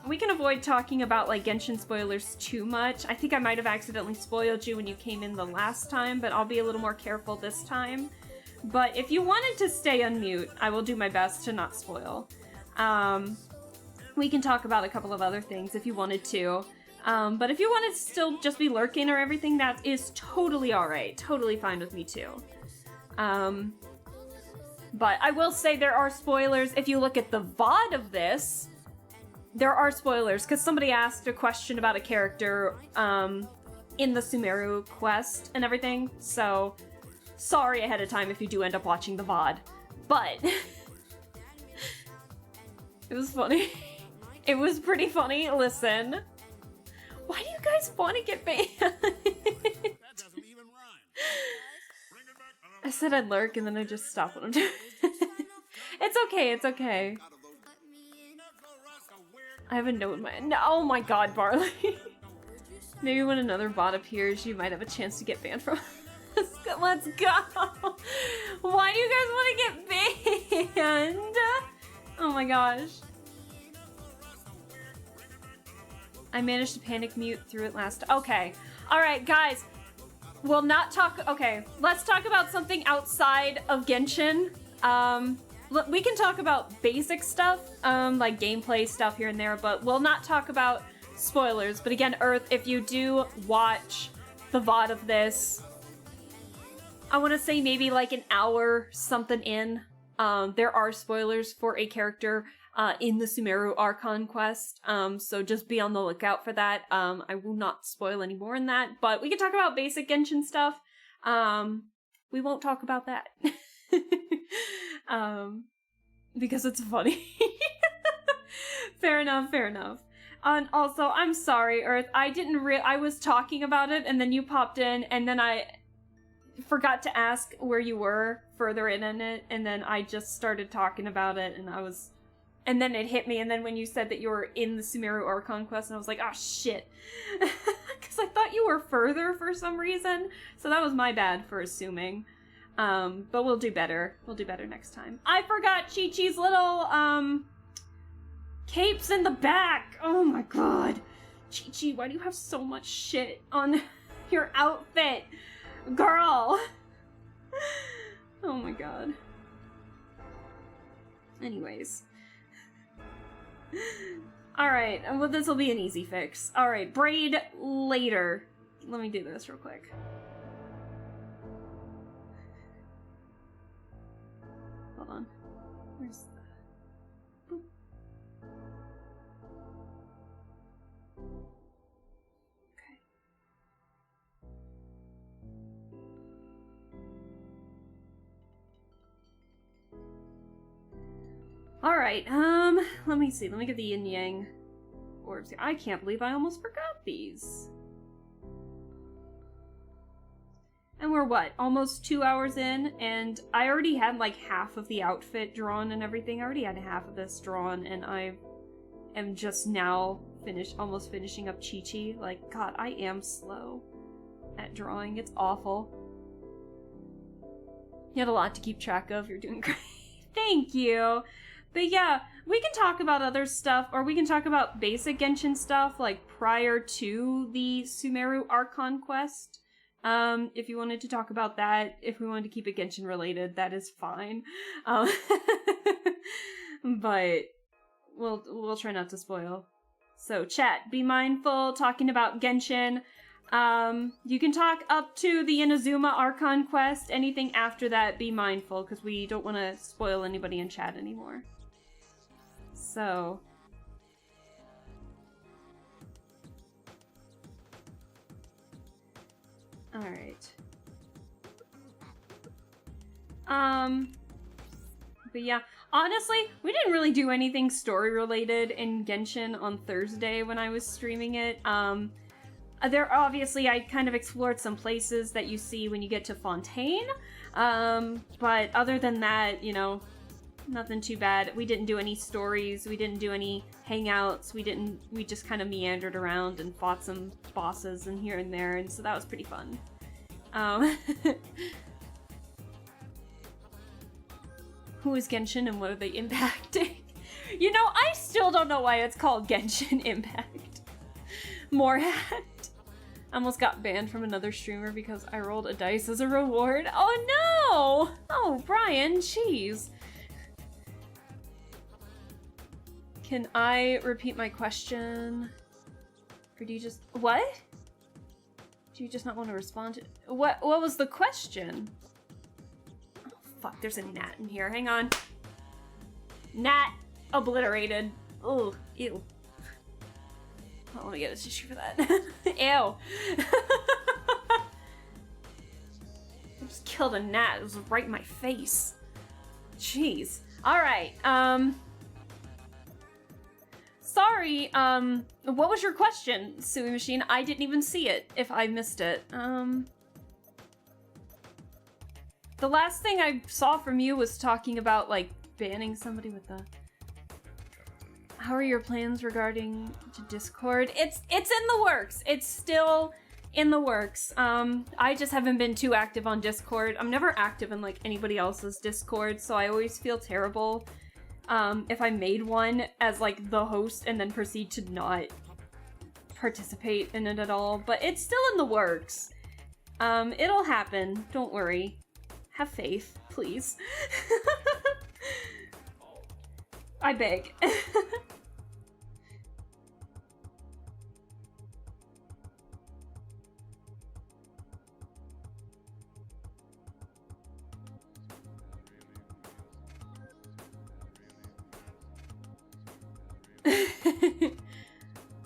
We can avoid talking about, like, Genshin spoilers too much. I think I might have accidentally spoiled you when you came in the last time, but I'll be a little more careful this time. But if you wanted to stay on mute, I will do my best to not spoil. We can talk about a couple of other things if you wanted to. But if you want to still just be lurking or everything, that is totally alright. Totally fine with me too. But I will say there are spoilers. If you look at the VOD of this, there are spoilers, because somebody asked a question about a character in the Sumeru quest and everything, so sorry ahead of time if you do end up watching the VOD. But it was funny. It was pretty funny. Listen. Why do you guys want to get banned? That doesn't even rhyme. I said I'd lurk and then I just stopped what I'm doing. It's okay, it's okay. I have a note in my- no, oh my god, Barley. Maybe when another bot appears, you might have a chance to get banned from us. Let's go! Why do you guys want to get banned? Oh my gosh. I managed to panic mute through it last- okay. Alright, guys. We'll not talk- okay. Let's talk about something outside of Genshin. We can talk about basic stuff, like gameplay stuff here and there, but we'll not talk about spoilers. But again, Earth, if you do watch the VOD of this, I want to say maybe like an hour something in, there are spoilers for a character in the Sumeru Archon quest, so just be on the lookout for that. I will not spoil any more in that, but we can talk about basic Genshin stuff. We won't talk about that. Because it's funny. Fair enough, fair enough. And also, I'm sorry, Earth, I was talking about it, and then you popped in, and then I forgot to ask where you were further in it, and then I just started talking about it, and I was And then it hit me, and then when you said that you were in the Sumeru Archon quest, and I was like, oh shit. Because I thought you were further for some reason. So that was my bad for assuming. But we'll do better. We'll do better next time. I forgot Qiqi's little, capes in the back. Oh my god. Qiqi, why do you have so much shit on your outfit? Girl. Oh my god. Anyways. Alright, well this will be an easy fix. Alright, braid later. Let me do this real quick. Hold on. Where's the... Boop. Okay. Alright, let me see. Let me get the yin yang orbs here. I can't believe I almost forgot these. And we're what? Almost 2 hours in, and I already had like half of the outfit drawn and everything. I already had half of this drawn, and I am just now almost finishing up Qiqi. Like, god, I am slow at drawing. It's awful. You had a lot to keep track of. You're doing great. Thank you. But yeah, we can talk about other stuff, or we can talk about basic Genshin stuff, like prior to the Sumeru Archon quest. If you wanted to talk about that, if we wanted to keep it Genshin related, that is fine. But we'll try not to spoil. So chat, be mindful, talking about Genshin. You can talk up to the Inazuma Archon quest. Anything after that, be mindful, because we don't want to spoil anybody in chat anymore. So... Alright. But yeah, honestly, we didn't really do anything story-related in Genshin on Thursday when I was streaming it. There, obviously, I kind of explored some places that you see when you get to Fontaine. But other than that, you know, nothing too bad. We didn't do any stories, we didn't do any hangouts, we just kind of meandered around and fought some bosses and here and there, and so that was pretty fun. Who is Genshin and what are they impacting? You know, I still don't know why it's called Genshin Impact. Morehat. Almost got banned from another streamer because I rolled a dice as a reward. Oh no! Oh, Brian, jeez. Can I repeat my question? Or do you just... What? Do you just not want to respond to... What was the question? Oh, fuck, there's a gnat in here. Hang on. Gnat obliterated. Oh, ew. Oh, let me get a tissue for that. Ew. I just killed a gnat. It was right in my face. Jeez. Alright, sorry, what was your question, Sui Machine? I didn't even see it, if I missed it. The last thing I saw from you was talking about, like, banning somebody with the... How are your plans regarding to Discord? It's in the works. It's still in the works. I just haven't been too active on Discord. I'm never active in, like, anybody else's Discord, so I always feel terrible if I made one as, like, the host and then proceed to not participate in it at all. But it's still in the works. It'll happen. Don't worry. Have faith, please. I beg.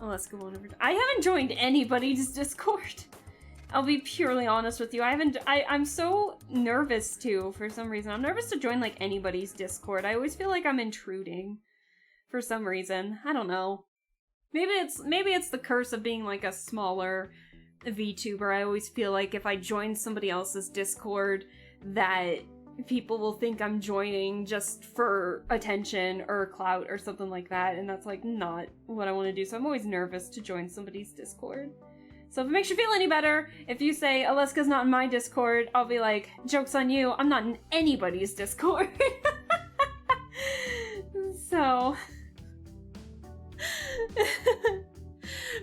Oh, let's go on over. I haven't joined anybody's Discord. I'll be purely honest with you. I'm so nervous too, for some reason. I'm nervous to join, like, anybody's Discord. I always feel like I'm intruding for some reason. I don't know. Maybe it's the curse of being, like, a smaller VTuber. I always feel like if I join somebody else's Discord, that people will think I'm joining just for attention or clout or something like that, and that's like not what I want to do. So I'm always nervous to join somebody's Discord. So if it makes you feel any better, if you say Alaska's not in my Discord, I'll be like, joke's on you, I'm not in anybody's Discord. So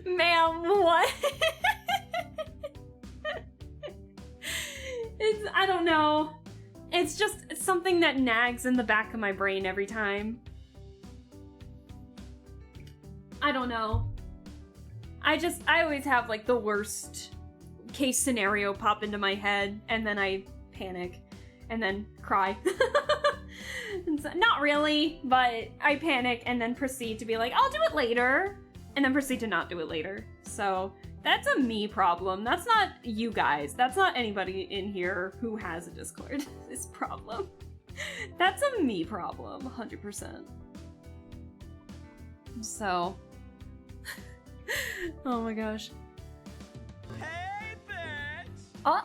ma'am, what? I don't know. It's just something that nags in the back of my brain every time. I don't know. I always have like the worst case scenario pop into my head, and then I panic, and then cry. And so, not really, but I panic and then proceed to be like, I'll do it later, and then proceed to not do it later. So that's a me problem. That's not you guys. That's not anybody in here who has a Discord. This problem. That's a me problem, 100%. So. Oh my gosh. Hey, bitch! Oh,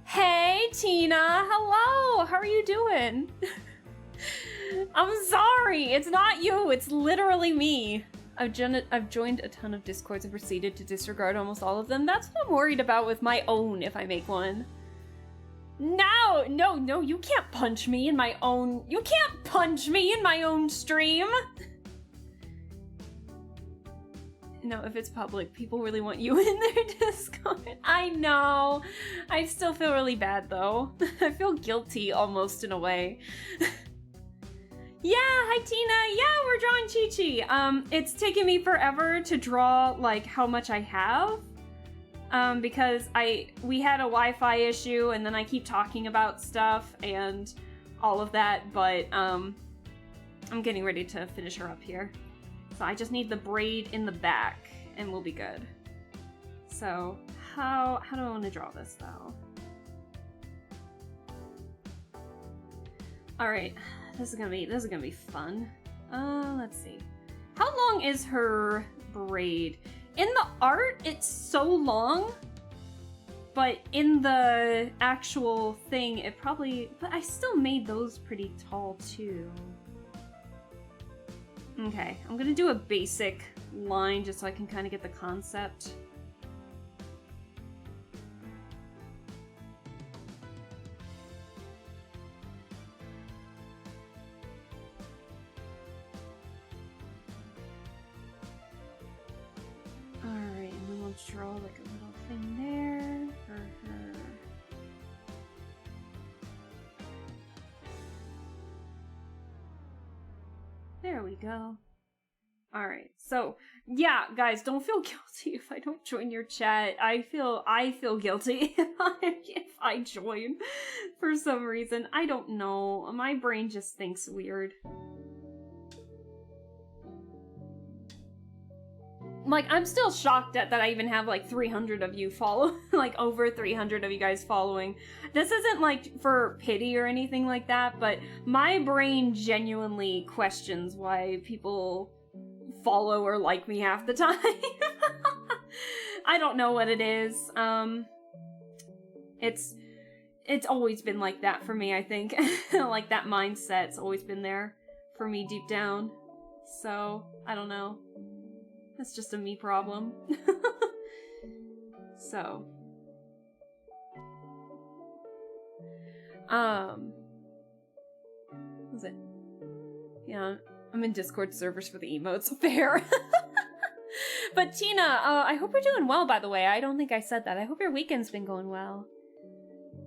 hey Tina. Hello. How are you doing? I'm sorry. It's not you. It's literally me. I've joined a ton of Discords and proceeded to disregard almost all of them. That's what I'm worried about with my own if I make one. No, you can't punch me in my own. You can't punch me in my own stream. No, if it's public, people really want you in their Discord. I know. I still feel really bad though. I feel guilty almost in a way. Yeah, hi Tina. Yeah, we're drawing Qiqi. It's taken me forever to draw like how much I have. Because we had a Wi-Fi issue and then I keep talking about stuff and all of that, but I'm getting ready to finish her up here. So I just need the braid in the back and we'll be good. So how do I want to draw this though? All right, this is gonna be fun. Let's see. How long is her braid? In the art, it's so long, but in the actual thing, it probably, but I still made those pretty tall too. Okay, I'm gonna do a basic line just so I can kind of get the concept. Alright, and then we'll draw like a little thing there for her. There we go. Alright, so yeah, guys, don't feel guilty if I don't join your chat. I feel guilty if I join for some reason. I don't know. My brain just thinks weird. Like, I'm still shocked at that I even have like 300 of you follow, like over 300 of you guys following. This isn't like for pity or anything like that, but my brain genuinely questions why people follow or like me half the time. I don't know what it is. It's always been like that for me, I think. Like that mindset's always been there for me deep down. So, I don't know. That's just a me problem. So. What was it? Yeah, I'm in Discord servers for the emotes. Fair. But Tina, I hope you're doing well, by the way. I don't think I said that. I hope your weekend's been going well.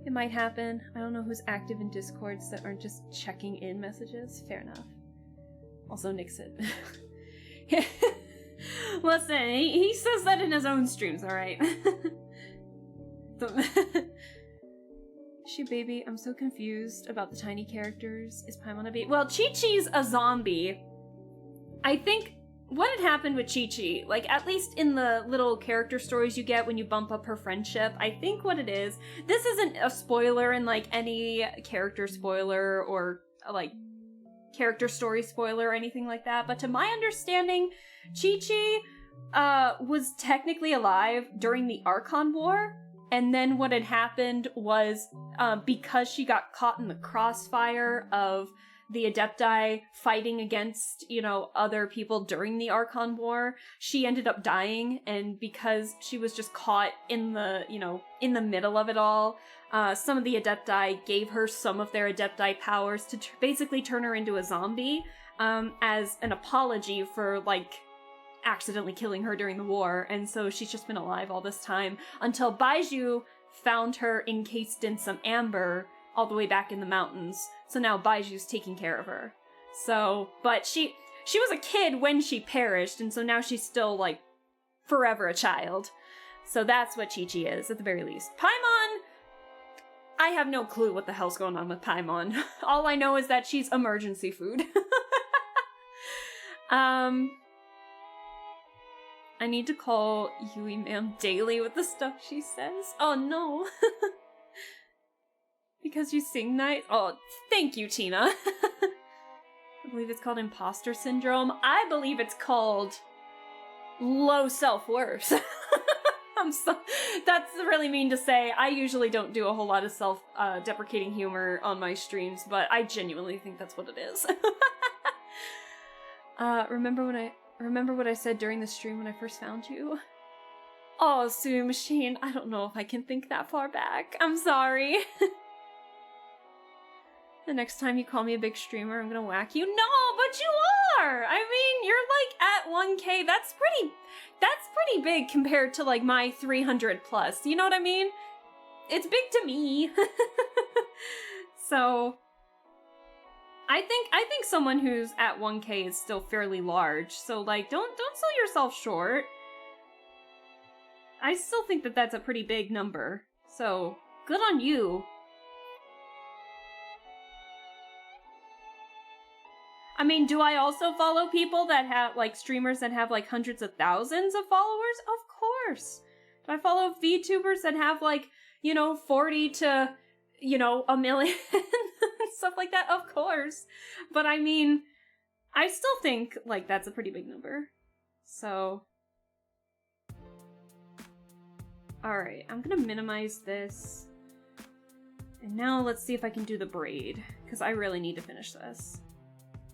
It might happen. I don't know who's active in Discords that aren't just checking in messages. Fair enough. Also, Nixon. Listen, he says that in his own streams, alright? She baby, I'm so confused about the tiny characters. Is Paimon a baby? Well, Qiqi's a zombie. I think what had happened with Qiqi, like at least in the little character stories you get when you bump up her friendship, I think what it is, this isn't a spoiler in like any character spoiler or like character story spoiler or anything like that, but to my understanding, Qiqi was technically alive during the Archon War, And then what had happened was, because she got caught in the crossfire of the Adepti fighting against, other people during the Archon War, she ended up dying, and because she was just caught in the, in the middle of it all, some of the Adepti gave her some of their Adepti powers to basically turn her into a zombie, as an apology for, accidentally killing her during the war, and so she's just been alive all this time, until Baiju found her encased in some amber all the way back in the mountains. So now Baiju's taking care of her. So, but she was a kid when she perished, and so now she's still, forever a child. So that's what Qiqi is, at the very least. Paimon! I have no clue what the hell's going on with Paimon. All I know is that she's emergency food. I need to call Yui ma'am daily with the stuff she says. Oh no. Because you sing nice. Oh, thank you, Tina. I believe it's called imposter syndrome. I believe it's called low self-worth. That's really mean to say. I usually don't do a whole lot of self-deprecating humor on my streams, but I genuinely think that's what it is. Remember what I said during the stream when I first found you? Oh, Sue Machine, I don't know if I can think that far back. I'm sorry. The next time you call me a big streamer, I'm gonna whack you. No, but you are! I mean, you're at 1K. That's pretty big compared to my 300 plus. You know what I mean? It's big to me. So I think someone who's at 1K is still fairly large. So don't sell yourself short. I still think that that's a pretty big number. So good on you. I mean, do I also follow people that have, streamers that have, hundreds of thousands of followers? Of course. Do I follow VTubers that have, 40 to, a million? Stuff like that? Of course. But I mean, I still think, that's a pretty big number. So. Alright, I'm gonna minimize this. And now let's see if I can do the braid, because I really need to finish this.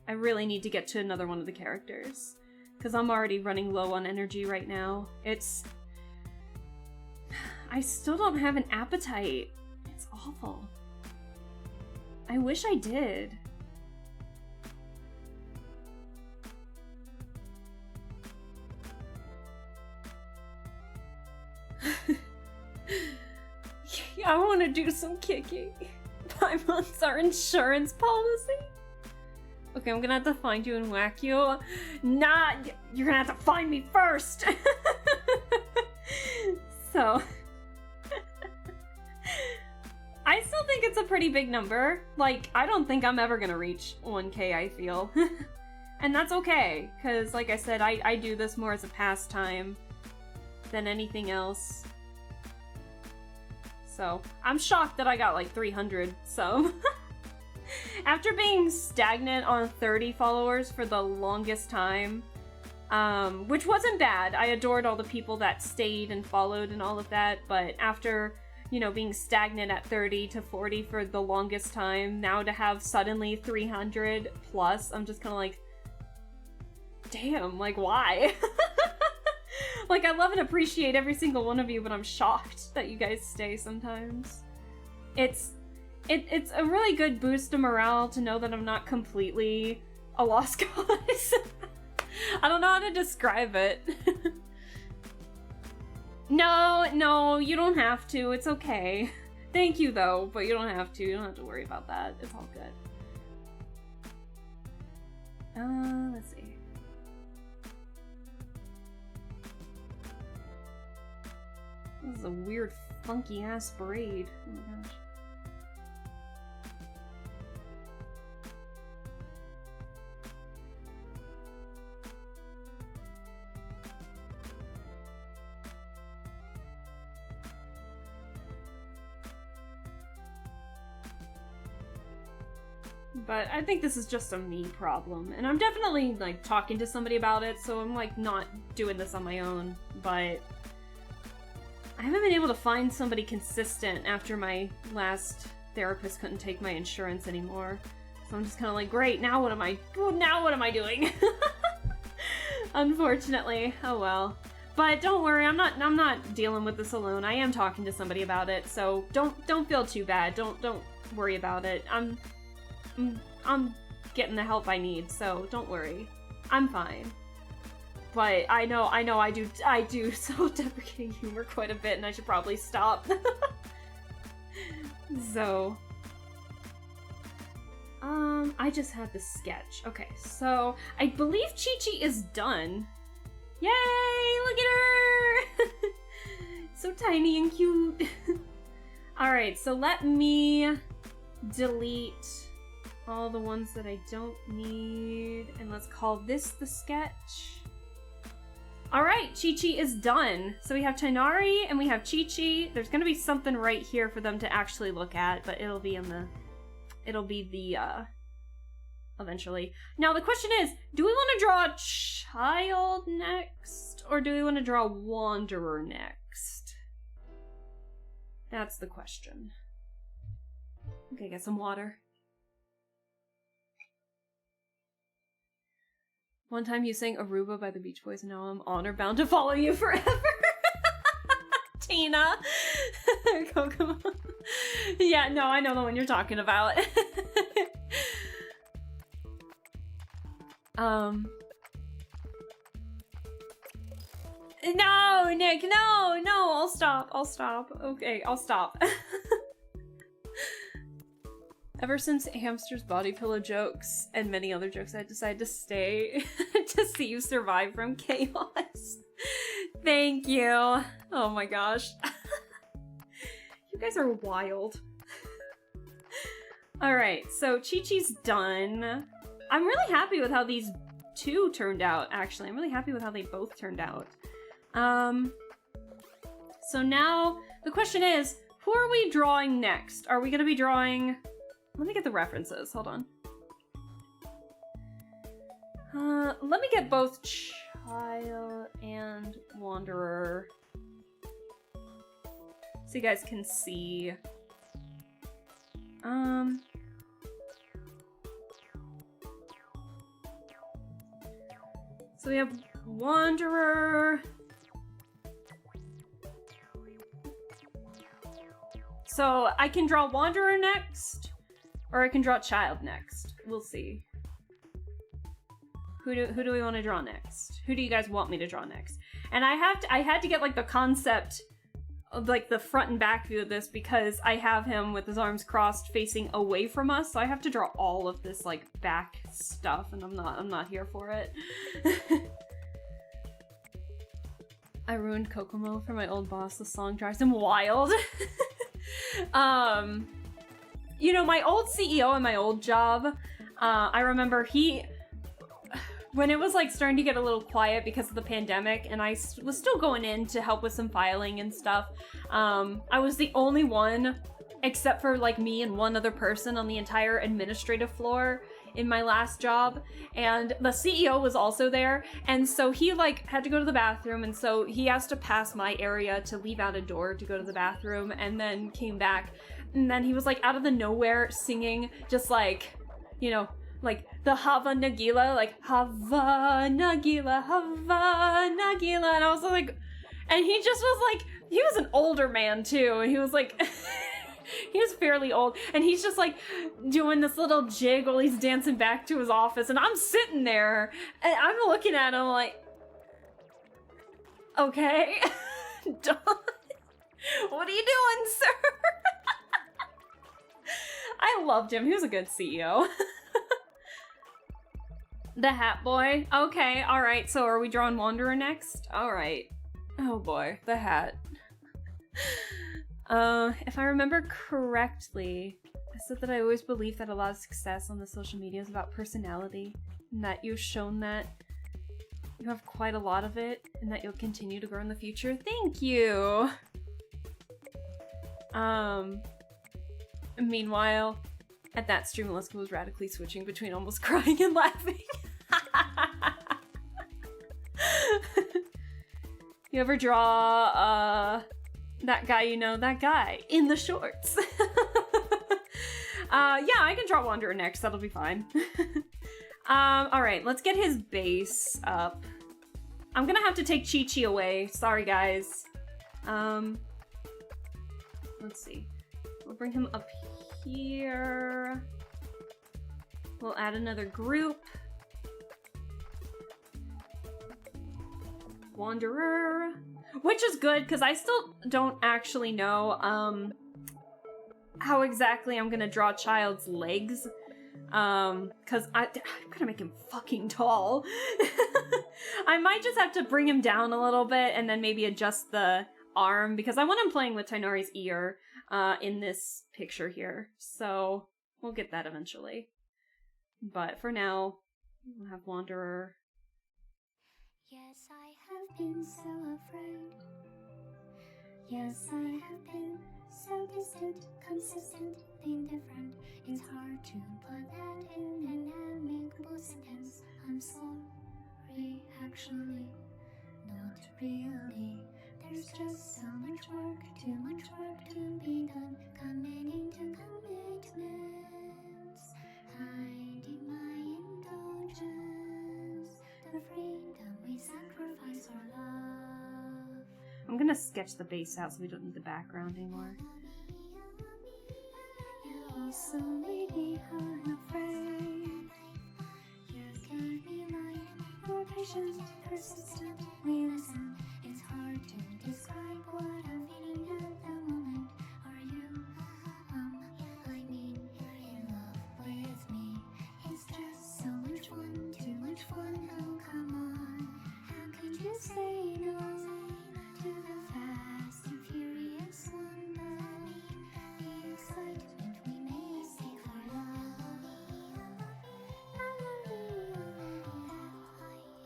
I really need to get to another one of the characters, because I'm already running low on energy right now. I still don't have an appetite. It's awful. I wish I did. I want to do some Qiqi. 5 months our insurance policy. Okay, I'm gonna have to find you and whack you. Nah, you're gonna have to find me first! So. I still think it's a pretty big number. I don't think I'm ever gonna reach 1K, I feel. And that's okay, because like I said, I do this more as a pastime than anything else. So, I'm shocked that I got 300 some. After being stagnant on 30 followers for the longest time, which wasn't bad. I adored all the people that stayed and followed and all of that, but after, being stagnant at 30 to 40 for the longest time, now to have suddenly 300 plus, I'm just kind of damn, why? I love and appreciate every single one of you, but I'm shocked that you guys stay sometimes. It's a really good boost to morale to know that I'm not completely a lost cause. I don't know how to describe it. No, you don't have to. It's okay. Thank you, though, but you don't have to. You don't have to worry about that. It's all good. Let's see. This is a weird, funky-ass braid. Oh my gosh. But I think this is just a me problem, and I'm definitely, talking to somebody about it, so I'm, not doing this on my own, but I haven't been able to find somebody consistent after my last therapist couldn't take my insurance anymore. So I'm just kind of like, great, now what am I doing? Unfortunately, oh well. But don't worry, I'm not dealing with this alone. I am talking to somebody about it, so don't feel too bad. Don't worry about it. I'm getting the help I need, so don't worry. I'm fine. But I know I do self-deprecating humor quite a bit, and I should probably stop. So I just had the sketch. Okay, so I believe Qiqi is done. Yay! Look at her! So tiny and cute. Alright, so let me delete all the ones that I don't need, and let's call this the sketch. Alright, Qiqi is done. So we have Tighnari and we have Qiqi. There's gonna be something right here for them to actually look at, but it'll be eventually. Now the question is, do we want to draw a child next, or do we want to draw a wanderer next? That's the question. Okay, get some water. One time you sang Aruba by the Beach Boys, and now I'm honor bound to follow you forever. Tina. Kokomo. Yeah, no, I know the one you're talking about. No, Nick, no, I'll stop. Okay, I'll stop. Ever since Hamster's body pillow jokes and many other jokes, I decided to stay to see you survive from chaos. Thank you. Oh my gosh. You guys are wild. Alright, so Qiqi's done. I'm really happy with how these two turned out, actually. I'm really happy with how they both turned out. So now the question is, who are we drawing next? Are we gonna be drawing... Let me get the references, hold on. Let me get both Child and Wanderer, so you guys can see. So we have Wanderer. So I can draw Wanderer next, or I can draw Child next. We'll see. Who do we want to draw next? Who do you guys want me to draw next? And I had to get like the concept of like the front and back view of this, because I have him with his arms crossed facing away from us, so I have to draw all of this like back stuff, and I'm not here for it. I ruined Kokomo for my old boss. The song drives him wild. You know, my old CEO in my old job, I remember when it was like starting to get a little quiet because of the pandemic, and I was still going in to help with some filing and stuff, I was the only one, except for like me and one other person on the entire administrative floor in my last job, and the CEO was also there, and so he like had to go to the bathroom, and so he has to pass my area to leave out a door to go to the bathroom, and then came back, and then he was like out of the nowhere singing just like, you know, like the Hava Nagila, like Hava Nagila, Hava Nagila, and I was like, and he just was like, he was an older man too, and he was like, he was fairly old, and he's just like doing this little jig while he's dancing back to his office, and I'm sitting there, and I'm looking at him like, okay, Don, what are you doing, sir? I loved him. He was a good CEO. The Hat Boy. Okay, alright, so are we drawing Wanderer next? Alright. Oh boy, the hat. If I remember correctly, I said that I always believe that a lot of success on the social media is about personality, and that you've shown that you have quite a lot of it, and that you'll continue to grow in the future. Thank you! Meanwhile, at that stream, Alaska was radically switching between almost crying and laughing. You ever draw, That guy, you know, that guy in the shorts. Yeah, I can draw Wanderer next. That'll be fine. All right, let's get his base up. I'm gonna have to take Qiqi away. Sorry, guys. Let's see. We'll bring him up here. We'll add another group. Wanderer. Which is good, because I still don't actually know, how exactly I'm gonna draw Child's legs. Because I'm gonna make him fucking tall. I might just have to bring him down a little bit and then maybe adjust the arm, because I want him playing with Tighnari's ear, in this picture here. So, we'll get that eventually. But for now, we'll have Wanderer. Yes, I have been so afraid. Yes, I have been so distant, consistent, indifferent. It's hard to put that in an amicable sentence. I'm sorry, actually, not really. There's just so much work, too much work to be done. Committing to commitments, hiding my indulgence, the freedom we sacrifice our love. I'm gonna sketch the base out so we don't need the background anymore. You also made me unafraid. You gave me light, more patient, persistent. We listen. It's hard to describe what I'm feeling at the moment. Are you, I mean, in love with me? It's just so much fun, too much fun. Oh, come on. How could you say no to the fast and furious one? The excitement we may seek for love.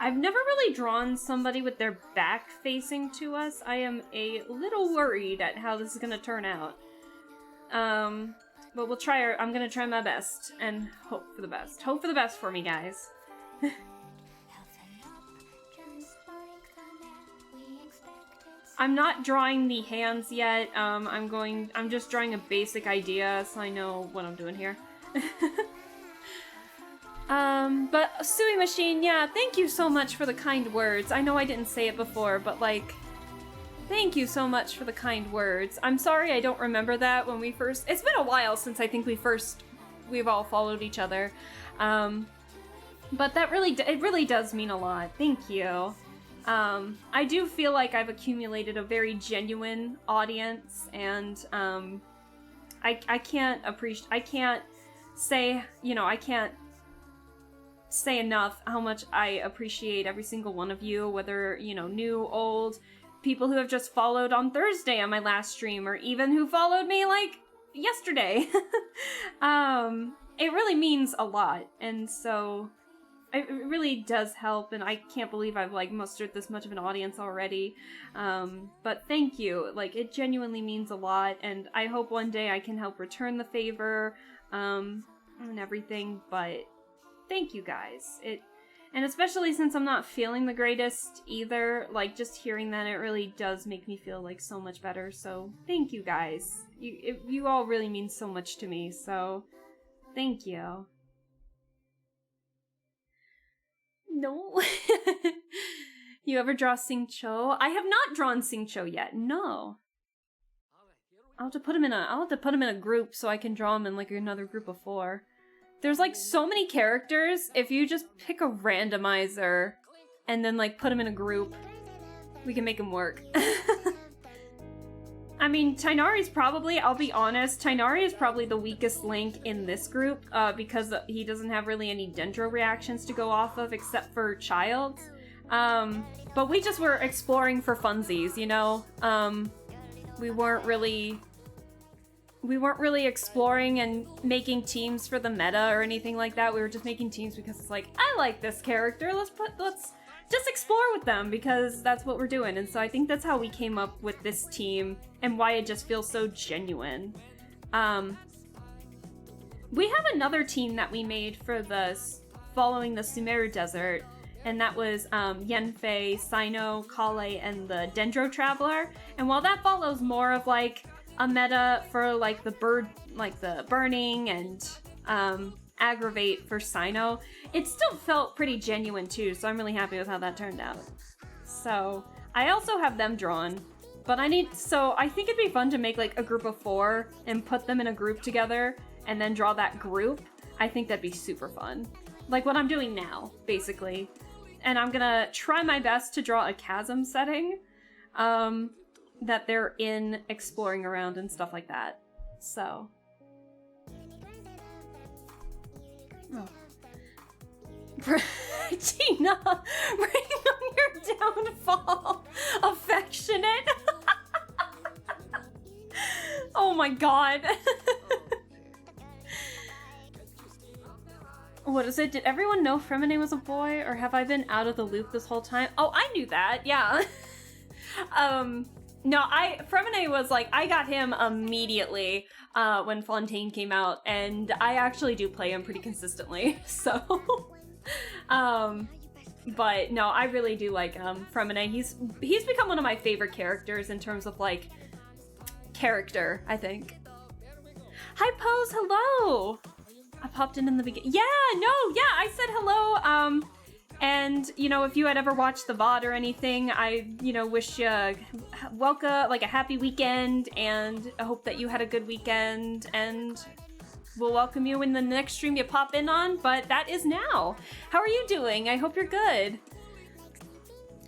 I've never really drawn somebody with their back facing to us. I am a little worried at how this is gonna turn out. But we'll try I'm gonna try my best and hope for the best. Hope for the best for me, guys. I'm not drawing the hands yet. I'm just drawing a basic idea so I know what I'm doing here. But Sui Machine, yeah, thank you so much for the kind words. I know I didn't say it before, but like, thank you so much for the kind words. I'm sorry I don't remember that when we first, it's been a while since I think we've all followed each other. But that it really does mean a lot. Thank you. I do feel like I've accumulated a very genuine audience, and, I can't say enough how much I appreciate every single one of you, whether, you know, new, old, people who have just followed on Thursday on my last stream, or even who followed me, like, yesterday. It really means a lot, and so it really does help, and I can't believe I've, like, mustered this much of an audience already. But thank you. Like, it genuinely means a lot, and I hope one day I can help return the favor, and everything, but thank you guys. And especially since I'm not feeling the greatest either, like, just hearing that, it really does make me feel, like, so much better, so thank you guys. You all really mean so much to me, so thank you. No. You ever draw Xingqiu? I have not drawn Xingqiu yet, no. I'll have to put him in a group so I can draw him in, like, another group of 4. There's, like, so many characters. If you just pick a randomizer and then, like, put them in a group, we can make them work. I mean, Tighnari's probably, I'll be honest, Tighnari is probably the weakest link in this group, because he doesn't have really any dendro reactions to go off of except for Child's. But we just were exploring for funsies, you know? We weren't really exploring and making teams for the meta or anything like that. We were just making teams because it's like, I like this character, let's just explore with them, because that's what we're doing. And so I think that's how we came up with this team and why it just feels so genuine. We have another team that we made for the following the Sumeru Desert, and that was Yenfei, Sino, Kale, and the Dendro Traveler. And while that follows more of like a meta for like the burning and aggravate for Sino, it still felt pretty genuine too, so I'm really happy with how that turned out. So I also have them drawn, but I think it'd be fun to make like a group of 4 and put them in a group together and then draw that group. I think that'd be super fun. Like what I'm doing now, basically. And I'm gonna try my best to draw a chasm setting that they're in, exploring around and stuff like that. So. Oh. Gina, bring on your downfall. Affectionate. Oh my god. What is it? Did everyone know Fremine was a boy, or have I been out of the loop this whole time? Oh, I knew that, yeah. No, Fremine was like, I got him immediately when Fontaine came out, and I actually do play him pretty consistently, so. But no, I really do like Fremine. He's become one of my favorite characters in terms of like character, I think. Hi Pose, hello! I popped in the beginning. Yeah, I said hello. And you know, if you had ever watched the VOD or anything, I wish you welcome, like a happy weekend, and I hope that you had a good weekend, and we'll welcome you in the next stream you pop in on. But that is now. How are you doing? I hope you're good.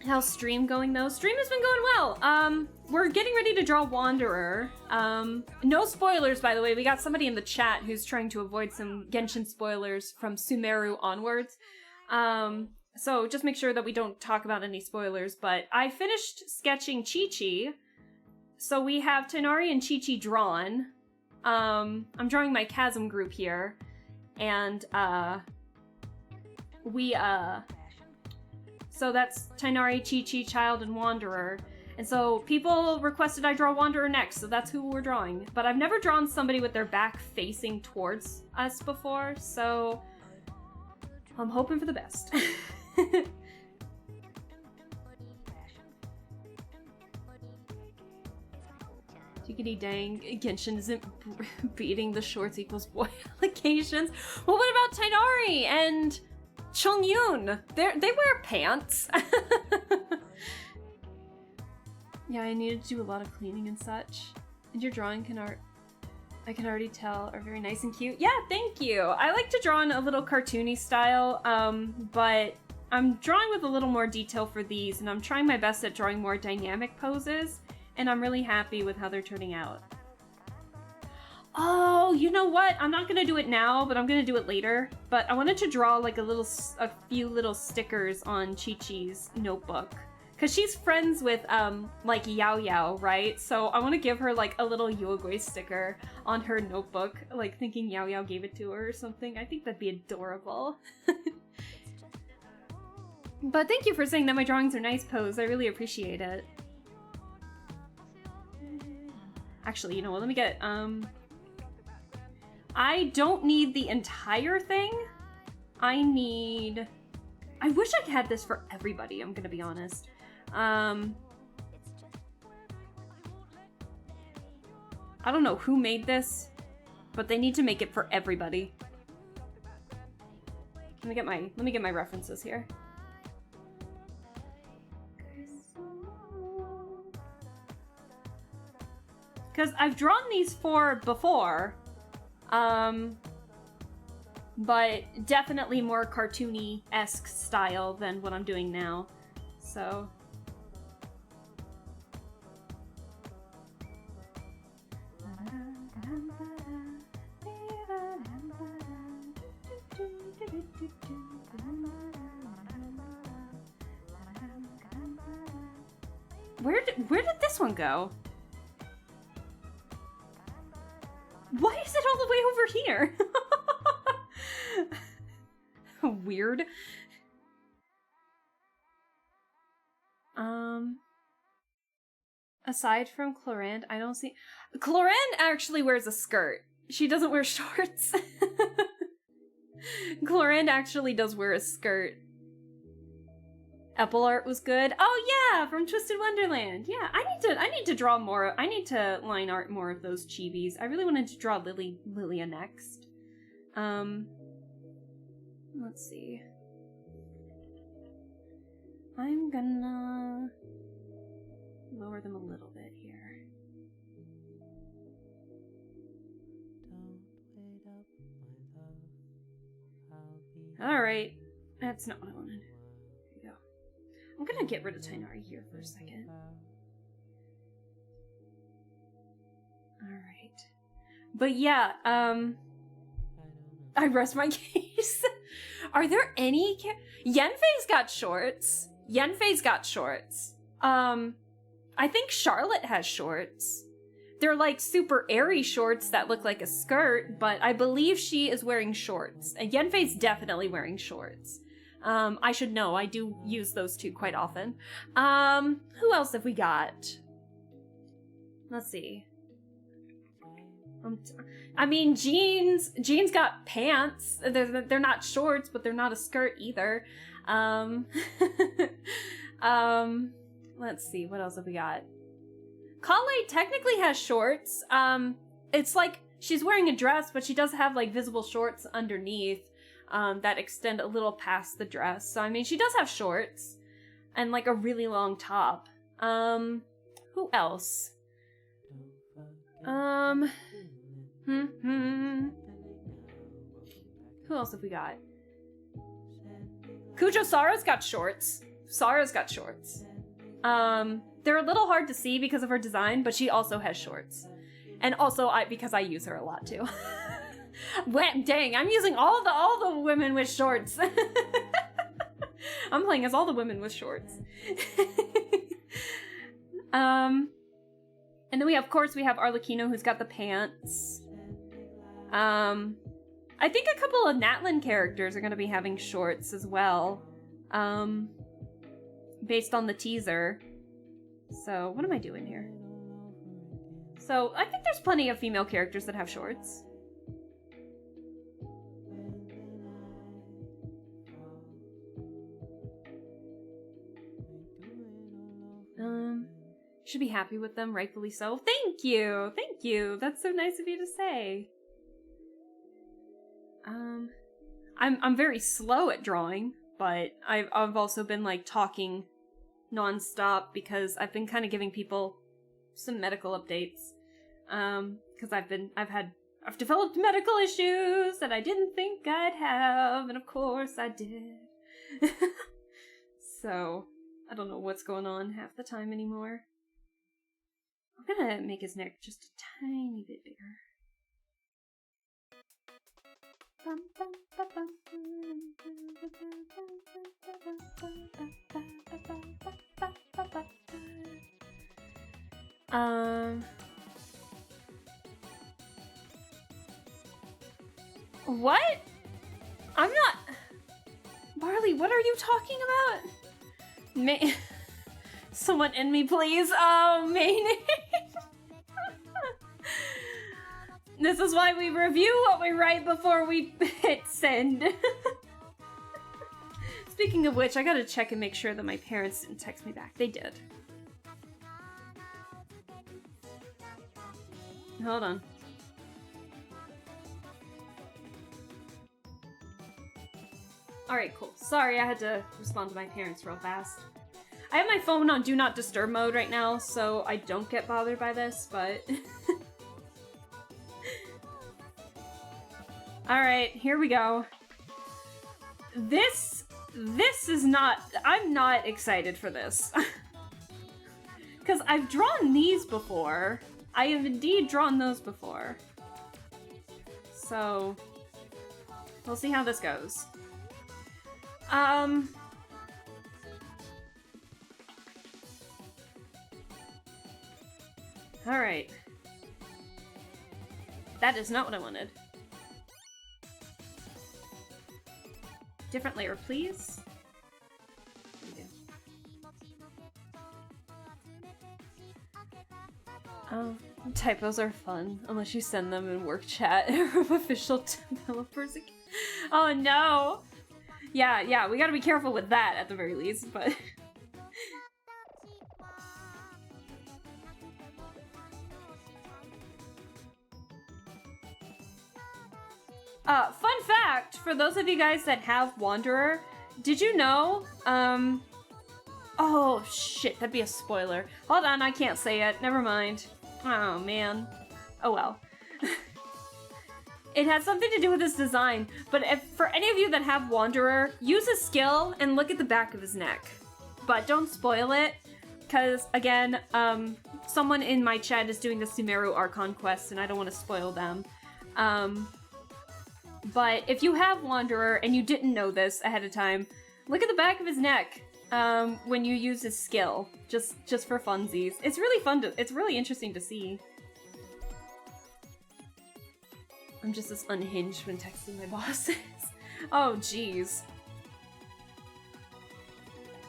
How's stream going though? Stream has been going well. We're getting ready to draw Wanderer. No spoilers, by the way. We got somebody in the chat who's trying to avoid some Genshin spoilers from Sumeru onwards. So just make sure that we don't talk about any spoilers, but I finished sketching Qiqi. So we have Tighnari and Qiqi drawn. I'm drawing my chasm group here. And, so that's Tighnari, Qiqi, Child, and Wanderer. And so people requested I draw Wanderer next, so that's who we're drawing. But I've never drawn somebody with their back facing towards us before, so I'm hoping for the best. Giggity dang, Genshin isn't beating the shorts equals boy allegations. Well, what about Tighnari and Chongyun? They wear pants. Yeah, I needed to do a lot of cleaning and such. And your drawing I can already tell, are very nice and cute. Yeah, thank you. I like to draw in a little cartoony style, but I'm drawing with a little more detail for these, and I'm trying my best at drawing more dynamic poses, and I'm really happy with how they're turning out. Oh, you know what? I'm not gonna do it now, but I'm gonna do it later. But I wanted to draw like a few little stickers on Qiqi's notebook. Cause she's friends with like Yao Yao, right? So I want to give her like a little Yuogui sticker on her notebook, like thinking Yao Yao gave it to her or something. I think that'd be adorable. But thank you for saying that my drawings are nice, Pose. I really appreciate it. Actually, you know what? Let me get I don't need the entire thing. I wish I had this for everybody, I'm gonna be honest. I don't know who made this, but they need to make it for everybody. Let me get my references here. Because I've drawn these 4 before, but definitely more cartoony-esque style than what I'm doing now, so. Where did this one go? Why is it all the way over here? Weird. Aside from Clorand, I don't see... Clorand actually wears a skirt. She doesn't wear shorts. Clorand actually does wear a skirt. Apple art was good. Oh yeah, from Twisted Wonderland. Yeah, I need to draw more. I need to line art more of those chibis. I really wanted to draw Lilia next. Let's see. I'm gonna lower them a little bit here. Alright. That's not what I wanted. Here we go. I'm gonna get rid of Tainari here for a second. Alright. But yeah, I rest my case. Are there any Yenfei's got shorts. Yenfei's got shorts. I think Charlotte has shorts. They're like super airy shorts that look like a skirt, but I believe she is wearing shorts. And Yenfei's definitely wearing shorts. I should know. I do use those two quite often. Who else have we got? Let's see. I mean, Jean's got pants. They're not shorts, but they're not a skirt either. Let's see, what else have we got? Kale technically has shorts. It's like she's wearing a dress, but she does have like visible shorts underneath that extend a little past the dress. So I mean, she does have shorts and like a really long top. Who else? Who else have we got? Kujo Sara's got shorts. Sara's got shorts. They're a little hard to see because of her design, but she also has shorts. And also because I use her a lot too. Dang, I'm using all the women with shorts. I'm playing as all the women with shorts. And then we have Arlecchino, who's got the pants. I think a couple of Natlin characters are going to be having shorts as well. Based on the teaser. So, what am I doing here? So, I think there's plenty of female characters that have shorts. Should be happy with them, rightfully so. Thank you! Thank you! That's so nice of you to say. I'm very slow at drawing, but I've also been like talking non-stop because I've been kind of giving people some medical updates. Because I've developed medical issues that I didn't think I'd have, and of course I did. So, I don't know what's going on half the time anymore. I'm gonna make his neck just a tiny bit bigger. What? I'm not... Barley, what are you talking about? Someone end me, please. Oh, mayonnaise. This is why we review what we write before we hit send. Speaking of which, I gotta check and make sure that my parents didn't text me back. They did. Hold on. Alright, cool. Sorry, I had to respond to my parents real fast. I have my phone on Do Not Disturb mode right now, so I don't get bothered by this, but... Alright, here we go. This is not... I'm not excited for this. Because I've drawn these before. I have indeed drawn those before. So... we'll see how this goes. Alright. That is not what I wanted. Different layer, please. There we go. Oh, typos are fun, unless you send them in work chat from official developers again. Oh no! Yeah, we gotta be careful with that at the very least, but... Fun fact, for those of you guys that have Wanderer, did you know, oh shit, that'd be a spoiler. Hold on, I can't say it, never mind. Oh man. Oh well. It has something to do with his design, but if for any of you that have Wanderer, use his skill and look at the back of his neck. But don't spoil it, because again, someone in my chat is doing the Sumeru Archon quest and I don't want to spoil them. But if you have Wanderer and you didn't know this ahead of time, look at the back of his neck when you use his skill, just for funsies. It's really fun to, it's really interesting to see. I'm just as unhinged when texting my bosses. Oh, jeez.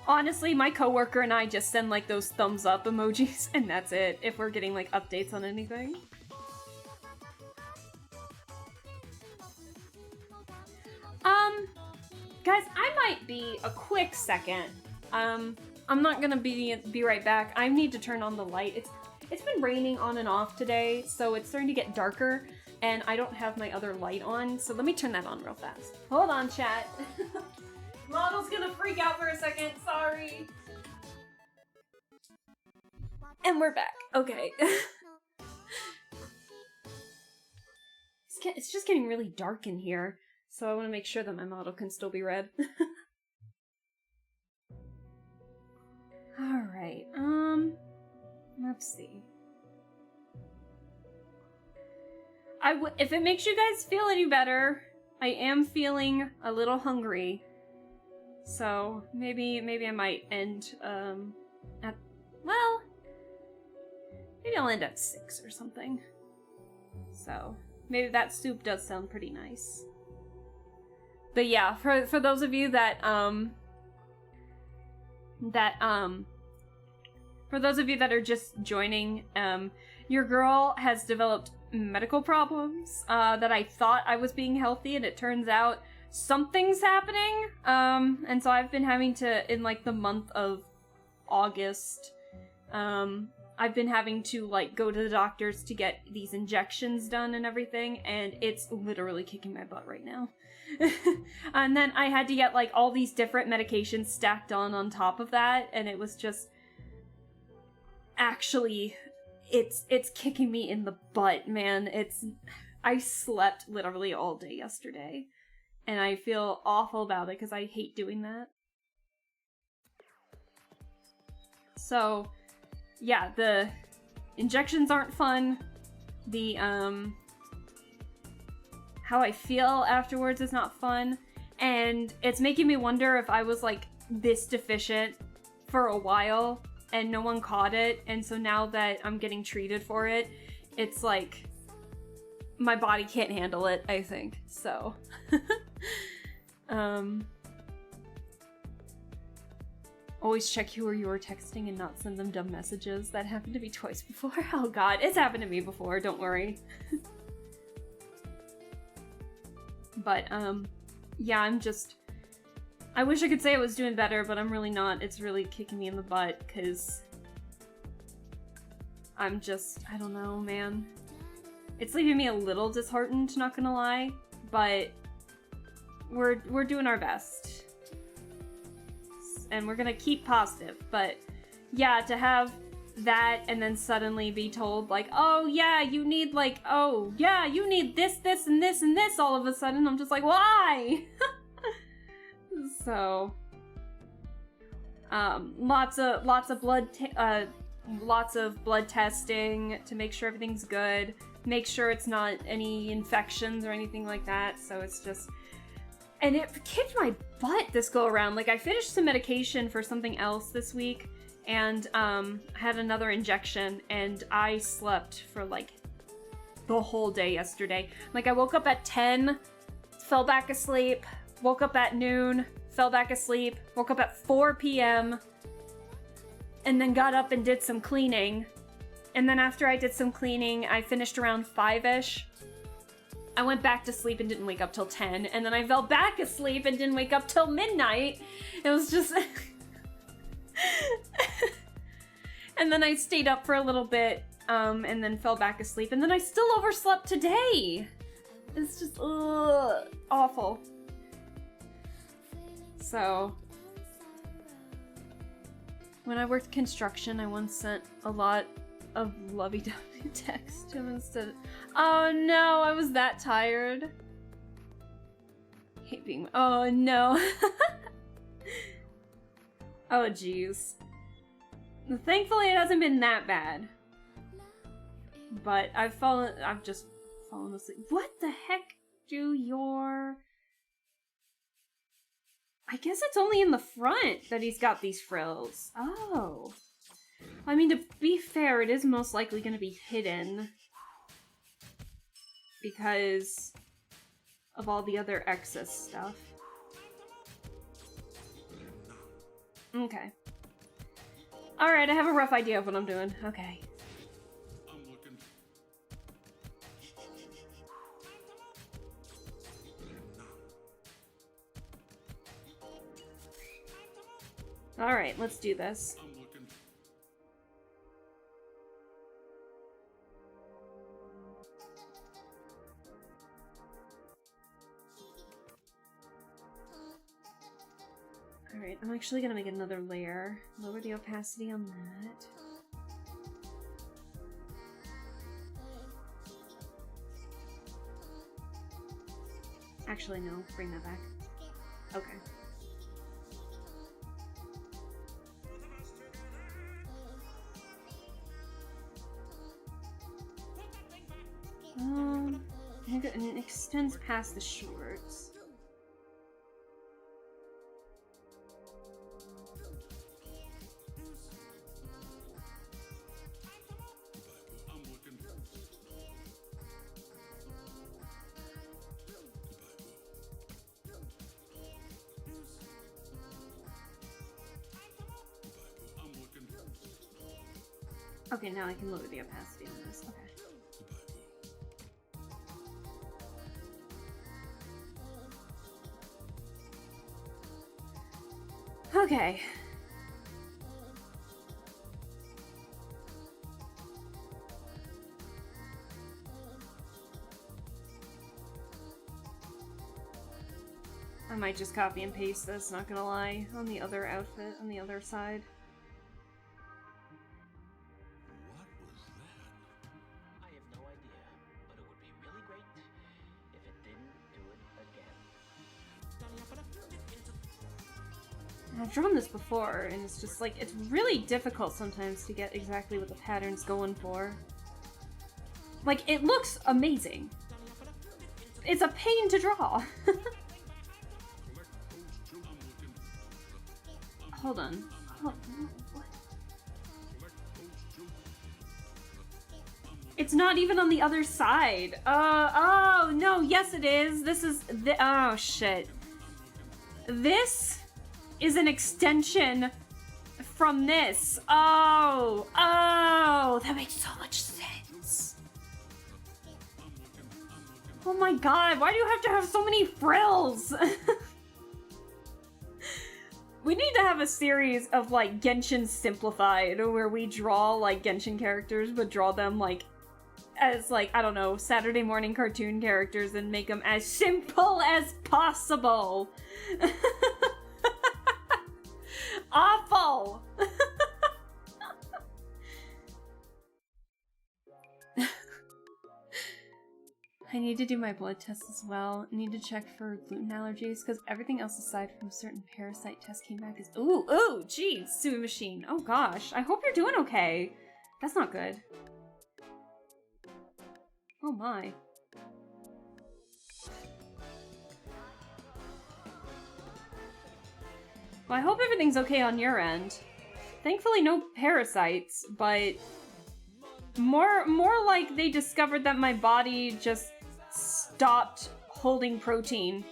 Honestly, my coworker and I just send like those thumbs up emojis, and that's it, if we're getting like updates on anything. Guys, I might be a quick second. I'm not gonna be right back. I need to turn on the light. It's been raining on and off today, so it's starting to get darker, and I don't have my other light on, so let me turn that on real fast. Hold on, chat. Model's gonna freak out for a second, sorry. And we're back. Okay. It's just getting really dark in here, so I want to make sure that my model can still be read. Alright, let's see. If it makes you guys feel any better, I am feeling a little hungry. So, maybe I might end, at, well, maybe I'll end at 6 or something. So, maybe that soup does sound pretty nice. But yeah, for those of you that, for those of you that are just joining, your girl has developed medical problems, that I thought I was being healthy, and it turns out something's happening, and so I've been having to, in like the month of August, I've been having to like go to the doctors to get these injections done and everything, and it's literally kicking my butt right now. And then I had to get like all these different medications stacked on top of that, and it was just actually it's kicking me in the butt, man. I slept literally all day yesterday, and I feel awful about it because I hate doing that. So yeah, the injections aren't fun. The how I feel afterwards is not fun, and it's making me wonder if I was like this deficient for a while and no one caught it, and so now that I'm getting treated for it, it's like my body can't handle it, I think. So always check who you are texting and not send them dumb messages. That happened to me twice before. Oh god, it's happened to me before, don't worry. But, yeah, I wish I could say I was doing better, but I'm really not. It's really kicking me in the butt, because I'm just, I don't know, man. It's leaving me a little disheartened, not gonna lie, but we're doing our best. And we're gonna keep positive, but yeah, to have that and then suddenly be told like, oh yeah, you need like, oh yeah, you need this, this, and this, and this all of a sudden, I'm just like, why? So, lots of blood testing to make sure everything's good, make sure it's not any infections or anything like that, so it's just, and it kicked my butt this go around. Like, I finished some medication for something else this week, and had another injection, and I slept for like the whole day yesterday. Like, I woke up at 10, fell back asleep, woke up at noon, fell back asleep, woke up at 4 p.m, and then got up and did some cleaning. And then after I did some cleaning, I finished around 5-ish. I went back to sleep and didn't wake up till 10, and then I fell back asleep and didn't wake up till midnight. It was just... And then I stayed up for a little bit, and then fell back asleep, and then I still overslept today! It's just, ugh, awful. So... When I worked construction, I once sent a lot of lovey-dovey text to him instead. Oh no, I was that tired. Hate being. Oh no. Oh jeez. Thankfully, it hasn't been that bad. But I've just fallen asleep. What the heck do your... I guess it's only in the front that he's got these frills. Oh. I mean, to be fair, it is most likely going to be hidden. Because of all the other excess stuff. Okay. Alright, I have a rough idea of what I'm doing. Okay. I'm looking. Alright, let's do this. I'm looking. Alright, I'm actually gonna make another layer. Lower the opacity on that. Actually, no. Bring that back. Okay. And it extends past the shorts. I'm looking. I'm looking. Okay, now I can lower the opacity on this. Okay. Okay. I might just copy and paste this, not gonna lie, on the other outfit, on the other side. What was that? I have no idea, but it would be really great if it didn't do it again. I've drawn this before, and it's just like, it's really difficult sometimes to get exactly what the pattern's going for. Like, it looks amazing. It's a pain to draw. Hold on. What? It's not even on the other side. Oh, no, yes it is. This is, oh shit. This is an extension from this. Oh, that makes so much sense. Oh my god, why do you have to have so many frills? We need to have a series of, like, Genshin Simplified, where we draw, like, Genshin characters, but draw them, like, as, like, I don't know, Saturday morning cartoon characters and make them as simple as possible. Awful! I need to do my blood tests as well. I need to check for gluten allergies, because everything else aside from certain parasite tests came back as— ooh, geez, Sui Machine. Oh gosh, I hope you're doing okay. That's not good. Oh my. Well, I hope everything's okay on your end. Thankfully no parasites, but more like they discovered that my body just stopped holding protein.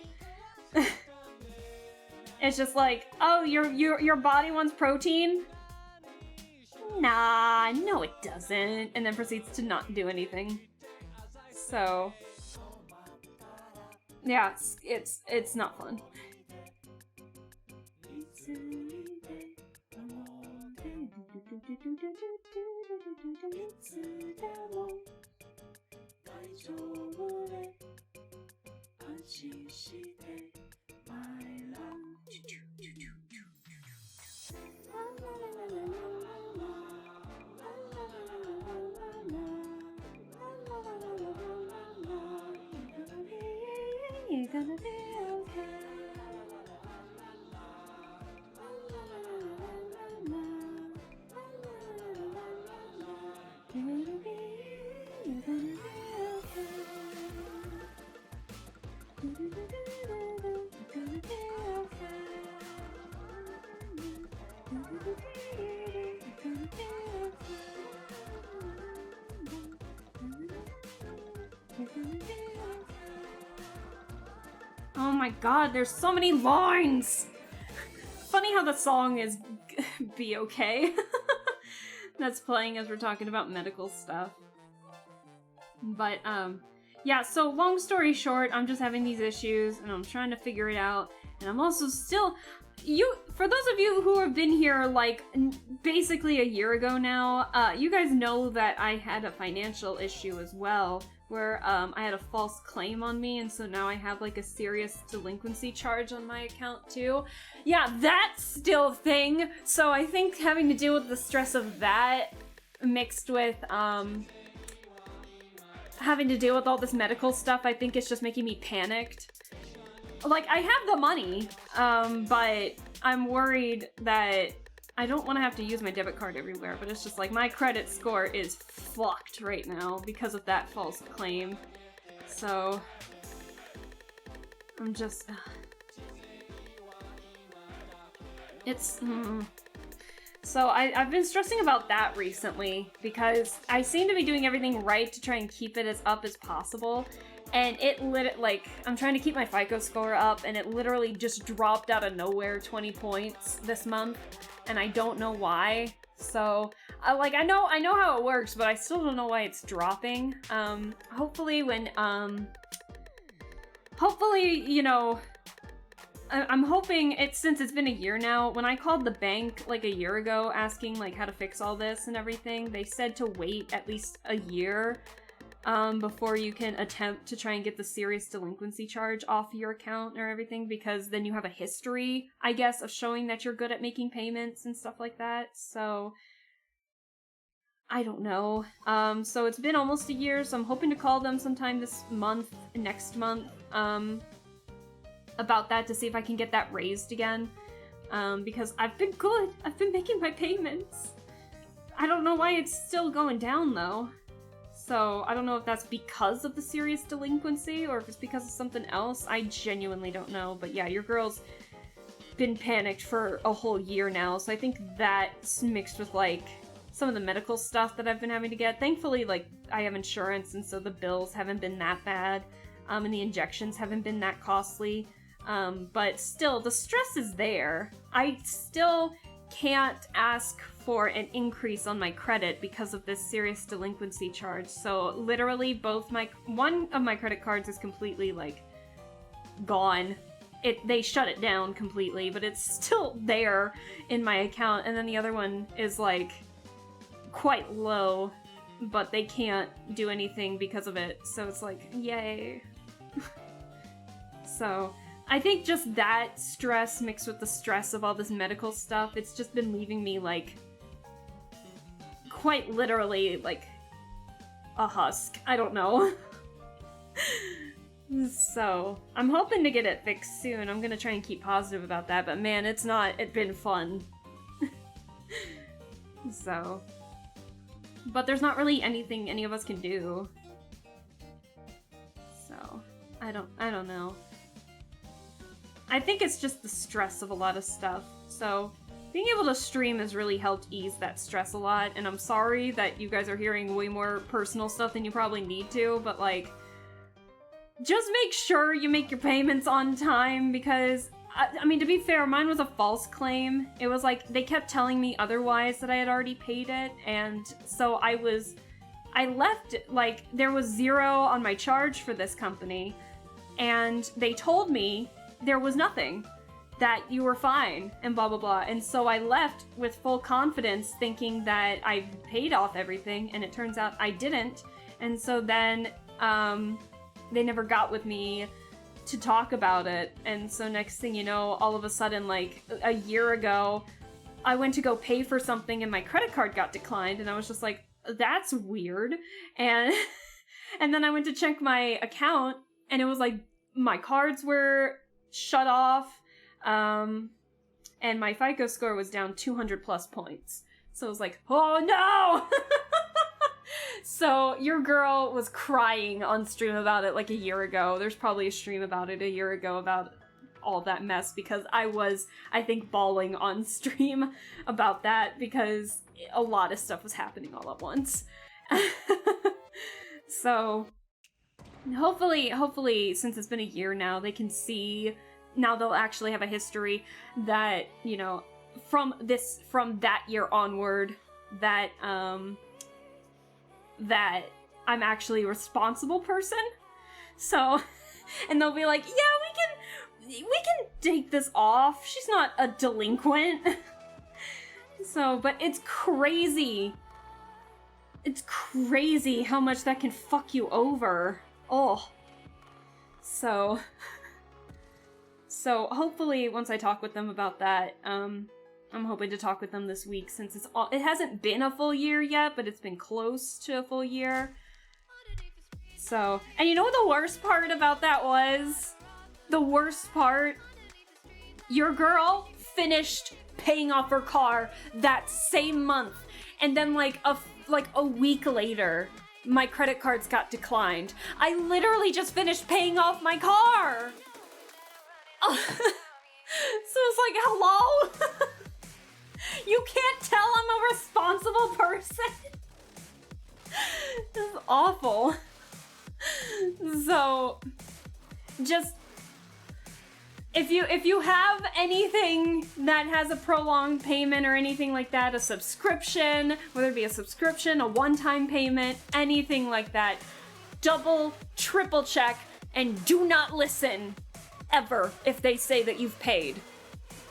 It's just like, oh, your body wants protein? Nah, no it doesn't. And then proceeds to not do anything. So, Yeah, it's not fun. You're gonna be okay. You're gonna be okay. You're gonna be okay. You're gonna be okay. Oh my god, there's so many lines! Funny how the song is Be Okay. That's playing as we're talking about medical stuff. But, yeah, so long story short, I'm just having these issues, and I'm trying to figure it out, and I'm also still... For those of you who have been here, like, basically a year ago now, you guys know that I had a financial issue as well, where, I had a false claim on me, and so now I have, like, a serious delinquency charge on my account, too. Yeah, that's still a thing, so I think having to deal with the stress of that, mixed with, having to deal with all this medical stuff, I think it's just making me panicked. Like, I have the money, but I'm worried that I don't want to have to use my debit card everywhere, but it's just like my credit score is fucked right now because of that false claim. So, I'm just... So I've been stressing about that recently because I seem to be doing everything right to try and keep it as up as possible. And I'm trying to keep my FICO score up, and it literally just dropped out of nowhere 20 points this month, and I don't know why. So, I know how it works, but I still don't know why it's dropping. Hopefully, you know, I'm hoping since it's been a year now, when I called the bank, like, a year ago, asking, like, how to fix all this and everything, they said to wait at least a year before you can attempt to try and get the serious delinquency charge off your account or everything, because then you have a history, I guess, of showing that you're good at making payments and stuff like that. So, I don't know. So it's been almost a year, so I'm hoping to call them sometime next month, about that to see if I can get that raised again. Because I've been good. I've been making my payments. I don't know why it's still going down, though. So, I don't know if that's because of the serious delinquency, or if it's because of something else. I genuinely don't know. But yeah, your girl's been panicked for a whole year now, so I think that's mixed with, like, some of the medical stuff that I've been having to get. Thankfully, like, I have insurance, and so the bills haven't been that bad, and the injections haven't been that costly. But still, the stress is there. I still can't ask for an increase on my credit because of this serious delinquency charge. So literally one of my credit cards is completely, like, gone. They shut it down completely, but it's still there in my account, and then the other one is, like, quite low, but they can't do anything because of it, so it's like, yay. So, I think just that stress mixed with the stress of all this medical stuff, it's just been leaving me, like, quite literally, like, a husk. I don't know. So, I'm hoping to get it fixed soon. I'm gonna try and keep positive about that, but man, it's been fun. So. But there's not really anything any of us can do. So, I don't know. I think it's just the stress of a lot of stuff. So, being able to stream has really helped ease that stress a lot, and I'm sorry that you guys are hearing way more personal stuff than you probably need to, but, like, just make sure you make your payments on time, because, I mean, to be fair, mine was a false claim. It was like, they kept telling me otherwise that I had already paid it, and so I left, like, there was 0 on my charge for this company, and they told me there was nothing, that you were fine, and blah blah blah. And so I left with full confidence thinking that I paid off everything, and it turns out I didn't. And so then they never got with me to talk about it. And so next thing you know, all of a sudden, like a year ago, I went to go pay for something and my credit card got declined, and I was just like, that's weird. And and then I went to check my account, and it was like my cards were shut off, and my FICO score was down 200 plus points. So I was like, oh no! So your girl was crying on stream about it like a year ago. There's probably a stream about it a year ago about all that mess, because I was, I think, bawling on stream about that because a lot of stuff was happening all at once. So hopefully since it's been a year now, they can see, now they'll actually have a history that, you know, from that year onward, that that I'm actually a responsible person. So, and they'll be like, yeah, we can take this off. She's not a delinquent. So, but it's crazy. It's crazy how much that can fuck you over. Oh. So hopefully once I talk with them about that, I'm hoping to talk with them this week, since it hasn't been a full year yet, but it's been close to a full year. So, and you know what the worst part about that was? The worst part? Your girl finished paying off her car that same month, and then like a week later, my credit cards got declined. I literally just finished paying off my car! So it's like, hello? You can't tell I'm a responsible person? This is awful. So, just, if you have anything that has a prolonged payment or anything like that, a subscription, whether it be a subscription, a one-time payment, anything like that, double, triple check, and do not listen ever if they say that you've paid.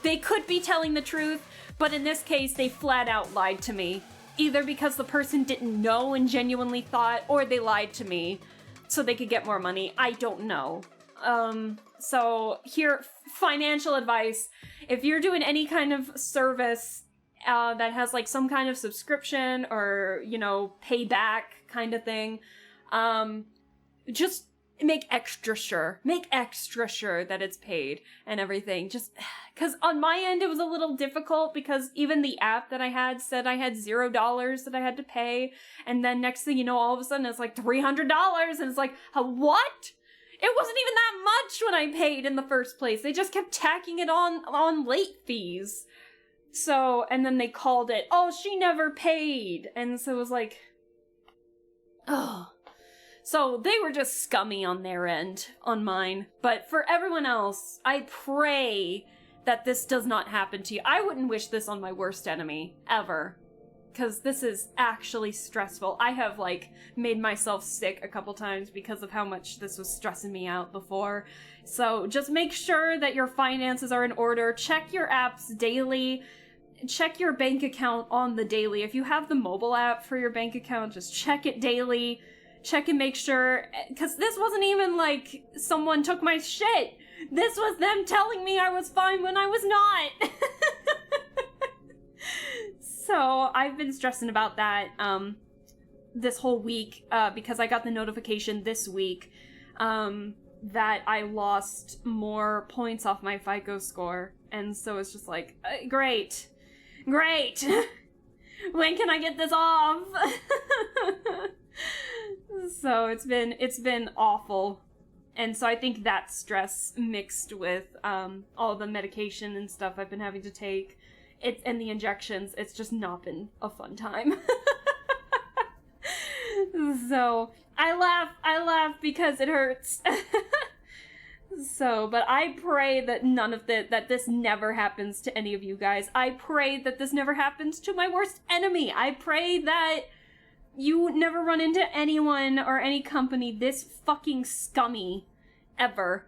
They could be telling the truth, but in this case, they flat out lied to me. Either because the person didn't know and genuinely thought, or they lied to me so they could get more money. I don't know. So here, financial advice. If you're doing any kind of service that has like some kind of subscription or, you know, payback kind of thing, just make extra sure that it's paid and everything. Just because on my end it was a little difficult, because even the app that I had said I had $0 that I had to pay, and then next thing you know, all of a sudden it's like $300, and it's like, what? It wasn't even that much when I paid in the first place. They just kept tacking it on late fees. So, and then they called it, oh, she never paid. And so it was like, oh. So they were just scummy on their end, on mine. But for everyone else, I pray that this does not happen to you. I wouldn't wish this on my worst enemy, ever. Because this is actually stressful. I have, like, made myself sick a couple times because of how much this was stressing me out before. So just make sure that your finances are in order. Check your apps daily. Check your bank account on the daily. If you have the mobile app for your bank account, just check it daily. Check and make sure, because this wasn't even like someone took my shit. This was them telling me I was fine when I was not. So I've been stressing about that this whole week because I got the notification this week that I lost more points off my FICO score. And so it's just like, great. When can I get this off? So it's been awful. And so I think that stress mixed with all the medication and stuff I've been having to take, and the injections, it's just not been a fun time. So I laugh because it hurts. So, but I pray that that this never happens to any of you guys. I pray that this never happens to my worst enemy. I pray that you never run into anyone or any company this fucking scummy ever.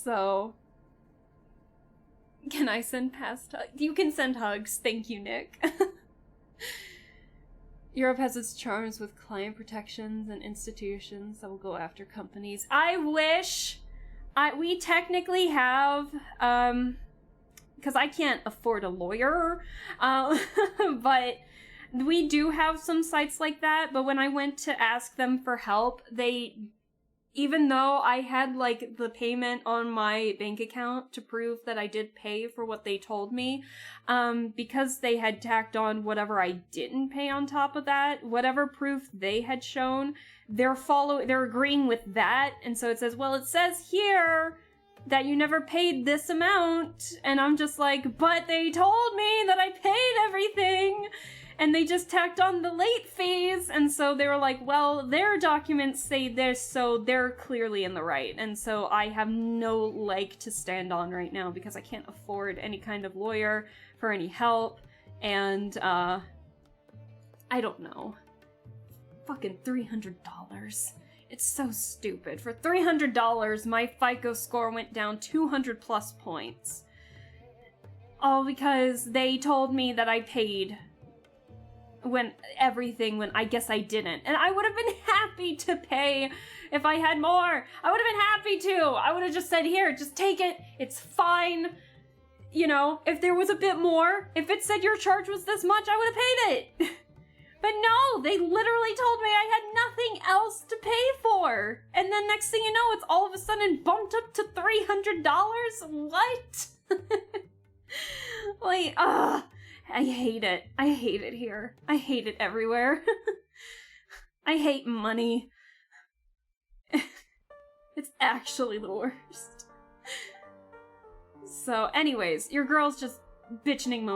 So, can I send past hugs? You can send hugs. Thank you, Nick. Europe has its charms with client protections and institutions that will go after companies. I wish we technically have, because I can't afford a lawyer, but we do have some sites like that. But when I went to ask them for help, even though I had like the payment on my bank account to prove that I did pay for what they told me, because they had tacked on whatever I didn't pay on top of that, whatever proof they had shown, they're agreeing with that. And so it says, well, it says here that you never paid this amount. And I'm just like, but they told me that I paid everything. And they just tacked on the late fees, and so they were like, well, their documents say this, so they're clearly in the right. And so I have no leg to stand on right now because I can't afford any kind of lawyer for any help, and, I don't know. Fucking $300. It's so stupid. For $300, my FICO score went down 200 plus points. All because they told me that I paid when I guess I didn't. And I would have been happy to pay if I had more. I would have been happy to. I would have just said, here, just take it. It's fine. You know, if there was a bit more, if it said your charge was this much, I would have paid it. But no, they literally told me I had nothing else to pay for. And then next thing you know, it's all of a sudden bumped up to $300? What? Like, I hate it. I hate it here. I hate it everywhere. I hate money. It's actually the worst. So, anyways, your girl's just bitching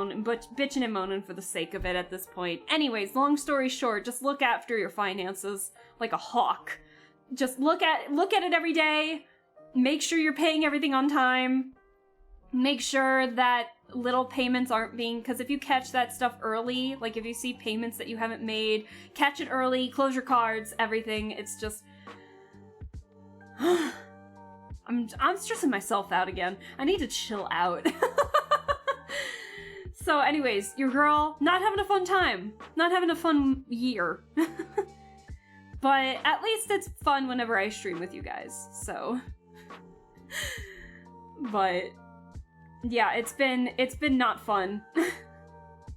and moaning for the sake of it at this point. Anyways, long story short, just look after your finances like a hawk. Just look at it every day. Make sure you're paying everything on time. Make sure that little payments aren't being, because if you catch that stuff early, like if you see payments that you haven't made, catch it early, close your cards, everything. It's just I'm stressing myself out again. I need to chill out. So anyways, your girl not having a fun time, not having a fun year. But at least it's fun whenever I stream with you guys. So but yeah, it's been not fun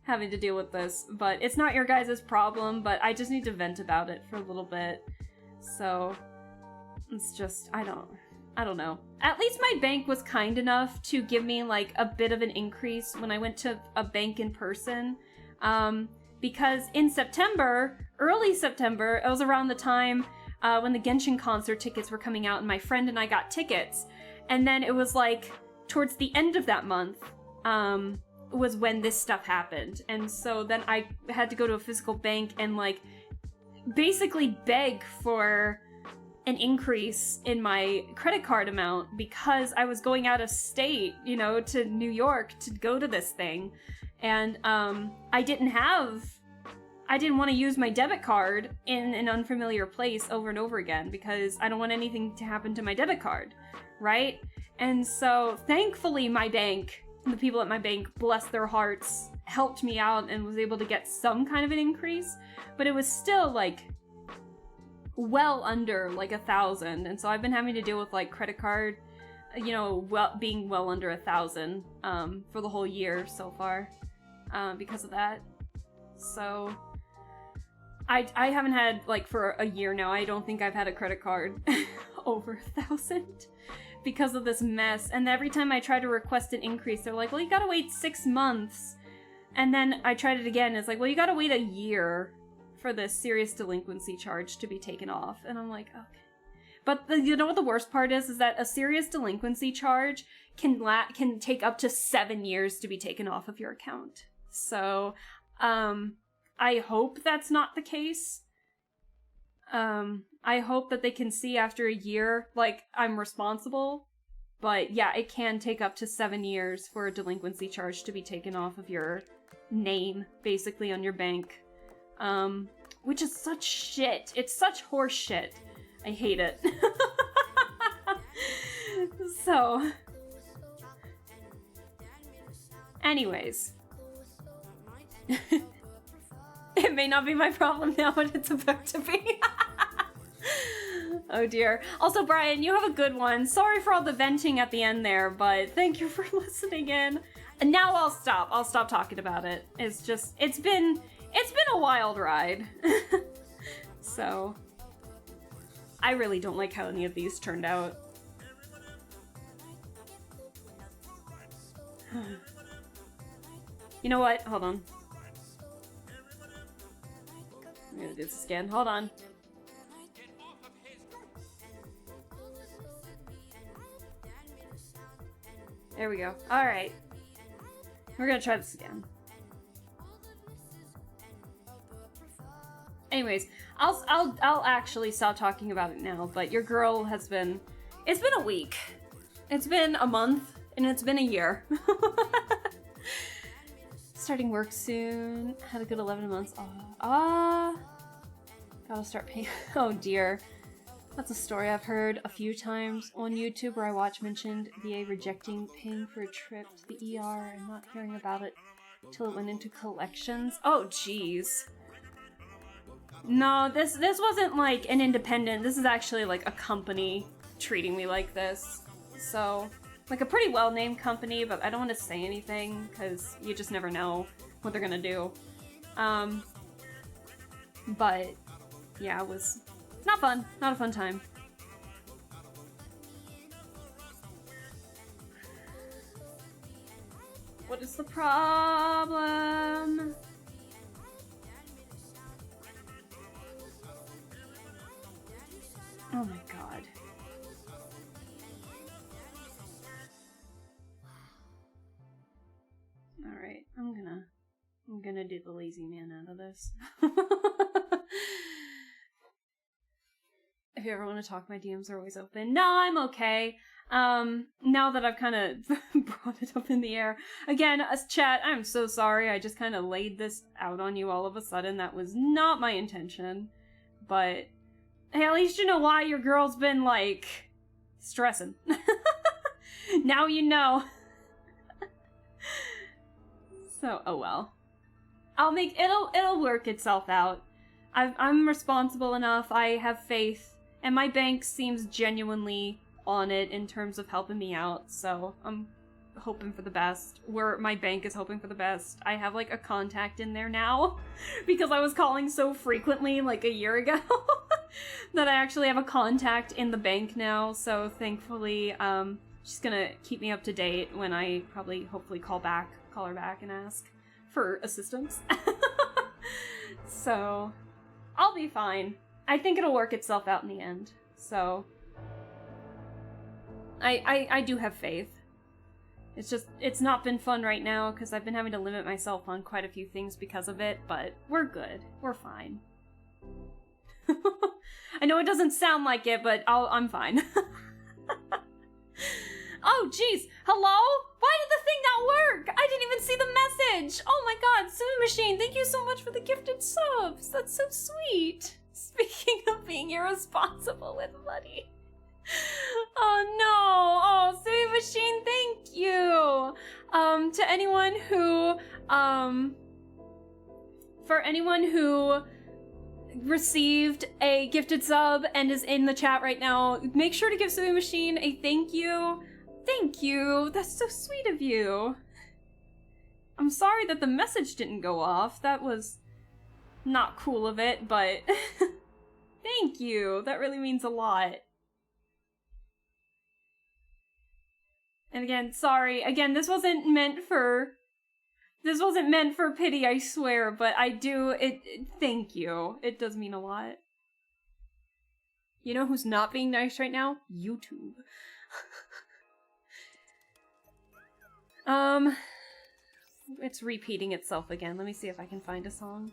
having to deal with this, but it's not your guys' problem, but I just need to vent about it for a little bit. So it's just, I don't know. At least my bank was kind enough to give me like a bit of an increase when I went to a bank in person. Because in September, early September, it was around the time when the Genshin concert tickets were coming out and my friend and I got tickets. And then it was like towards the end of that month was when this stuff happened. And so then I had to go to a physical bank and like basically beg for an increase in my credit card amount because I was going out of state, you know, to New York to go to this thing. And I didn't want to use my debit card in an unfamiliar place over and over again because I don't want anything to happen to my debit card, right? And so, thankfully, my bank, the people at my bank, bless their hearts, helped me out and was able to get some kind of an increase, but it was still, like, well under, like, 1,000, and so I've been having to deal with, like, credit card, you know, being well under 1,000, for the whole year so far, because of that. So, I haven't had, like, for a year now, I don't think I've had a credit card over 1,000. Because of this mess, and every time I try to request an increase, they're like, well, you gotta wait 6 months. And then I tried it again, it's like, well, you gotta wait a year for the serious delinquency charge to be taken off. And I'm like, okay. But you know what the worst part is that a serious delinquency charge can take up to 7 years to be taken off of your account. So, I hope that's not the case. I hope that they can see after a year, like, I'm responsible. But yeah, it can take up to 7 years for a delinquency charge to be taken off of your name, basically, on your bank. Which is such shit. It's such horse shit. I hate it. So, anyways. It may not be my problem now, but it's about to be. Oh dear. Also, Brian, you have a good one. Sorry for all the venting at the end there, but thank you for listening in. And now I'll stop. I'll stop talking about it. It's just, it's been a wild ride. So, I really don't like how any of these turned out. You know what? Hold on. I'm gonna do this again. Hold on. There we go. Alright. We're gonna try this again. Anyways, I'll actually stop talking about it now, but your girl has been... It's been a week. It's been a month, and it's been a year. Starting work soon. Had a good 11 months. Gotta start paying. Oh dear. That's a story I've heard a few times on YouTube where I watch mentioned VA rejecting paying for a trip to the ER and not hearing about it till it went into collections. Oh jeez. No, this wasn't like an independent. This is actually like a company treating me like this. So, like a pretty well-named company, but I don't want to say anything because you just never know what they're gonna do. But yeah, it was not fun. Not a fun time. What is the problem? Oh my god. Alright, I'm gonna do the lazy man out of this. If you ever want to talk, my DMs are always open. No, I'm okay. Now that I've kind of brought it up in the air. Again, as chat, I'm so sorry. I just kind of laid this out on you all of a sudden. That was not my intention. But, hey, at least you know why your girl's been, like, stressing. Now you know. So, oh well. It'll work itself out. I'm responsible enough. I have faith. And my bank seems genuinely on it in terms of helping me out, so I'm hoping for the best. My bank is hoping for the best. I have, like, a contact in there now, because I was calling so frequently, like, a year ago, that I actually have a contact in the bank now, so thankfully, she's gonna keep me up to date when I hopefully call her back and ask for assistance. So, I'll be fine. I think it'll work itself out in the end, so I do have faith. It's just, it's not been fun right now because I've been having to limit myself on quite a few things because of it, but we're good. We're fine. I know it doesn't sound like it, but I'm fine. Oh, jeez. Hello? Why did the thing not work? I didn't even see the message. Oh my god, Sumi Machine, thank you so much for the gifted subs. That's so sweet. Speaking of being irresponsible with money. Oh no! Oh, Sumi Machine, thank you! To anyone who, for anyone who received a gifted sub and is in the chat right now, make sure to give Sumi Machine a thank you. Thank you! That's so sweet of you. I'm sorry that the message didn't go off. That was not cool of it, but thank you. That really means a lot. And again, sorry. Again, this wasn't meant for pity, I swear, but thank you. It does mean a lot. You know who's not being nice right now? YouTube. It's repeating itself again. Let me see if I can find a song.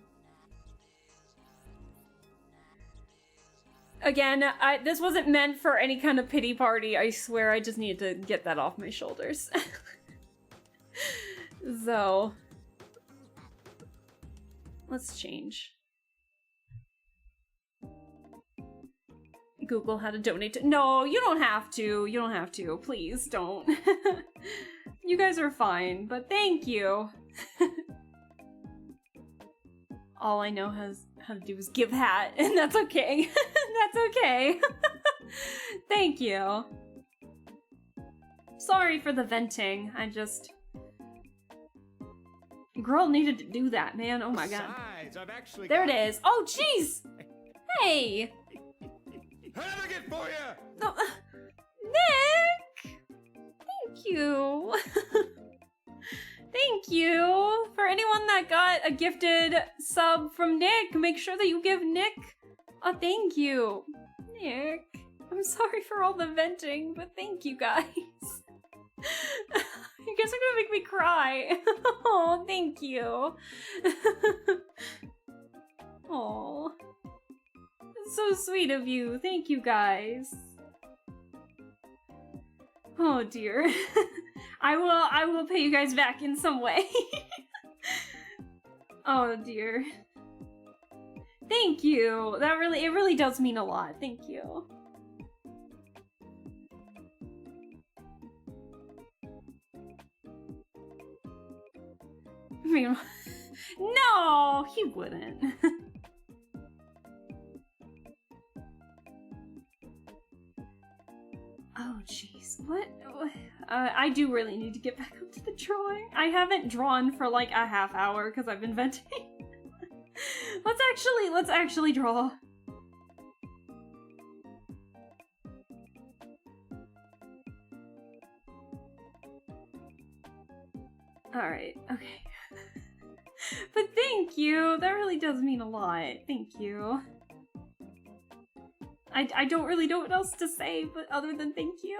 Again, this wasn't meant for any kind of pity party, I swear. I just needed to get that off my shoulders. So, let's change. Google how to donate to— No, you don't have to. You don't have to. Please don't. You guys are fine, but thank you. All I know how to do is give hat, and that's okay. That's okay. Thank you. Sorry for the venting. I just... Girl needed to do that, man. Oh my god. Besides, I've actually There it got is. Oh, jeez! Hey! Hamburger for you! No, Nick! Thank you. Thank you. For anyone that got a gifted sub from Nick, make sure that you give Nick a thank you. Nick, I'm sorry for all the venting, but thank you guys. You guys are gonna make me cry. Oh, thank you. Oh, so sweet of you. Thank you guys. Oh dear. I will pay you guys back in some way. Oh dear. Thank you. It really does mean a lot. Thank you. I mean, no, he wouldn't. Oh, jeez. What? I do really need to get back up to the drawing. I haven't drawn for like a half hour because I've been venting. Let's actually draw. Alright, okay. But thank you! That really does mean a lot. Thank you. I don't really know what else to say, but other than thank you.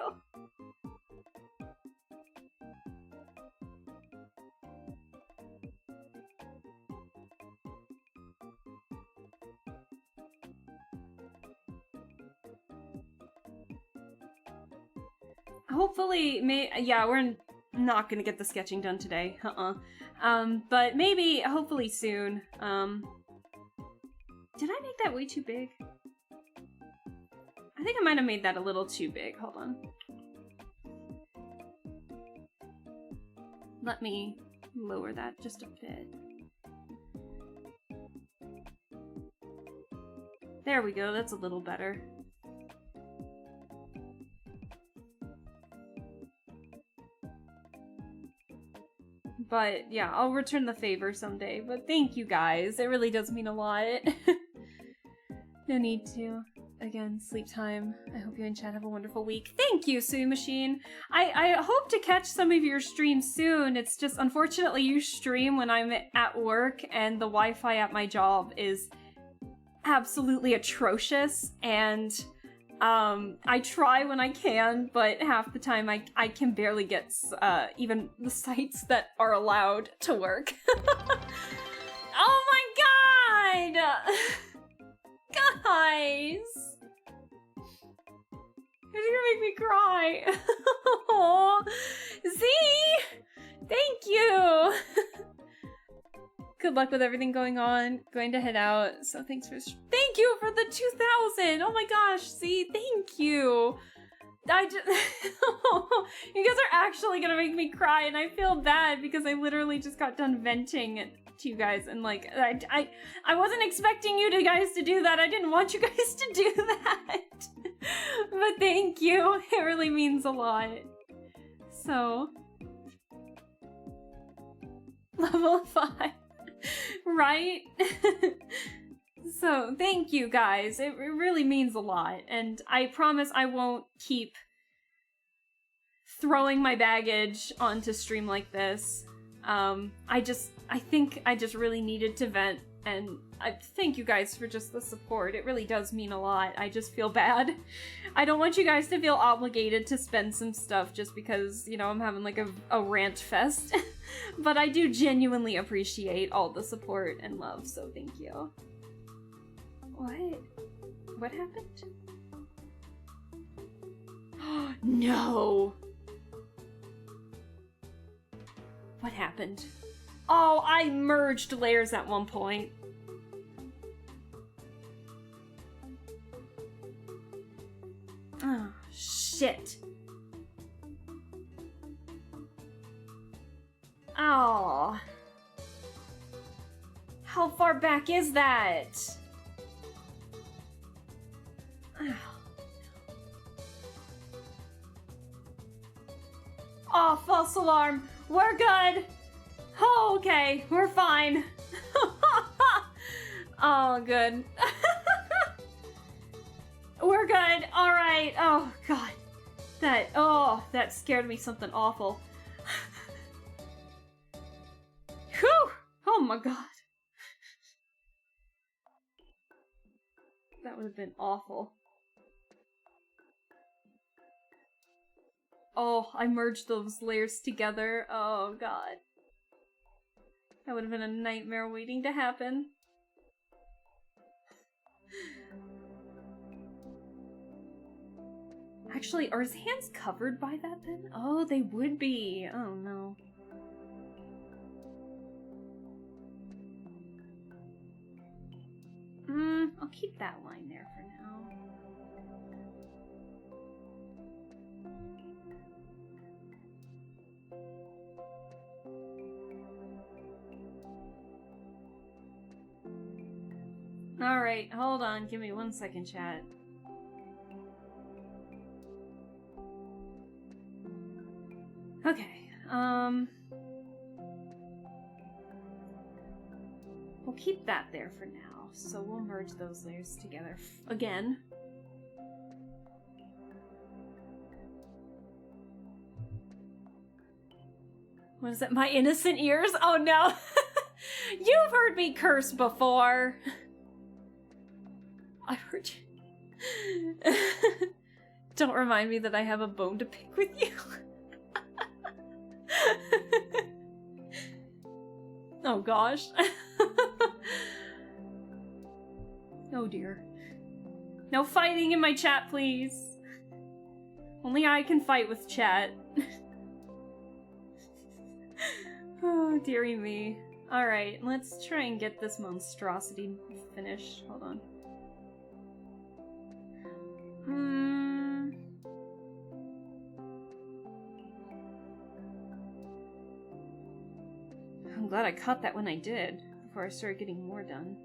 Hopefully, yeah, we're not gonna get the sketching done today. But maybe, hopefully soon. Did I make that way too big? I think I might have made that a little too big. Hold on. Let me lower that just a bit. There we go, that's a little better. But yeah, I'll return the favor someday. But thank you guys, it really does mean a lot. No need to. Again, sleep time. I hope you and Chad have a wonderful week. Thank you, Sui Machine. I hope to catch some of your streams soon. It's just, unfortunately, you stream when I'm at work, and the Wi-Fi at my job is absolutely atrocious, and I try when I can, but half the time I can barely get even the sites that are allowed to work. Oh my god! Guys! You're gonna make me cry. Aww. Z! Thank you! Good luck with everything going on. Going to head out, so thanks for— Thank you for the 2,000! Oh my gosh, Z, thank you! You guys are actually gonna make me cry, and I feel bad because I literally just got done venting to you guys, and like, I wasn't expecting you guys to do that. I didn't want you guys to do that. But thank you. It really means a lot. So, level 5. Right? So, thank you guys. It really means a lot. And I promise I won't keep throwing my baggage onto stream like this. I think I just really needed to vent, and I thank you guys for just the support. It really does mean a lot. I just feel bad. I don't want you guys to feel obligated to spend some stuff just because, you know, I'm having like a rant fest. But I do genuinely appreciate all the support and love, so thank you. What? What happened? No! What happened? Oh, I merged layers at one point. shit. Oh. How far back is that? Oh, false alarm. We're good. Oh, okay. We're fine. Oh, good. We're good. All right. Oh, God. That scared me something awful. Whew. Oh, my God. That would have been awful. Oh, I merged those layers together. Oh, God. That would have been a nightmare waiting to happen. Actually, are his hands covered by that then? Oh, they would be. Oh, no. I'll keep that line there for now. Alright, hold on. Give me 1 second, chat. Okay, we'll keep that there for now, so we'll merge those layers together again. What is that? My innocent ears? Oh no! You've heard me curse before! I've heard you. Don't remind me that I have a bone to pick with you. Oh gosh. Oh dear. No fighting in my chat, please. Only I can fight with chat. Oh, dearie me. Alright, let's try and get this monstrosity finished. Hold on. I'm glad I caught that when I did, before I started getting more done.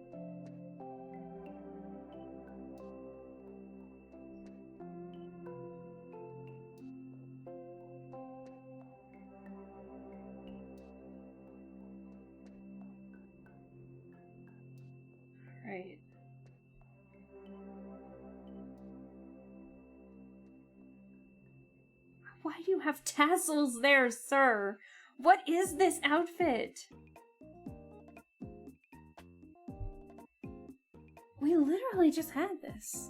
Right. Why do you have tassels there, sir? What is this outfit? We literally just had this.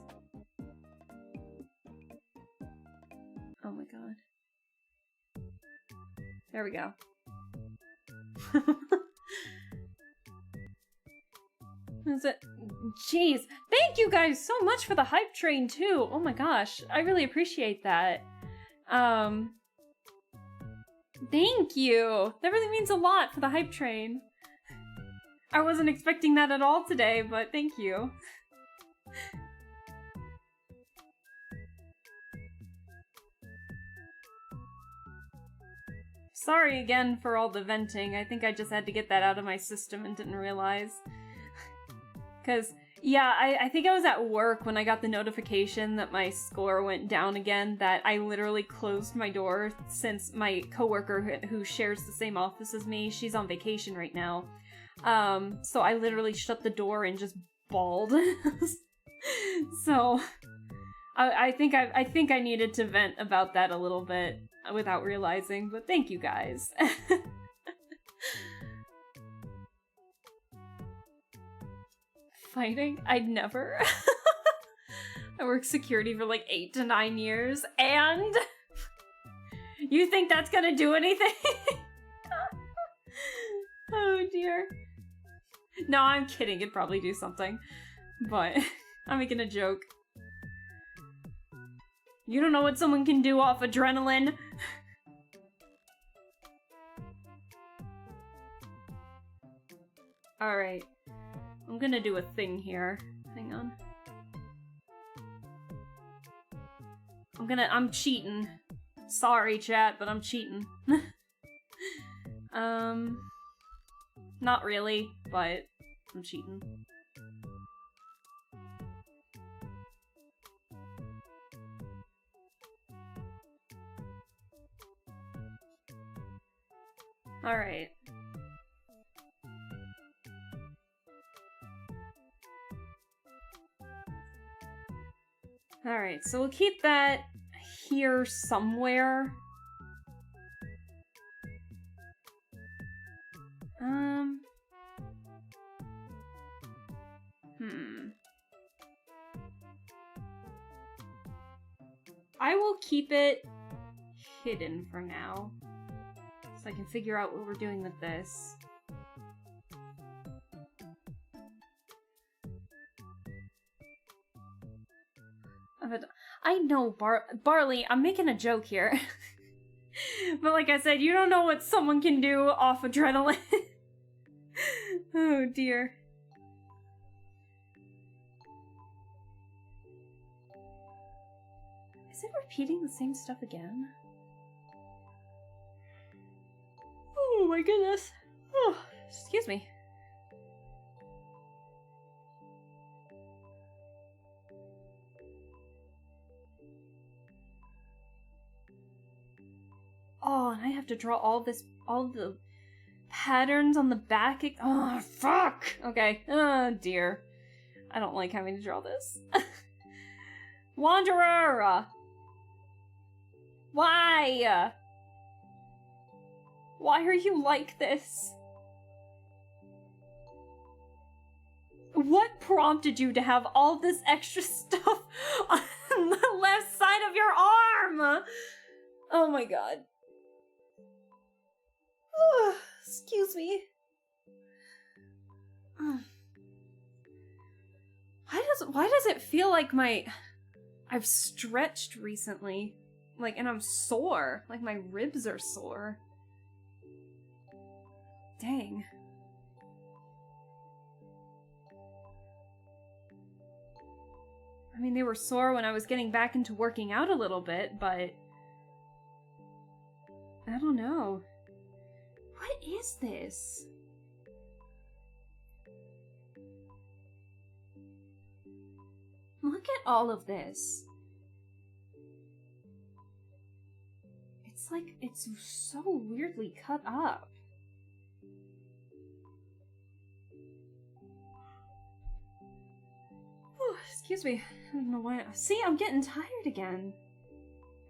Oh my god. There we go. Is it? Jeez. Thank you guys so much for the hype train too. Oh my gosh. I really appreciate that. Thank you. That really means a lot for the hype train. I wasn't expecting that at all today, but thank you. Sorry again for all the venting. I think I just had to get that out of my system and didn't realize. Because, yeah, I think I was at work when I got the notification that my score went down again, that I literally closed my door since my coworker who shares the same office as me, she's on vacation right now. So I literally shut the door and just bawled. So, I think I needed to vent about that a little bit without realizing, but thank you guys. Fighting? I'd never. I worked security for like 8 to 9 years, and you think that's gonna do anything? Oh dear. No, I'm kidding. It'd probably do something, but I'm making a joke. You don't know what someone can do off adrenaline. Alright. I'm gonna do a thing here. Hang on. I'm cheating. Sorry, chat, but I'm cheating. Not really, but I'm cheating. Alright. Alright, so we'll keep that here somewhere. I will keep it hidden for now, so I can figure out what we're doing with this. I know, Barley, I'm making a joke here. But like I said, you don't know what someone can do off adrenaline. Oh dear. Is it repeating the same stuff again? Oh my goodness. Oh, excuse me. Oh, and I have to draw all the patterns on the back. Oh, fuck! Okay. Oh, dear. I don't like having to draw this. Wanderer! Why? Why are you like this? What prompted you to have all this extra stuff on the left side of your arm? Oh my god. Excuse me. Why does it feel like I've stretched recently? Like, and I'm sore. Like my ribs are sore. Dang. I mean, they were sore when I was getting back into working out a little bit, but I don't know. What is this? Look at all of this. It's like, it's so weirdly cut up. Oh, excuse me. I don't know why. See, I'm getting tired again.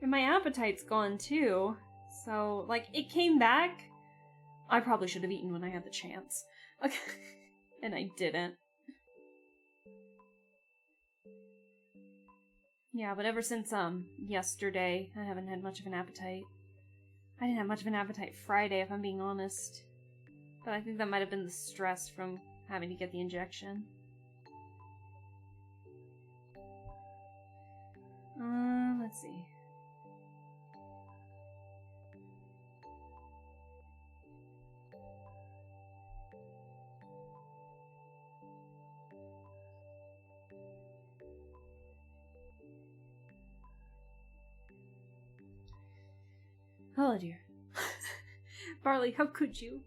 And my appetite's gone too. So, like, it came back. I probably should have eaten when I had the chance. Okay. And I didn't. Yeah, but ever since, yesterday, I haven't had much of an appetite. I didn't have much of an appetite Friday, if I'm being honest. But I think that might have been the stress from having to get the injection. Let's see. Oh dear. Barley, how could you?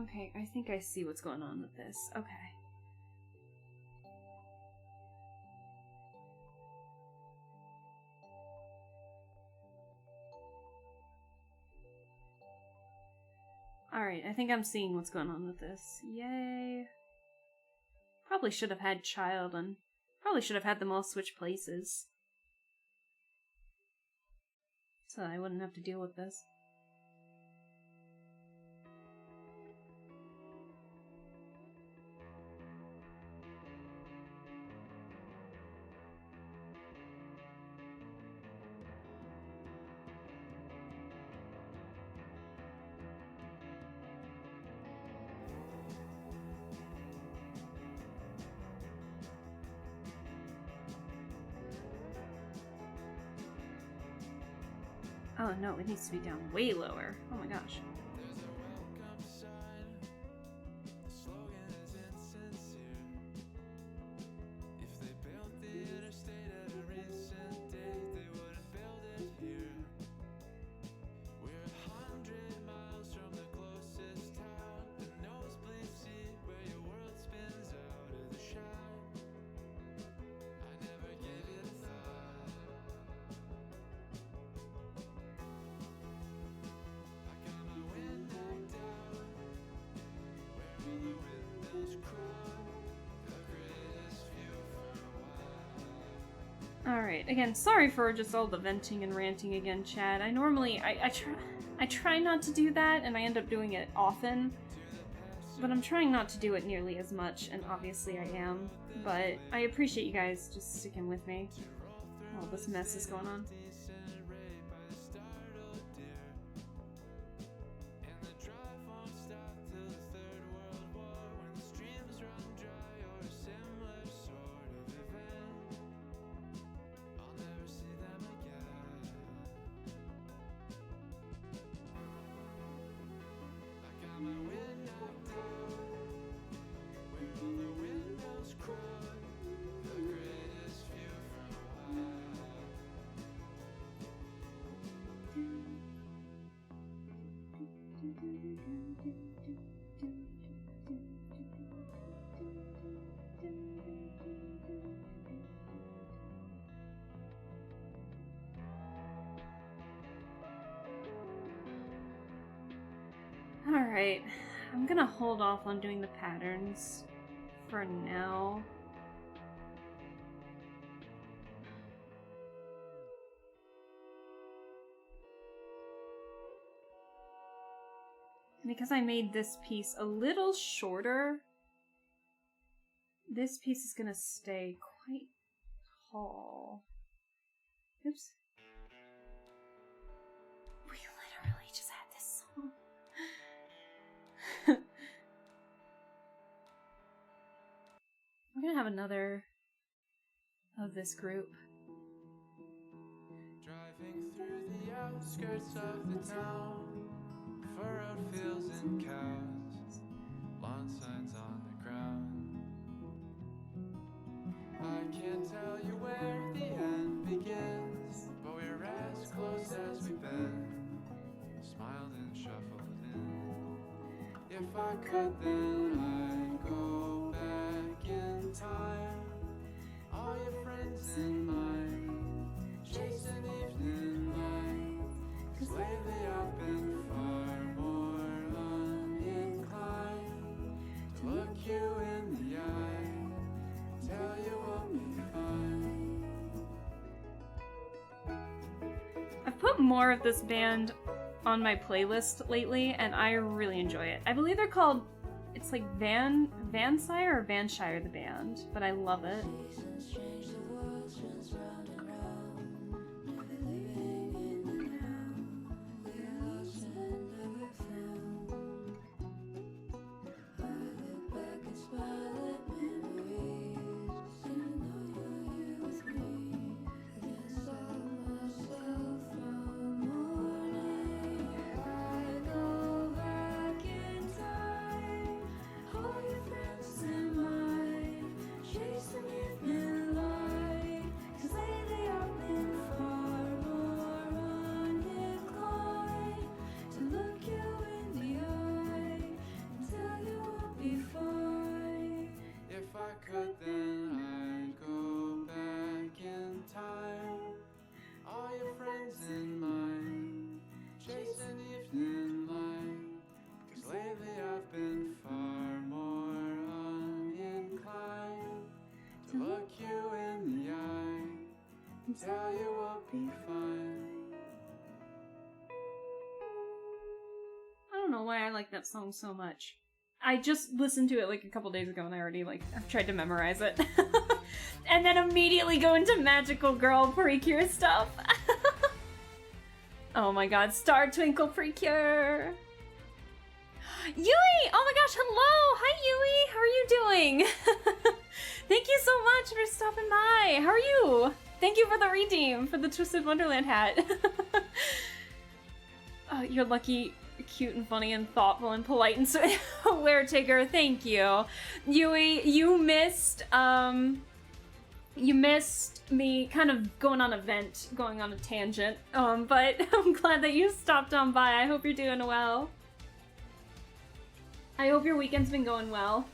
Okay, I think I see what's going on with this. Okay. Alright, I think I'm seeing what's going on with this. Yay. Probably should have had child and probably should have had them all switch places. So I wouldn't have to deal with this. Oh no, it needs to be down way lower. Oh my gosh. There's a welcome sign. The slogan is insincere. Alright, again, sorry for just all the venting and ranting again, Chad. I normally, I try not to do that, and I end up doing it often. But I'm trying not to do it nearly as much, and obviously I am. But I appreciate you guys just sticking with me while this mess is going on. Alright, I'm gonna hold off on doing the patterns for now. Because I made this piece a little shorter, this piece is gonna stay quite tall. Oops. We literally just had this song. We're gonna have another of this group. Driving through the outskirts of the town, furrowed fields and cows, lawn signs on the ground. I can't tell you where the end begins, but we're as close as we've been. Smiled and shuffled in. If I could, then I'd go back in time. All your friends and mine, chase an evening light. 'Cause lately I've been far more uninclined to look you in the eye, tell you we'll be fine. I've put more of this band on my playlist lately, and I really enjoy it. I believe they're called, it's like Vansire or Vanshire, the band, but I love it. Tell you we'll be fine. I don't know why I like that song so much. I just listened to it like a couple days ago and I already I've tried to memorize it. And then immediately go into magical girl precure stuff. Oh my god, Star Twinkle precure. Yui! Oh my gosh, hello! Hi Yui! How are you doing? Thank you so much for stopping by. How are you? Thank you for the redeem for the Twisted Wonderland hat. You're lucky, cute and funny and thoughtful and polite and so aware, Tigger. Thank you. Yui, you missed me kind of going on a vent, going on a tangent. But I'm glad that you stopped on by. I hope you're doing well. I hope your weekend's been going well.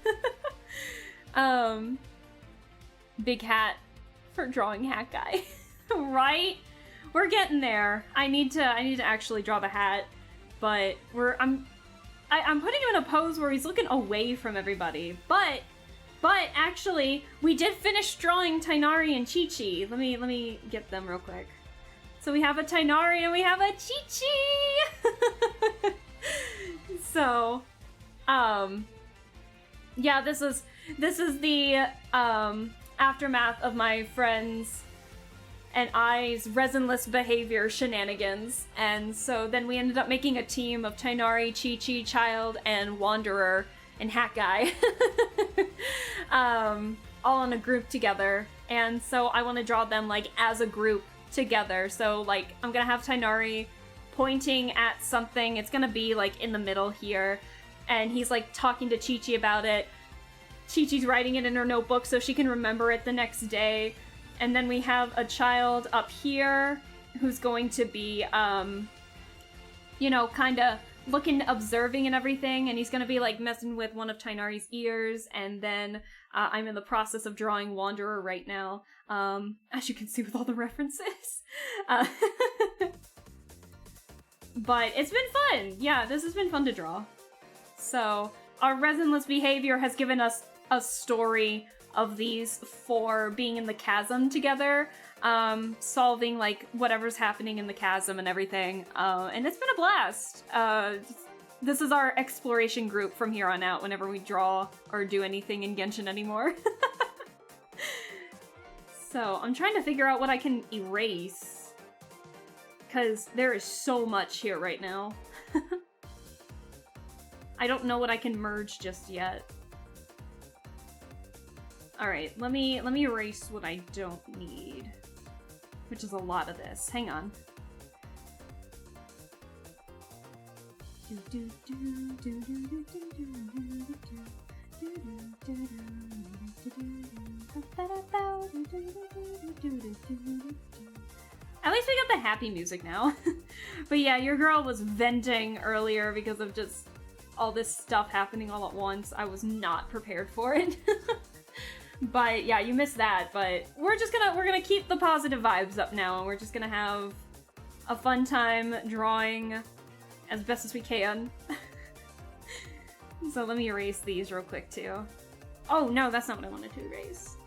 Big hat for drawing hat guy. Right? We're getting there. I need to actually draw the hat, but I'm putting him in a pose where he's looking away from everybody, but But actually, we did finish drawing Tainari and Qiqi. Let me get them real quick. So we have a Tainari and we have a Qiqi. So, yeah, this is the aftermath of my friends and I's resinless behavior shenanigans. And so then we ended up making a team of Tainari, Qiqi, Child, and Wanderer, and Hat Guy. All in a group together. And so I want to draw them, like, as a group together. So, like, I'm gonna have Tainari pointing at something. It's gonna be, like, in the middle here. And he's, like, talking to Qiqi about it. Qiqi's writing it in her notebook so she can remember it the next day. And then we have a Child up here who's going to be, you know, kind of looking, observing and everything. And he's going to be, like, messing with one of Tainari's ears. And then I'm in the process of drawing Wanderer right now, as you can see with all the references. But it's been fun. Yeah, this has been fun to draw. So our resinless behavior has given us a story of these four being in the chasm together, solving, like, whatever's happening in the chasm and everything, and it's been a blast. This is our exploration group from here on out whenever we draw or do anything in Genshin anymore. So I'm trying to figure out what I can erase, because there is so much here right now. I don't know what I can merge just yet. Alright, let me erase what I don't need, which is a lot of this. Hang on. At least we got the happy music now. But yeah, your girl was venting earlier because of just all this stuff happening all at once. I was not prepared for it. But yeah, you missed that, but we're gonna keep the positive vibes up now, and we're just gonna have a fun time drawing as best as we can. So let me erase these real quick too. Oh no, that's not what I wanted to erase.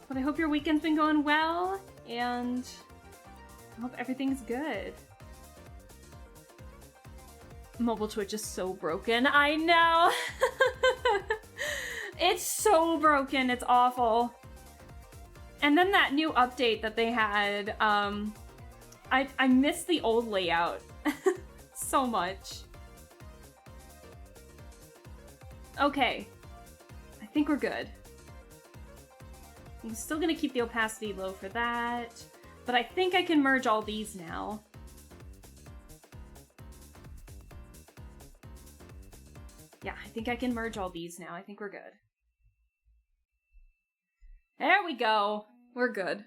But I hope your weekend's been going well, and I hope everything's good. Mobile Twitch is so broken. I know! It's so broken, it's awful. And then that new update that they had, I miss the old layout so much. Okay, I think we're good. I'm still gonna keep the opacity low for that, but I think I can merge all these now. Yeah, I think I can merge all these now. I think we're good. There we go. We're good.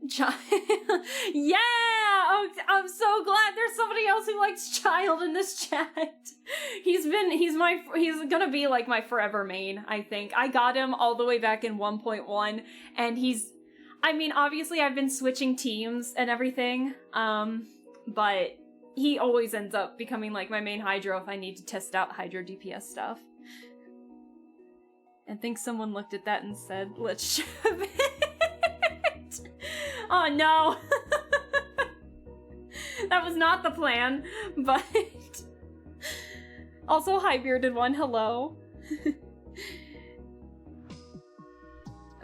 Yeah! Oh, I'm so glad there's somebody else who likes Child in this chat. He's gonna be like my forever main, I think. I got him all the way back in 1.1, and I mean, obviously I've been switching teams and everything, but he always ends up becoming like my main Hydro if I need to test out Hydro DPS stuff. I think someone looked at that and said, let's shove it. Oh no. That was not the plan, but... Also, hi Bearded One, hello.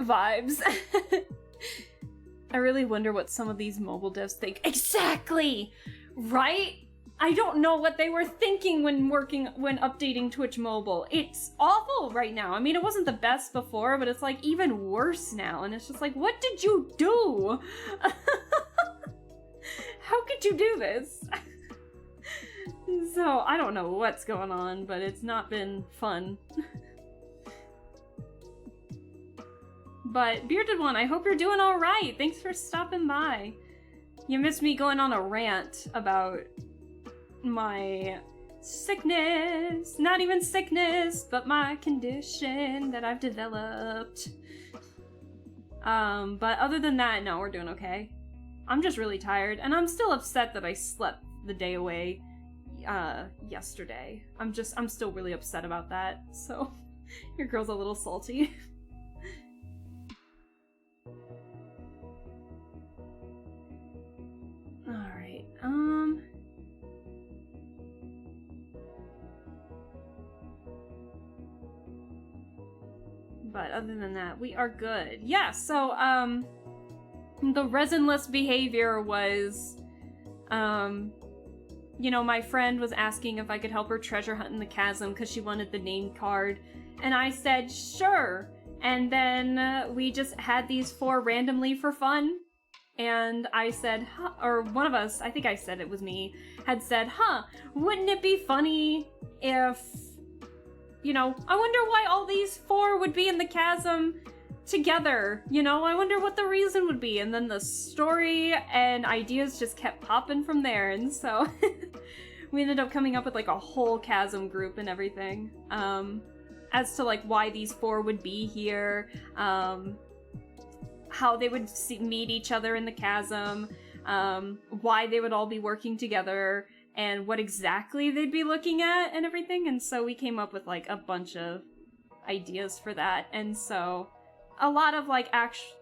Vibes. I really wonder what some of these mobile devs think. Exactly! Right? I don't know what they were thinking when updating Twitch Mobile. It's awful right now. I mean, it wasn't the best before, but it's like even worse now. And it's just like, what did you do? How could you do this? So, I don't know what's going on, but it's not been fun. But, Bearded One, I hope you're doing alright. Thanks for stopping by. You missed me going on a rant about my sickness. Not even sickness, but my condition that I've developed. But other than that, no, we're doing okay. I'm just really tired, and I'm still upset that I slept the day away yesterday. I'm still really upset about that, so your girl's a little salty. Alright, but other than that, we are good. Yeah, so, the resinless behavior was, you know, my friend was asking if I could help her treasure hunt in the chasm because she wanted the name card, and I said, sure, and then we just had these 4 randomly for fun, and I said, huh, or one of us, I think I said it was me, had said, wouldn't it be funny if, you know, I wonder why all these 4 would be in the chasm together, you know, I wonder what the reason would be, and then the story and ideas just kept popping from there, and so we ended up coming up with like a whole chasm group and everything, as to like why these 4 would be here, how they would meet each other in the chasm, why they would all be working together, and what exactly they'd be looking at and everything, and so we came up with like a bunch of ideas for that, and so a lot of like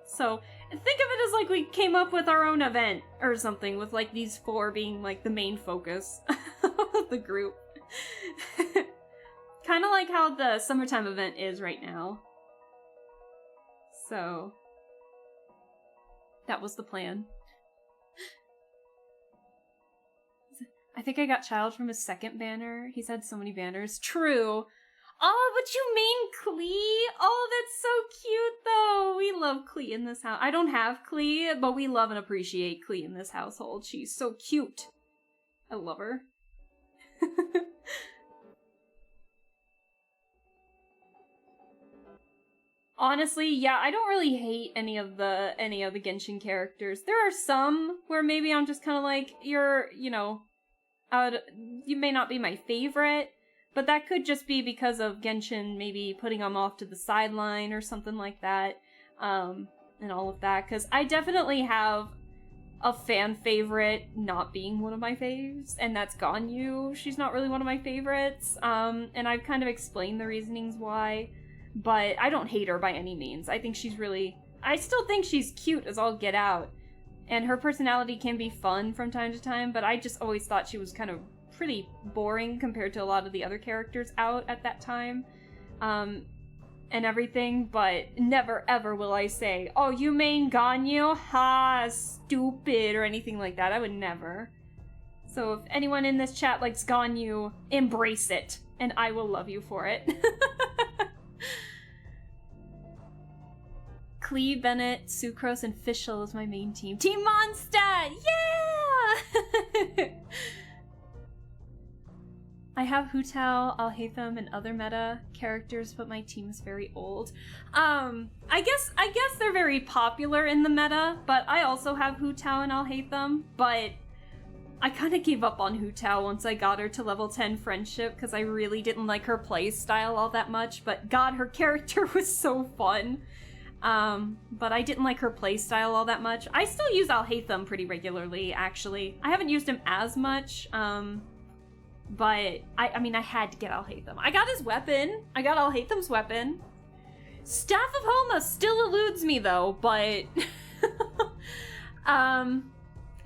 so think of it as like we came up with our own event or something, with like these 4 being like the main focus of the group. Kind of like how the summertime event is right now. So that was the plan. I think I got Child from his second banner. He's had so many banners. True. Oh, but you mean Klee? Oh, that's so cute, though. We love Klee in this house. I don't have Klee, but we love and appreciate Klee in this household. She's so cute. I love her. Honestly, yeah, I don't really hate any of the Genshin characters. There are some where maybe I'm just kind of like, you know, you may not be my favorite, but that could just be because of Genshin maybe putting them off to the sideline or something like that, and all of that, because I definitely have a fan favorite not being one of my faves, and that's Ganyu. She's not really one of my favorites, and I've kind of explained the reasonings why, but I don't hate her by any means. I still think she's cute as all get out, and her personality can be fun from time to time, but I just always thought she was kind of pretty boring compared to a lot of the other characters out at that time, and everything, but never ever will I say, oh, you main Ganyu? Ha, stupid, or anything like that. I would never. So if anyone in this chat likes Ganyu, embrace it, and I will love you for it. Klee, Bennett, Sucrose, and Fischl is my main team. Team Monster! Yeah! I have Hu Tao, I'll hate them, and other meta characters, but my team is very old. I guess they're very popular in the meta, but I also have Hu Tao and I'll hate them, but I kind of gave up on Hu Tao once I got her to level 10 friendship, because I really didn't like her play style all that much, but God, her character was so fun. But I didn't like her playstyle all that much. I still use Alhaitham pretty regularly, actually. I haven't used him as much, but I mean, I had to get Alhaitham. I got his weapon. I got Alhaitham's weapon. Staff of Homa still eludes me, though, but...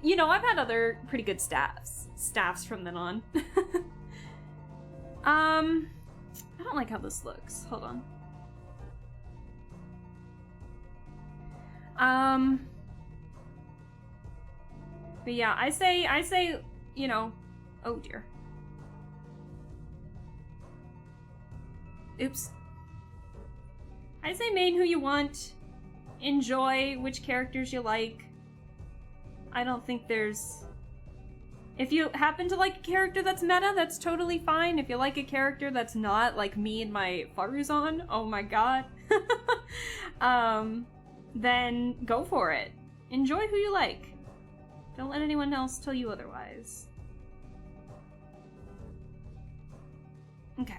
you know, I've had other pretty good staffs from then on. I don't like how this looks. Hold on. But yeah, I say, you know, oh dear. Oops. I say main who you want. Enjoy which characters you like. I don't think there's... If you happen to like a character that's meta, that's totally fine. If you like a character that's not, like me and my Faruzan, oh my god. Then go for it. Enjoy who you like. Don't let anyone else tell you otherwise. Okay.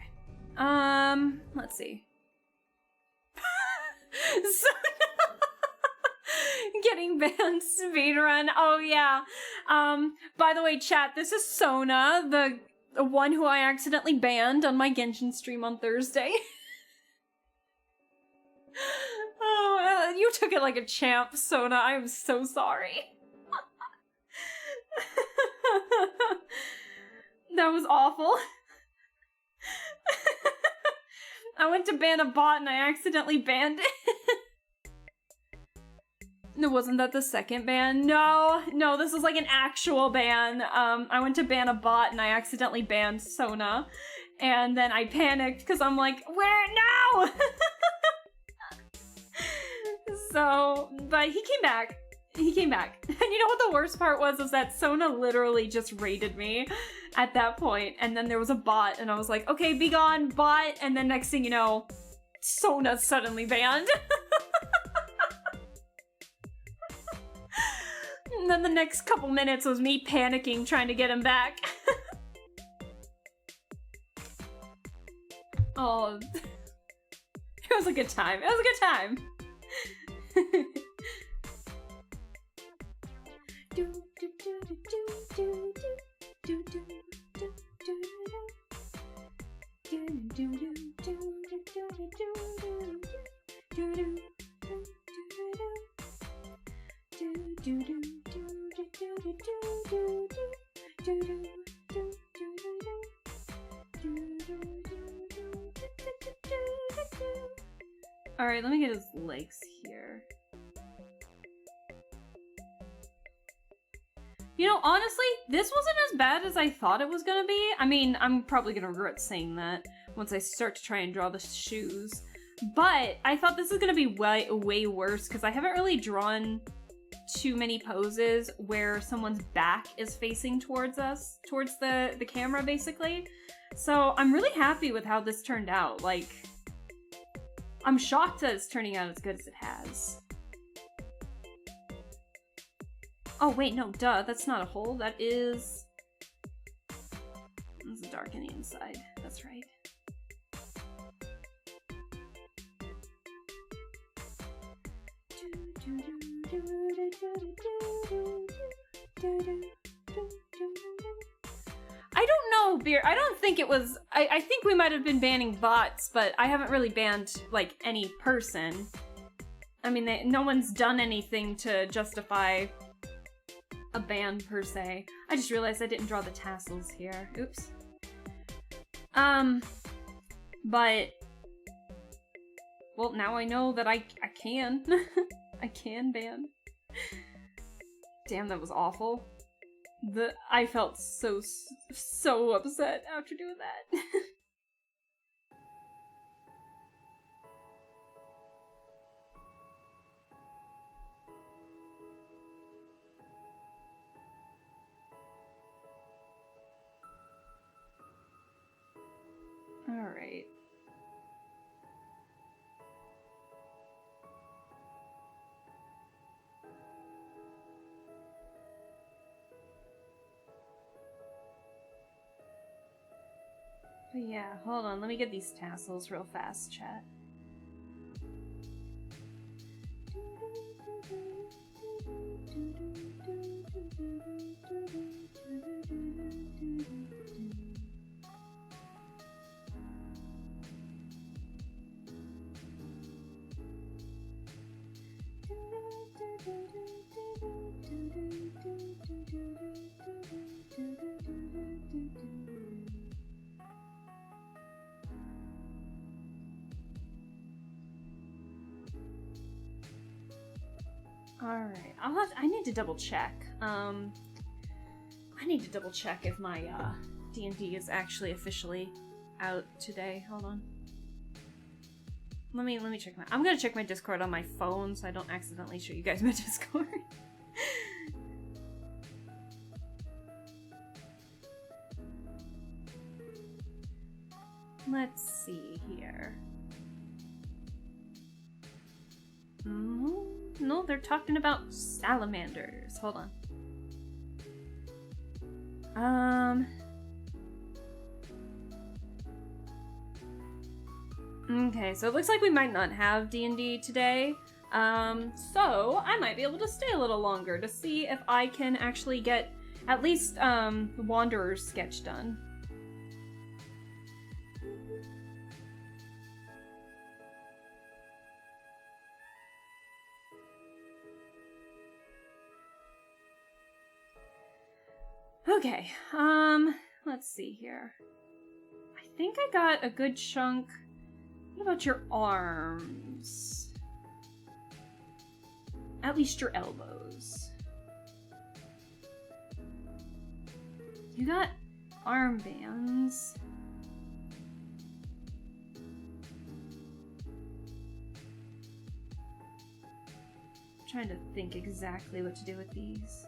Let's see. So, Getting banned speedrun. Oh yeah. By the way, chat, this is Sona, the one who I accidentally banned on my Genshin stream on Thursday. Oh, you took it like a champ, Sona. I am so sorry. That was awful. I went to ban a bot and I accidentally banned it. No, wasn't that the second ban? No, this is like an actual ban. I went to ban a bot and I accidentally banned Sona. And then I panicked because I'm like, where now? So, but he came back. He came back. And you know what the worst part was? Is that Sona literally just raided me at that point. And then there was a bot and I was like, okay, be gone, bot. And then next thing you know, Sona's suddenly banned. And then the next couple minutes was me panicking, trying to get him back. Oh, it was a good time. It was a good time. Alright, let me get his legs here. You know, honestly, this wasn't as bad as I thought it was gonna be. I mean, I'm probably gonna regret saying that once I start to try and draw the shoes. But I thought this was gonna be way worse because I haven't really drawn too many poses where someone's back is facing towards us, towards the camera, basically. So I'm really happy with how this turned out. Like, I'm shocked that it's turning out as good as it has. Oh wait, no, duh, that's not a hole, that is... It's dark on the inside, that's right. I don't know, Beer, I don't think it was... I think we might have been banning bots, but I haven't really banned, like, any person. I mean, no one's done anything to justify a ban per se. I just realized I didn't draw the tassels here. Oops. But well, now I know that I can. I can ban. Damn, that was awful. I felt so upset after doing that. All right. But yeah, hold on, let me get these tassels real fast, chat. Alright, I need to double check. I need to double check if my D&D is actually officially out today. Hold on. Let me check I'm gonna check my Discord on my phone so I don't accidentally show you guys my Discord. Let's see here. No, they're talking about salamanders. Hold on. Okay, so it looks like we might not have D&D today. So I might be able to stay a little longer to see if I can actually get at least, the Wanderer's sketch done. Okay, let's see here. I think I got a good chunk. What about your arms? At least your elbows. You got armbands. I'm trying to think exactly what to do with these.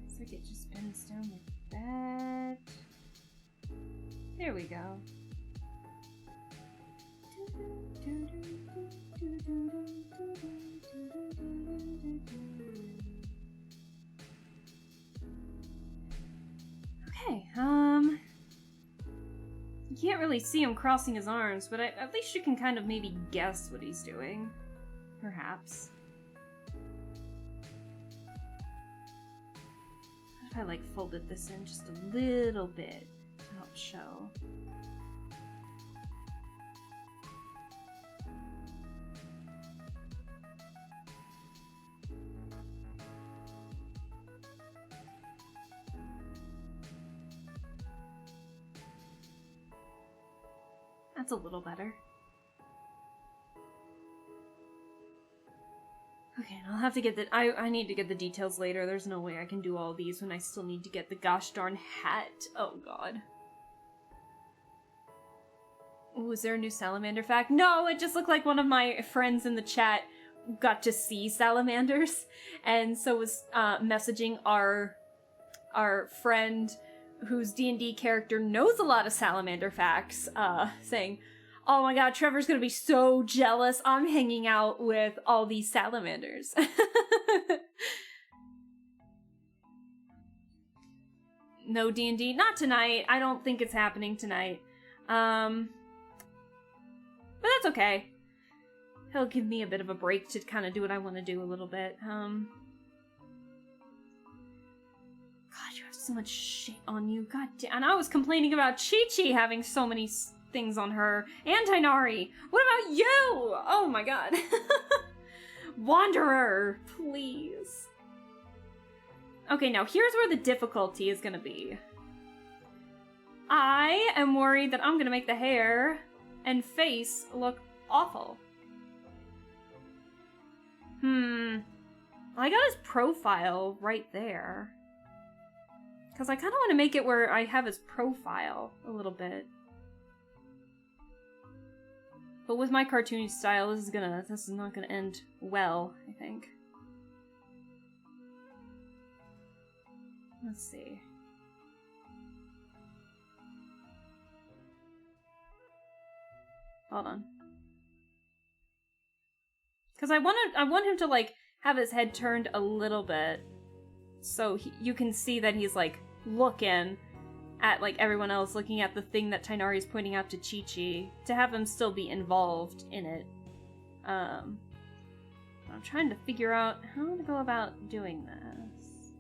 Looks like it just bends down like that. There we go. Okay, you can't really see him crossing his arms, but at least you can kind of maybe guess what he's doing. Perhaps. If I like folded this in just a little bit to help show. That's a little better. Okay, and I'll have to get the- I need to get the details later. There's no way I can do all these when I still need to get the gosh darn hat. Oh god. Ooh, is there a new salamander fact? No, it just looked like one of my friends in the chat got to see salamanders, and so was messaging our friend whose D&D character knows a lot of salamander facts, saying, "Oh my god, Trevor's gonna be so jealous. I'm hanging out with all these salamanders." No D&D, not tonight. I don't think it's happening tonight. But that's okay. He'll give me a bit of a break to kind of do what I want to do a little bit. God, you have so much shit on you. God damn. And I was complaining about Qiqi having so many things on her. And Tainari. What about you? Oh my god. Wanderer, please. Okay, now here's where the difficulty is gonna be. I am worried that I'm gonna make the hair and face look awful. I got his profile right there. Because I kind of want to make it where I have his profile a little bit. But with my cartoony style, this is not gonna end well, I think. Let's see. Hold on. Because I want him to, like, have his head turned a little bit. So you can see that he's, like, looking at, like, everyone else, looking at the thing that Tainari is pointing out to Qiqi, to have him still be involved in it. I'm trying to figure out how to go about doing this.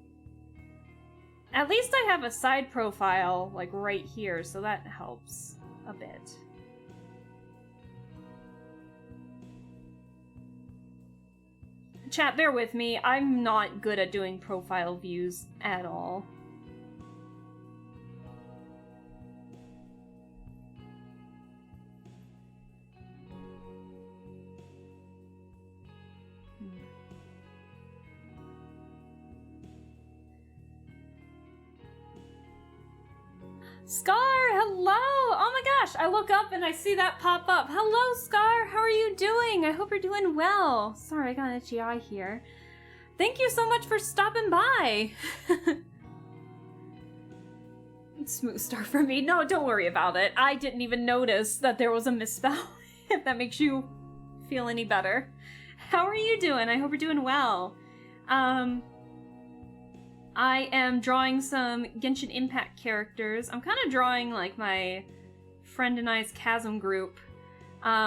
At least I have a side profile, like, right here, so that helps a bit. Chat, bear with me. I'm not good at doing profile views at all. Scar, hello! Oh my gosh, I look up and I see that pop up. Hello, Scar, how are you doing? I hope you're doing well. Sorry, I got an itchy eye here. Thank you so much for stopping by. Smooth start for me. No, don't worry about it. I didn't even notice that there was a misspell, if that makes you feel any better. How are you doing? I hope you're doing well. I am drawing some Genshin Impact characters. I'm kind of drawing like my friend and I's Chasm group,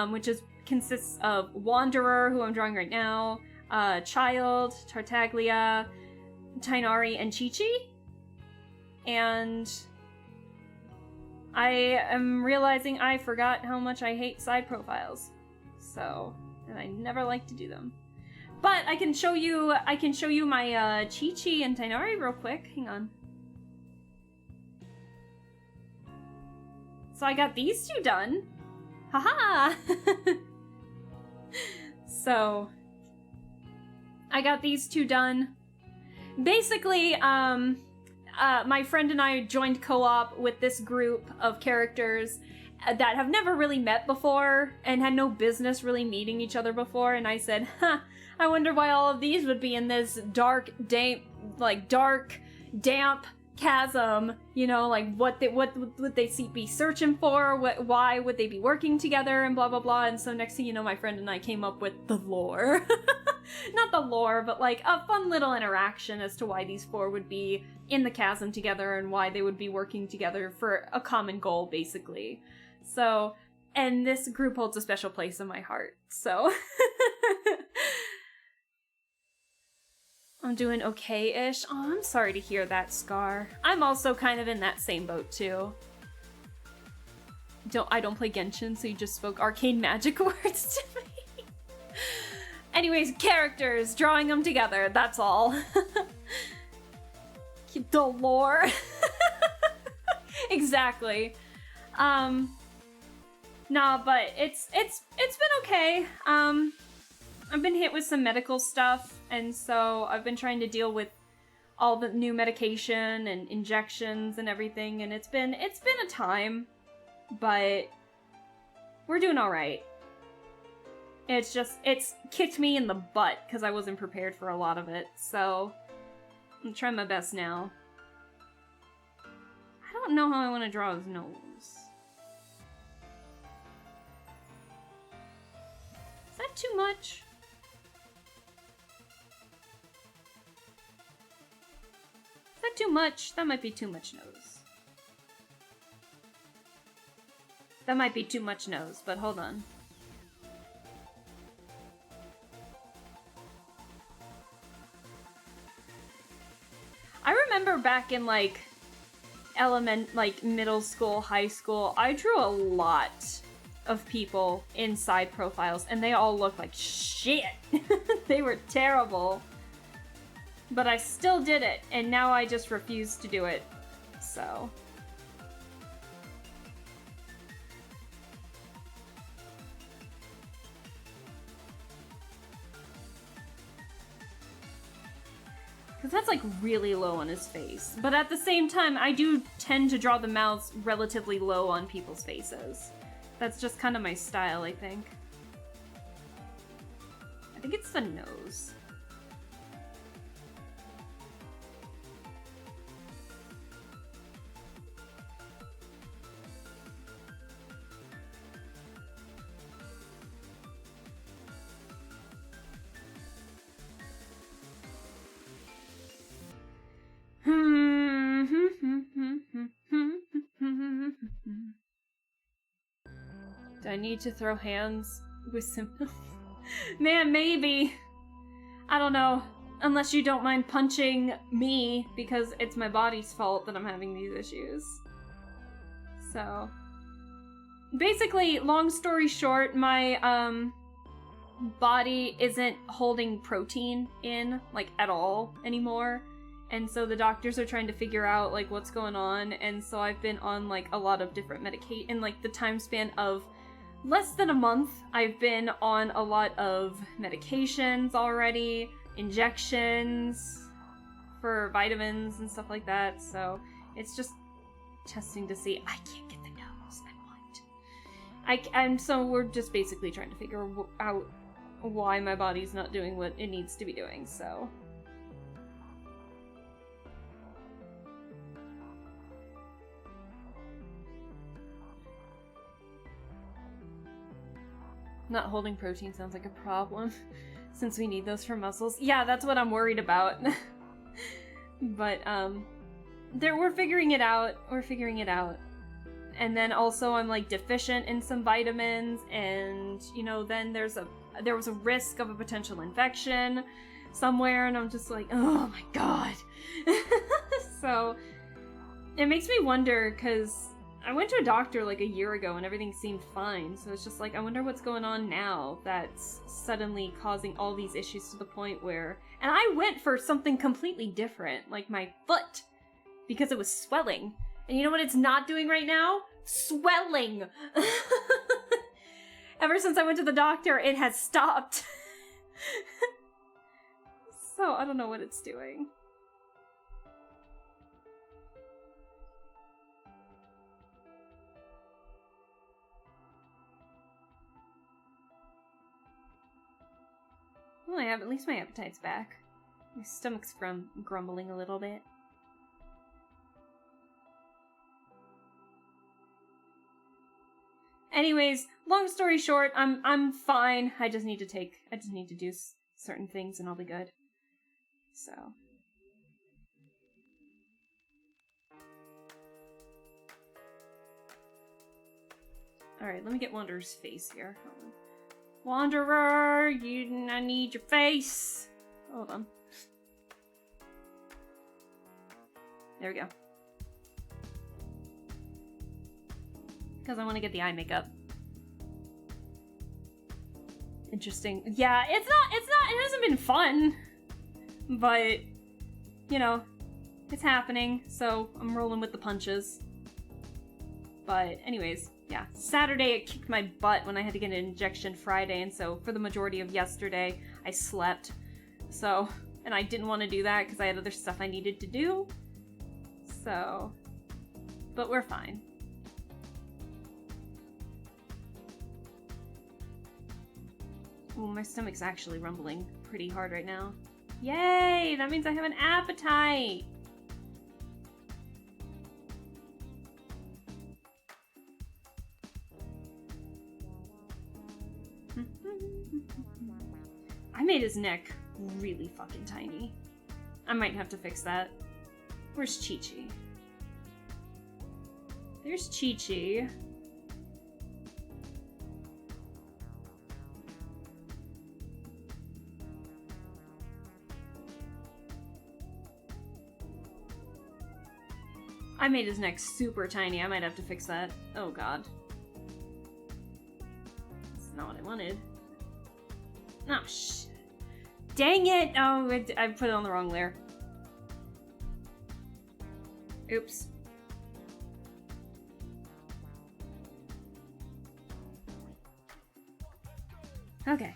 which consists of Wanderer, who I'm drawing right now, Child, Tartaglia, Tainari, and Qiqi. And I am realizing I forgot how much I hate side profiles. So, and I never like to do them. But I can show you my Qiqi and Tainari real quick. Hang on. So I got these two done. Haha! So I got these two done. Basically, my friend and I joined co-op with this group of characters that have never really met before and had no business really meeting each other before, and I said, huh, I wonder why all of these would be in this dark, damp chasm, you know, like what would they be searching for, why would they be working together, and blah blah blah. And so next thing you know, my friend and I came up with the lore. Not the lore, but like a fun little interaction as to why these four would be in the chasm together and why they would be working together for a common goal, basically. So, and this group holds a special place in my heart, so. I'm doing okay-ish. Oh, I'm sorry to hear that, Scar. I'm also kind of in that same boat, too. I don't play Genshin, so you just spoke arcane magic words to me. Anyways, characters, drawing them together, that's all. The lore. Exactly. Nah, but it's been okay. I've been hit with some medical stuff, and so I've been trying to deal with all the new medication and injections and everything, and it's been a time, but we're doing all right. It's kicked me in the butt because I wasn't prepared for a lot of it, so I'm trying my best now. I don't know how I want to draw his nose. Is that too much? Is that too much? That might be too much nose. That might be too much nose, but hold on. I remember back in middle school, high school, I drew a lot of people in side profiles, and they all looked like shit. They were terrible. But I still did it, and now I just refuse to do it. So. Because that's like really low on his face. But at the same time, I do tend to draw the mouths relatively low on people's faces. That's just kind of my style, I think. I think it's the nose. Do I need to throw hands with symptoms? Man, maybe. I don't know. Unless you don't mind punching me, because it's my body's fault that I'm having these issues. So. Basically, long story short, my, body isn't holding protein in, like, at all anymore. And so the doctors are trying to figure out, like, what's going on. And so I've been on, like, a lot of different medication, in, like, the time span of less than a month, I've been on a lot of medications already, injections for vitamins and stuff like that, so it's just testing to see. I can't get the nose I want. And so we're just basically trying to figure out why my body's not doing what it needs to be doing, so. Not holding protein sounds like a problem, since we need those for muscles. Yeah, that's what I'm worried about. But, we're figuring it out. We're figuring it out. And then also I'm, like, deficient in some vitamins, and, you know, then there was a risk of a potential infection somewhere, and I'm just like, oh my god. So, it makes me wonder, because I went to a doctor like a year ago and everything seemed fine, so it's just like, I wonder what's going on now that's suddenly causing all these issues to the point where... And I went for something completely different, like my foot, because it was swelling. And you know what it's not doing right now? Swelling! Ever since I went to the doctor, it has stopped. So, I don't know what it's doing. Well, at least my appetite's back. My stomach's grumbling a little bit. Anyways, long story short, I'm fine. I just need to do certain things and I'll be good. So. Alright, let me get Wanderer's face here. Hold on. Wanderer, I need your face. Hold on. There we go. Because I want to get the eye makeup. Interesting. Yeah, it hasn't been fun. But, you know, it's happening, so I'm rolling with the punches. But anyways, yeah. Saturday it kicked my butt when I had to get an injection Friday, and so for the majority of yesterday, I slept. So, and I didn't want to do that because I had other stuff I needed to do. So, but we're fine. Ooh, my stomach's actually rumbling pretty hard right now. Yay! That means I have an appetite! I made his neck really fucking tiny. I might have to fix that. Where's Qiqi? There's Qiqi. I made his neck super tiny. I might have to fix that. Oh god. That's not what I wanted. Oh, shit. Dang it! Oh, I put it on the wrong layer. Oops. Okay.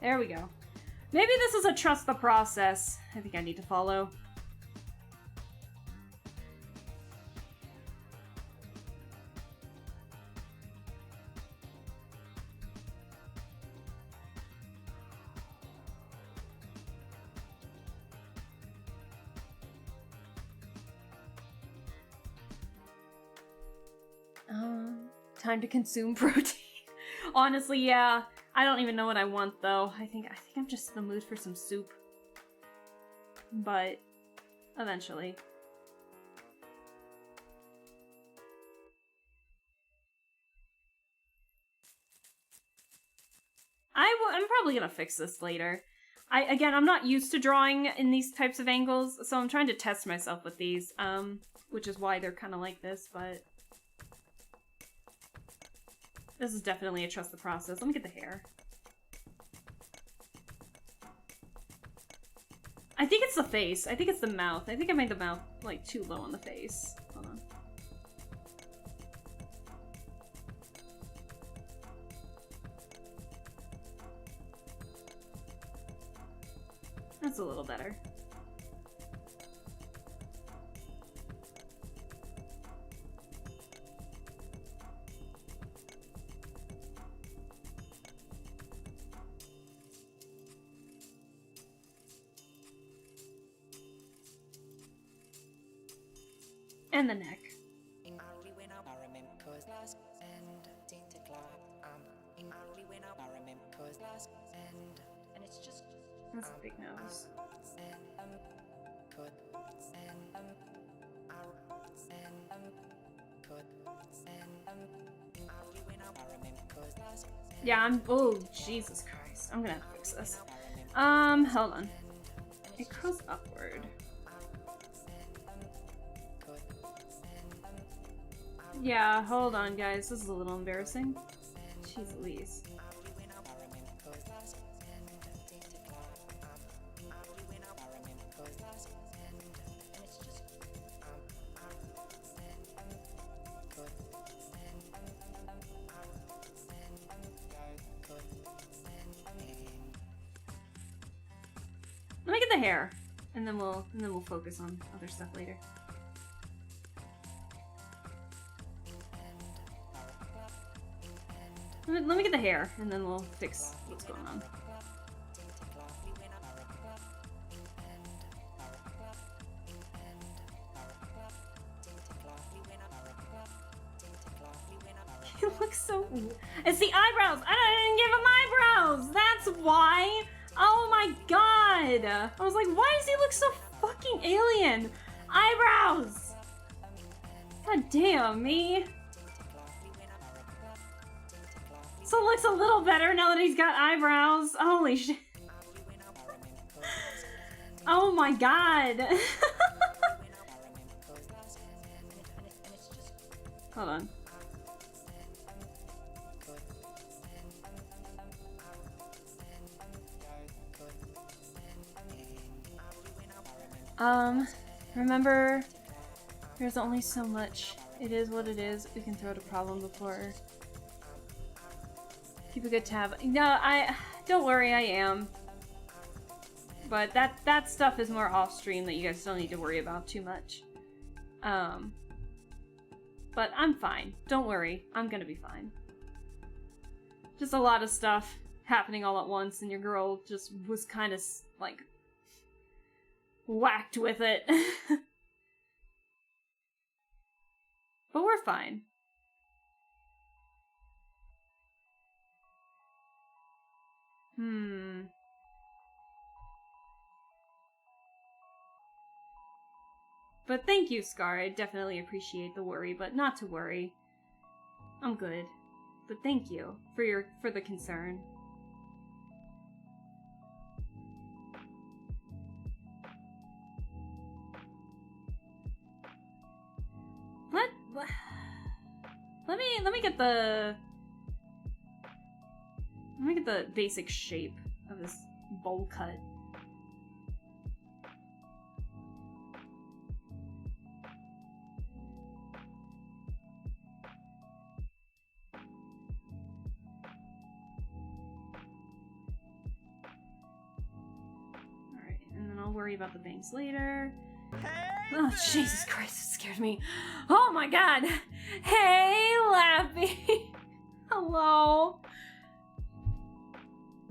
There we go. Maybe this is a trust the process. I think I need to follow. Time to consume protein. Honestly, yeah. I don't even know what I want though. I think I'm just in the mood for some soup. But eventually. I'm probably gonna fix this later. I'm not used to drawing in these types of angles, so I'm trying to test myself with these, which is why they're kind of like this, but this is definitely a trust the process. Let me get the hair. I think it's the face. I think it's the mouth. I think I made the mouth, like, too low on the face. Hold on. That's a little better. And the neck. That's a big nose. Yeah, oh, Jesus Christ. I'm gonna have to fix this. Hold on. It curls upward. Yeah, hold on, guys. This is a little embarrassing. Jeez Louise. Let me get the hair, and then we'll focus on other stuff later. Let me get the hair, and then we'll fix what's going on. It looks so... It's the eyebrows! I didn't give him eyebrows! That's why! Oh my god! I was like, why does he look so fucking alien? Eyebrows! God damn me. So it looks a little better now that he's got eyebrows. Holy shit. Oh my god. Hold on. Remember, there's only so much. It is what it is. We can throw out a problem before. Keep a good tab. No, don't worry, I am. But that stuff is more off stream that you guys don't need to worry about too much. But I'm fine. Don't worry, I'm gonna be fine. Just a lot of stuff happening all at once, and your girl just was kind of like whacked with it. But we're fine. But thank you, Scar. I definitely appreciate the worry, but not to worry. I'm good. But thank you for the concern. Let me get the basic shape of this bowl cut. Alright, and then I'll worry about the bangs later. Oh, Jesus Christ, it scared me. Oh my god! Hey, Lappy! Hello!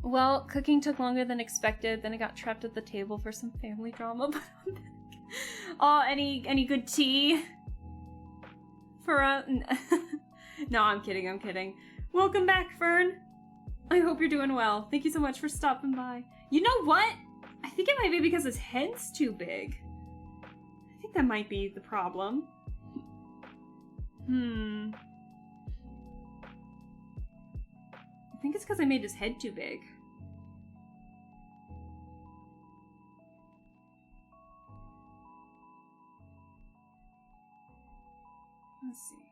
Well, cooking took longer than expected, then I got trapped at the table for some family drama, but I'm back. Oh, any good tea? For No, I'm kidding. Welcome back, Fern! I hope you're doing well. Thank you so much for stopping by. You know what? I think it might be because his head's too big. I think that might be the problem. I think it's because I made his head too big. Let's see.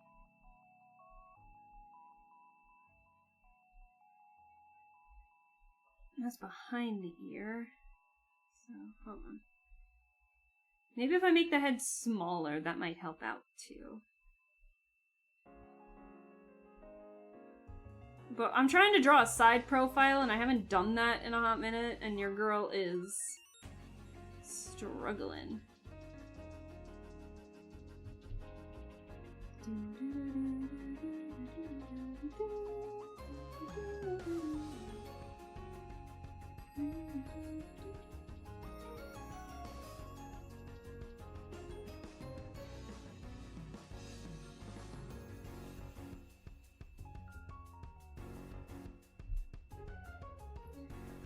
That's behind the ear. So, hold on. Maybe if I make the head smaller, that might help out too. But I'm trying to draw a side profile, and I haven't done that in a hot minute, and your girl is struggling.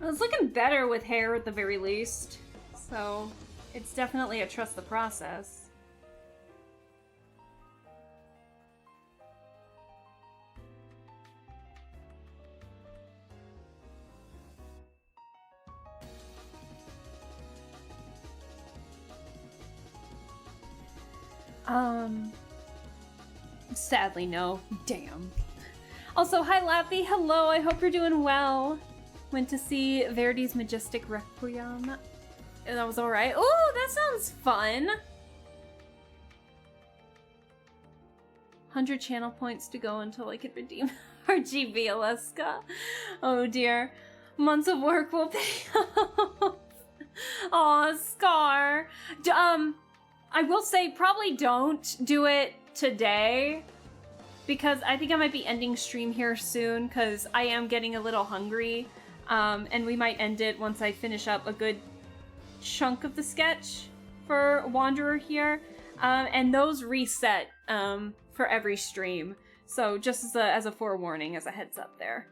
It's looking better with hair at the very least. So, it's definitely a trust the process. Sadly, no. Damn. Also, hi Lappy, hello, I hope you're doing well. Went to see Verdi's Majestic Requiem. And that was alright. Oh, that sounds fun! 100 channel points to go until I can redeem RGB Alaska. Oh dear. Months of work will pay off. Aw, Scar. I will say, probably don't do it today, because I think I might be ending stream here soon, because I am getting a little hungry, and we might end it once I finish up a good chunk of the sketch for Wanderer here, and those reset for every stream, so just as a forewarning, as a heads up there.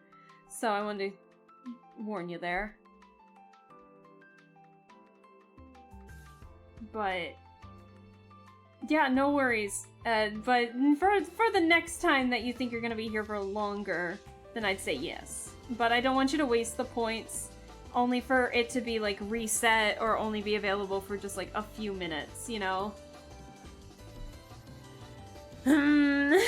So I wanted to warn you there. But yeah, no worries. But for the next time that you think you're gonna be here for longer, then I'd say yes. But I don't want you to waste the points, only for it to be like reset or only be available for just like a few minutes, you know? I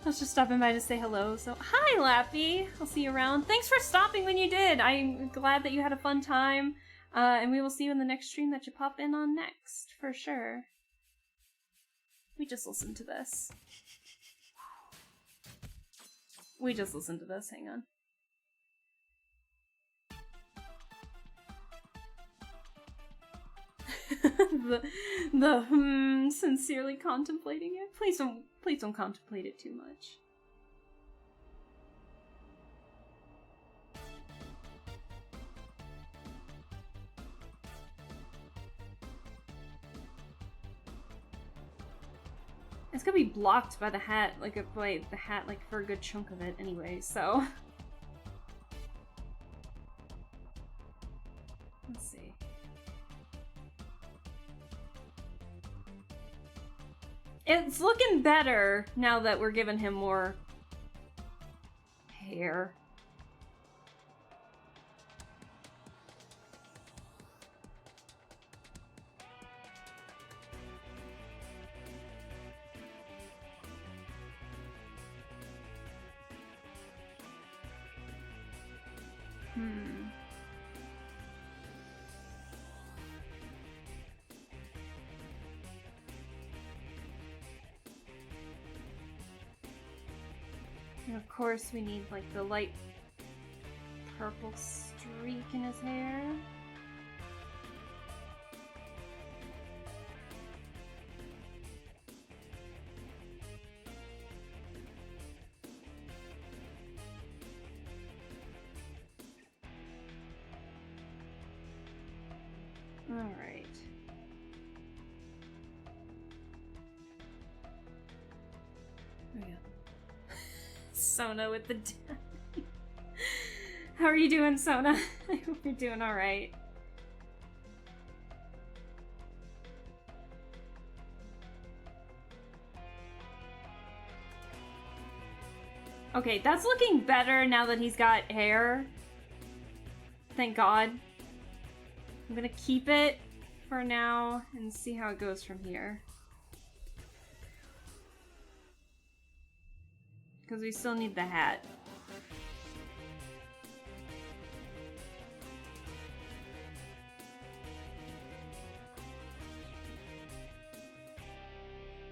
was just stopping by to say hello, so hi Lappy! I'll see you around. Thanks for stopping when you did! I'm glad that you had a fun time. And we will see you in the next stream that you pop in on next, for sure. We just listened to this. We just listened to this, hang on. Sincerely contemplating it. Please don't contemplate it too much. It's gonna be blocked by the hat, like for a good chunk of it anyway, so. Let's see. It's looking better now that we're giving him more hair. And of course we need like the light purple streak in his hair. Alright. Oh yeah. Sona with the How are you doing, Sona? I hope you're doing alright. Okay, that's looking better now that he's got hair. Thank God. I'm gonna keep it for now and see how it goes from here. Because we still need the hat.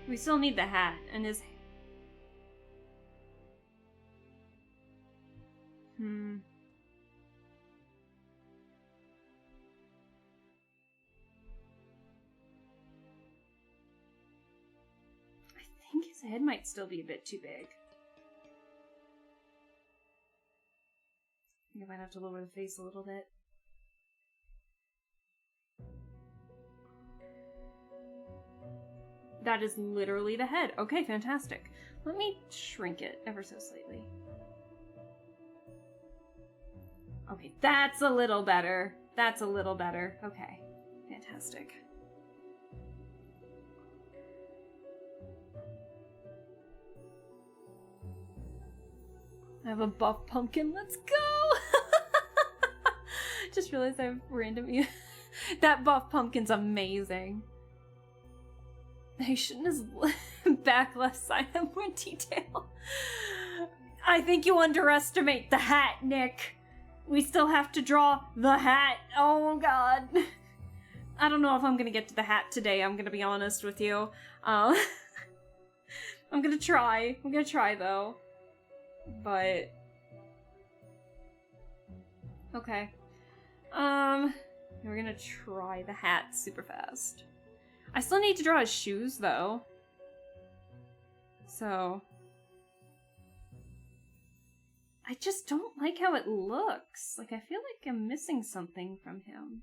We still need the hat and his... I think his head might still be a bit too big. I think I might have to lower the face a little bit. That is literally the head. Okay, fantastic. Let me shrink it ever so slightly. Okay, that's a little better. That's a little better. Okay, fantastic. I have a buff pumpkin. Let's go! Just realized I have random. That buff pumpkin's amazing. I shouldn't have backless sign up more detail. I think you underestimate the hat, Nick. We still have to draw the hat. Oh god. I don't know if I'm gonna get to the hat today, I'm gonna be honest with you. I'm gonna try. I'm gonna try though. But okay. We're gonna try the hat super fast. I still need to draw his shoes though. So I just don't like how it looks. Like I feel like I'm missing something from him.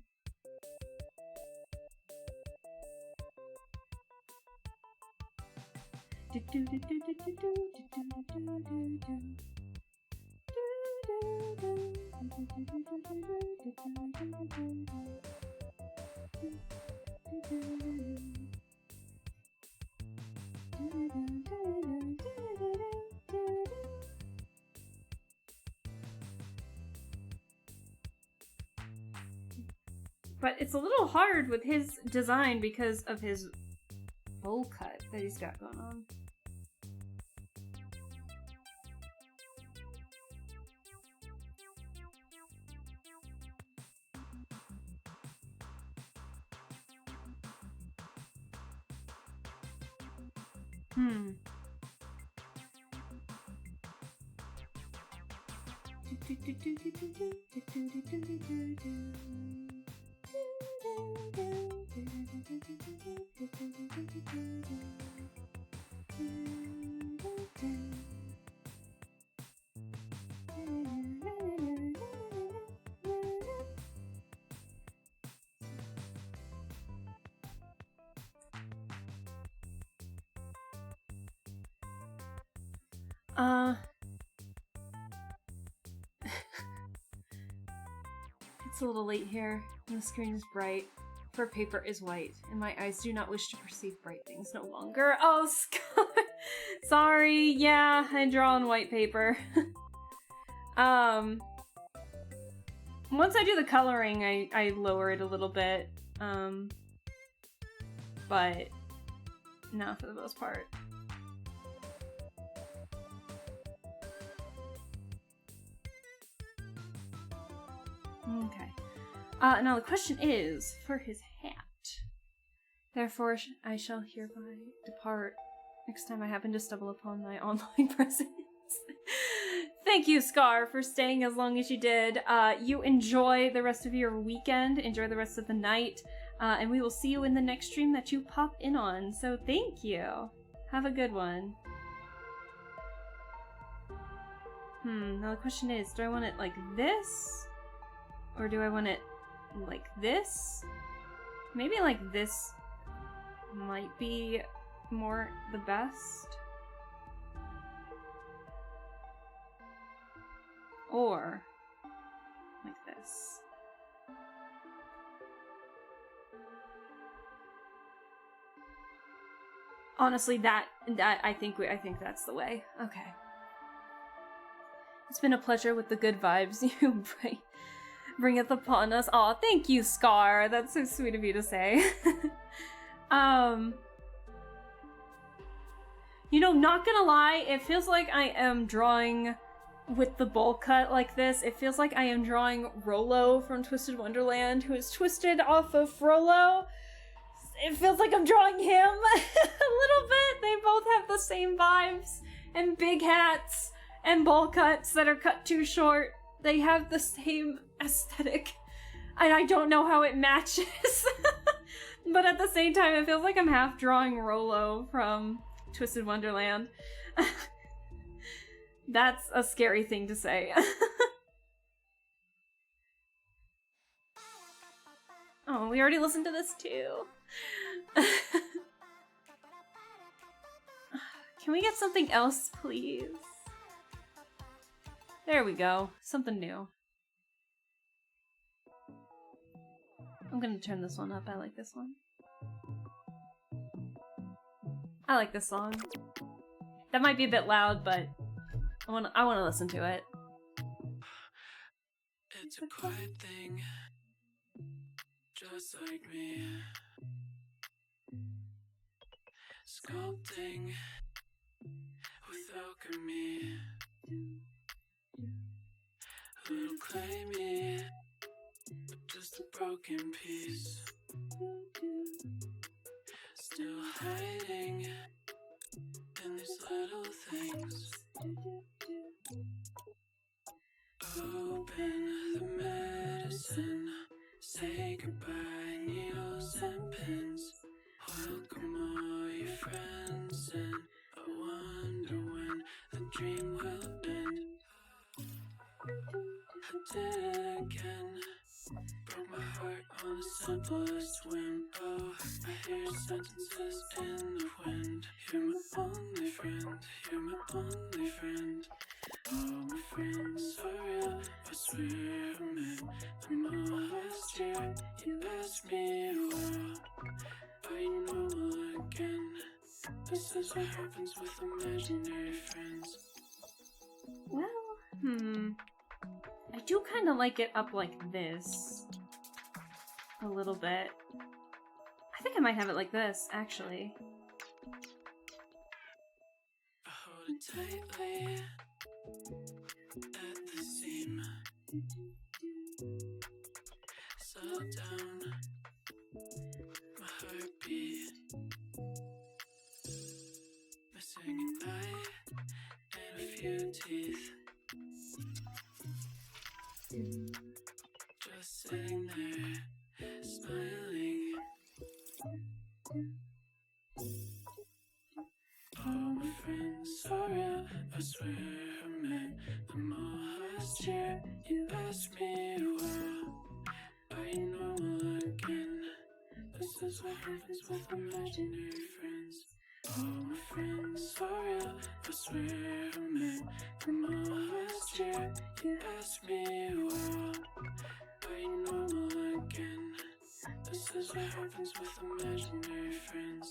But it's a little hard with his design because of his bowl cut that he's got going on. It's a little late here, and the screen is bright, for paper is white, and my eyes do not wish to perceive bright things no longer. Oh, Scott! Sorry, yeah, I draw on white paper. Once I do the coloring, I lower it a little bit, but not for the most part. Okay. Now the question is, for his hat. Therefore, I shall hereby depart next time I happen to stumble upon my online presence. Thank you, Scar, for staying as long as you did. You enjoy the rest of your weekend, enjoy the rest of the night, and we will see you in the next stream that you pop in on. So thank you. Have a good one. Now the question is, do I want it like this? Or do I want it like this? Maybe like this might be more the best. Or like this. Honestly, I think that's the way. Okay. It's been a pleasure with the good vibes you bringeth upon us. Aw, thank you, Scar. That's so sweet of you to say. You know, not gonna lie, it feels like I am drawing with the bowl cut like this. It feels like I am drawing Rollo from Twisted Wonderland, who is twisted off of Frollo. It feels like I'm drawing him a little bit. They both have the same vibes, and big hats, and bowl cuts that are cut too short. They have the same aesthetic, and I don't know how it matches. But at the same time, it feels like I'm half drawing Rollo from Twisted Wonderland. That's a scary thing to say. Oh, we already listened to this too. Can we get something else, please? There we go. Something new. gonna turn this one up. I like this one. I like this song. That might be a bit loud, but I wanna listen to it. It's a quiet thing, just like me. Sculpting with alchemy. Little clay me, but just a broken piece. Still hiding in these little things. Open the medicine, say goodbye, needles and pins. Welcome all your friends, and I wonder when the dream will end. I did it again, broke my heart on the simplest whim. Oh, I hear sentences in the wind. You're my only friend, you're my only friend. Oh, my friends are real, I swear I met them all last year. You asked me well, are you normal again? This is what happens with imaginary friends. Well, I do kind of like it up like this. A little bit. I think I might have it like this, actually. I hold it tightly at the seam. Slow down my heartbeat. Missing an eye and a few teeth. Just sitting there, smiling. All my friends are real, I swear I met them all last year. You asked me well, are you normal again? This is what happens with imaginary friends. All my friends are real, I swear I met them all last year. You asked me well, are you normal again? This is what happens with imaginary friends.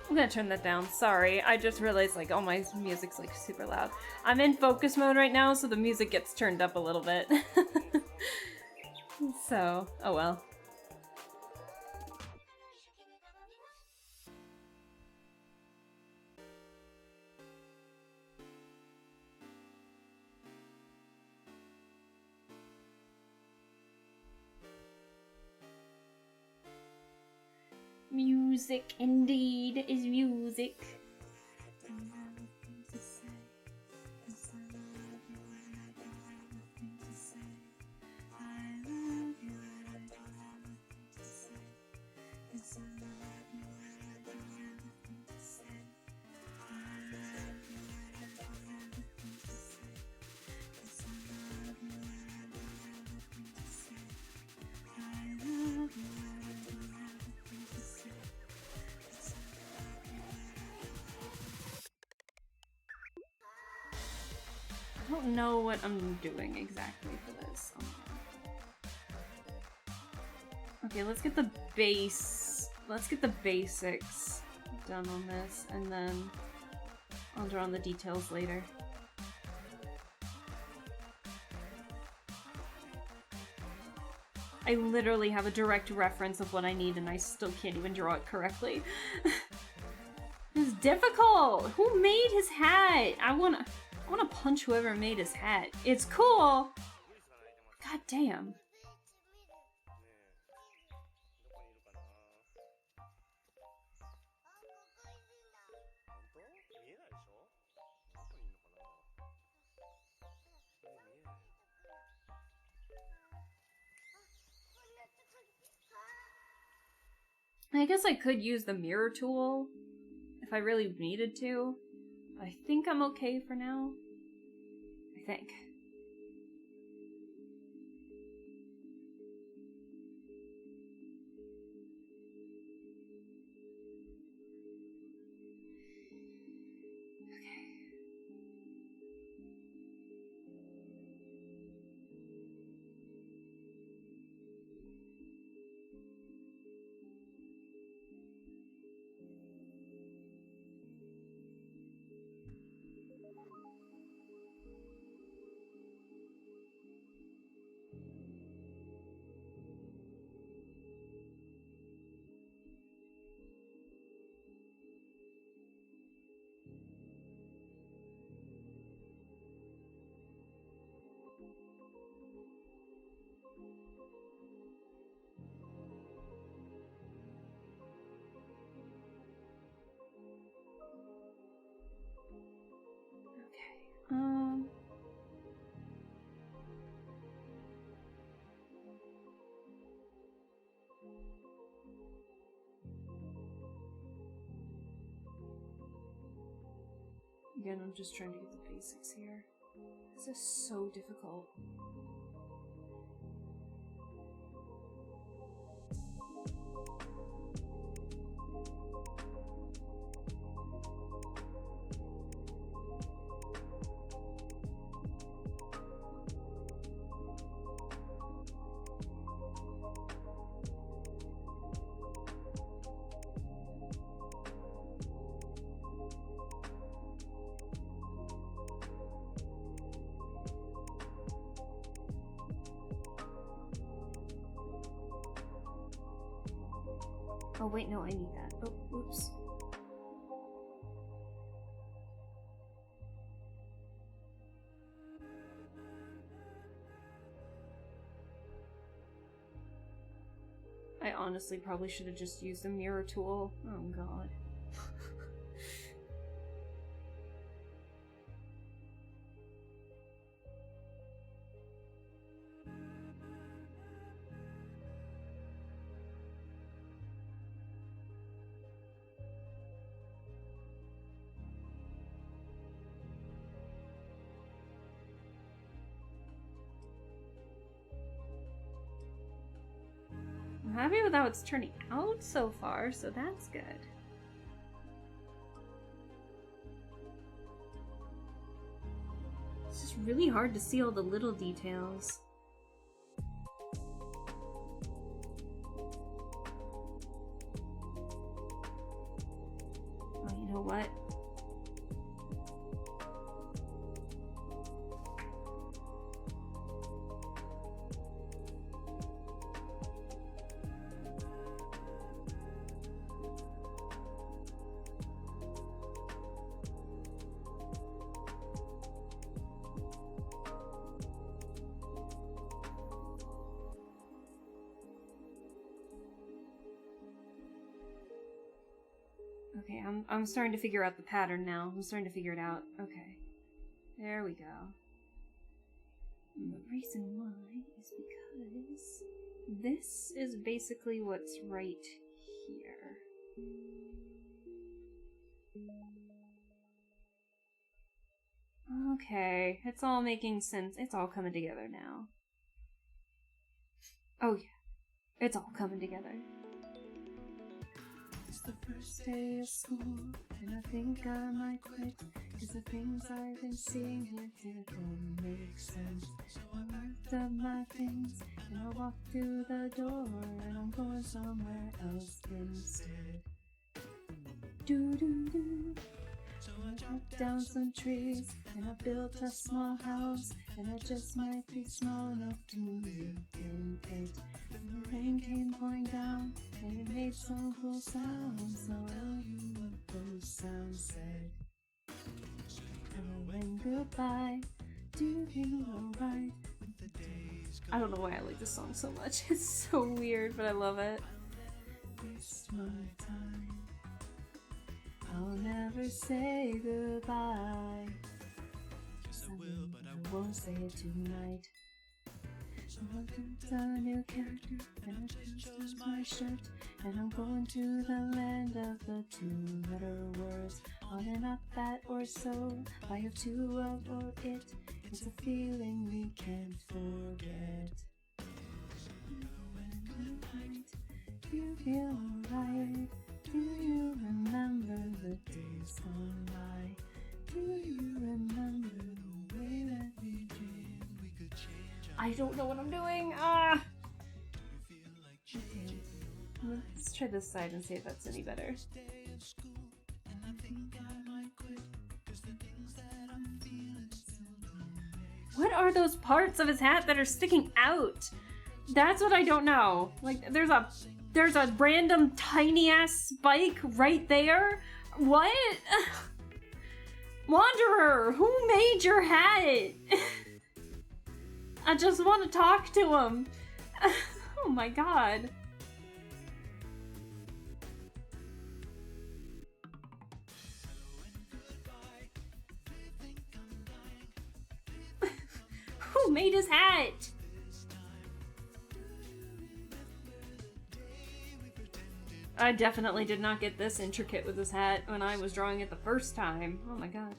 I'm gonna turn that down. Sorry, I just realized like all my music's like super loud. I'm in focus mode right now, so the music gets turned up a little bit. So, oh well. Music indeed is music. I don't know what I'm doing exactly for this. Okay, let's get the base. Let's get the basics done on this, and then I'll draw on the details later. I literally have a direct reference of what I need, and I still can't even draw it correctly. It's difficult! Who made his hat? I wanna punch whoever made his hat. It's cool! God damn. I guess I could use the mirror tool if I really needed to. I think I'm okay for now. I think. Again, I'm just trying to get the basics here. This is so difficult. Oh wait, no, I need that. Oh, oops. I honestly probably should have just used a mirror tool. Oh god. I'm happy with how it's turning out so far, so that's good. It's just really hard to see all the little details. Oh, you know what? Okay, I'm starting to figure out the pattern now. I'm starting to figure it out. Okay. There we go. And the reason why is because this is basically what's right here. Okay, it's all making sense. It's all coming together now. Oh yeah, it's all coming together. It's the first day of school, and I think I might quit, 'cause the things I've been seeing here don't make sense. So I packed up my things, and I walked through the door, and I'm going somewhere else instead. Do-do-do. So I chopped down some trees, and I built a small house, and I just might be small enough to live in it. And the rain came pouring down, and it made some cool sounds. So I'll tell you what those sounds said. Hello and goodbye. Do you feel alright? I don't know why I like this song so much. It's so weird, but I love it. Waste my time. I'll never say goodbye. Yes, I will, but I won't say it tonight. So I picked a new character, and I chose my shirt, and I'm going to the land of the two-letter words. On and up that or so, by of two of or it. It's a feeling we can't forget. When night, you feel alright. Do you remember the days gone by? Do you remember the way that we dreamed we could change? I don't know what I'm doing. Okay. Let's try this side and see if that's any better. What are those parts of his hat that are sticking out? That's what I don't know. Like, there's a random tiny ass spike right there. What? Wanderer, who made your hat? I just want to talk to him. Oh my god. Who made his hat? I definitely did not get this intricate with this hat when I was drawing it the first time. Oh my god.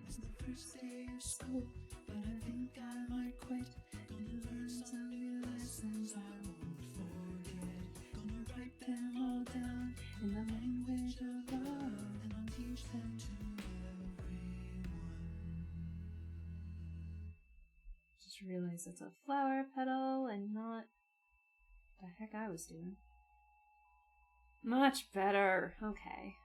It's the first day of school, but I think I might quit. Gonna learn some new lessons I won't forget. Gonna write them all down in the language of love, and I'll teach them to everyone. Just realized it's a flower petal and not the heck I was doing. Much better. Okay.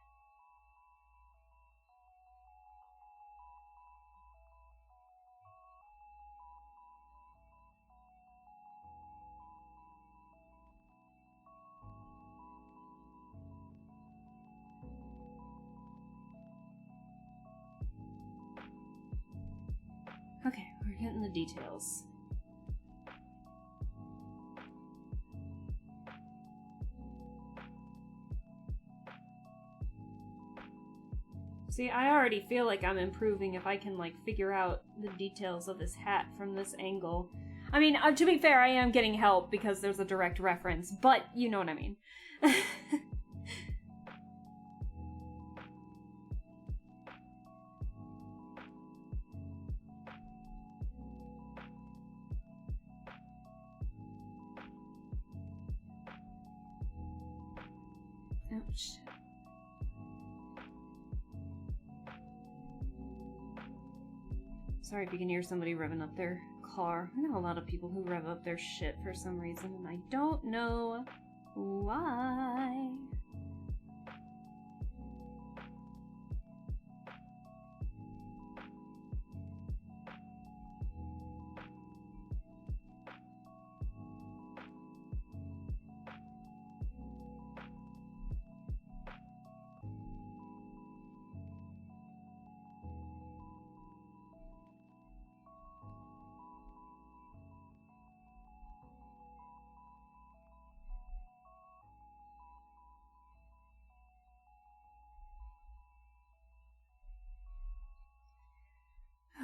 getting the details. See, I already feel like I'm improving if I can, like, figure out the details of this hat from this angle. I mean, to be fair, I am getting help because there's a direct reference, but you know what I mean. Oh, shit. Sorry if you can hear somebody revving up their car. I know a lot of people who rev up their shit for some reason, and I don't know why.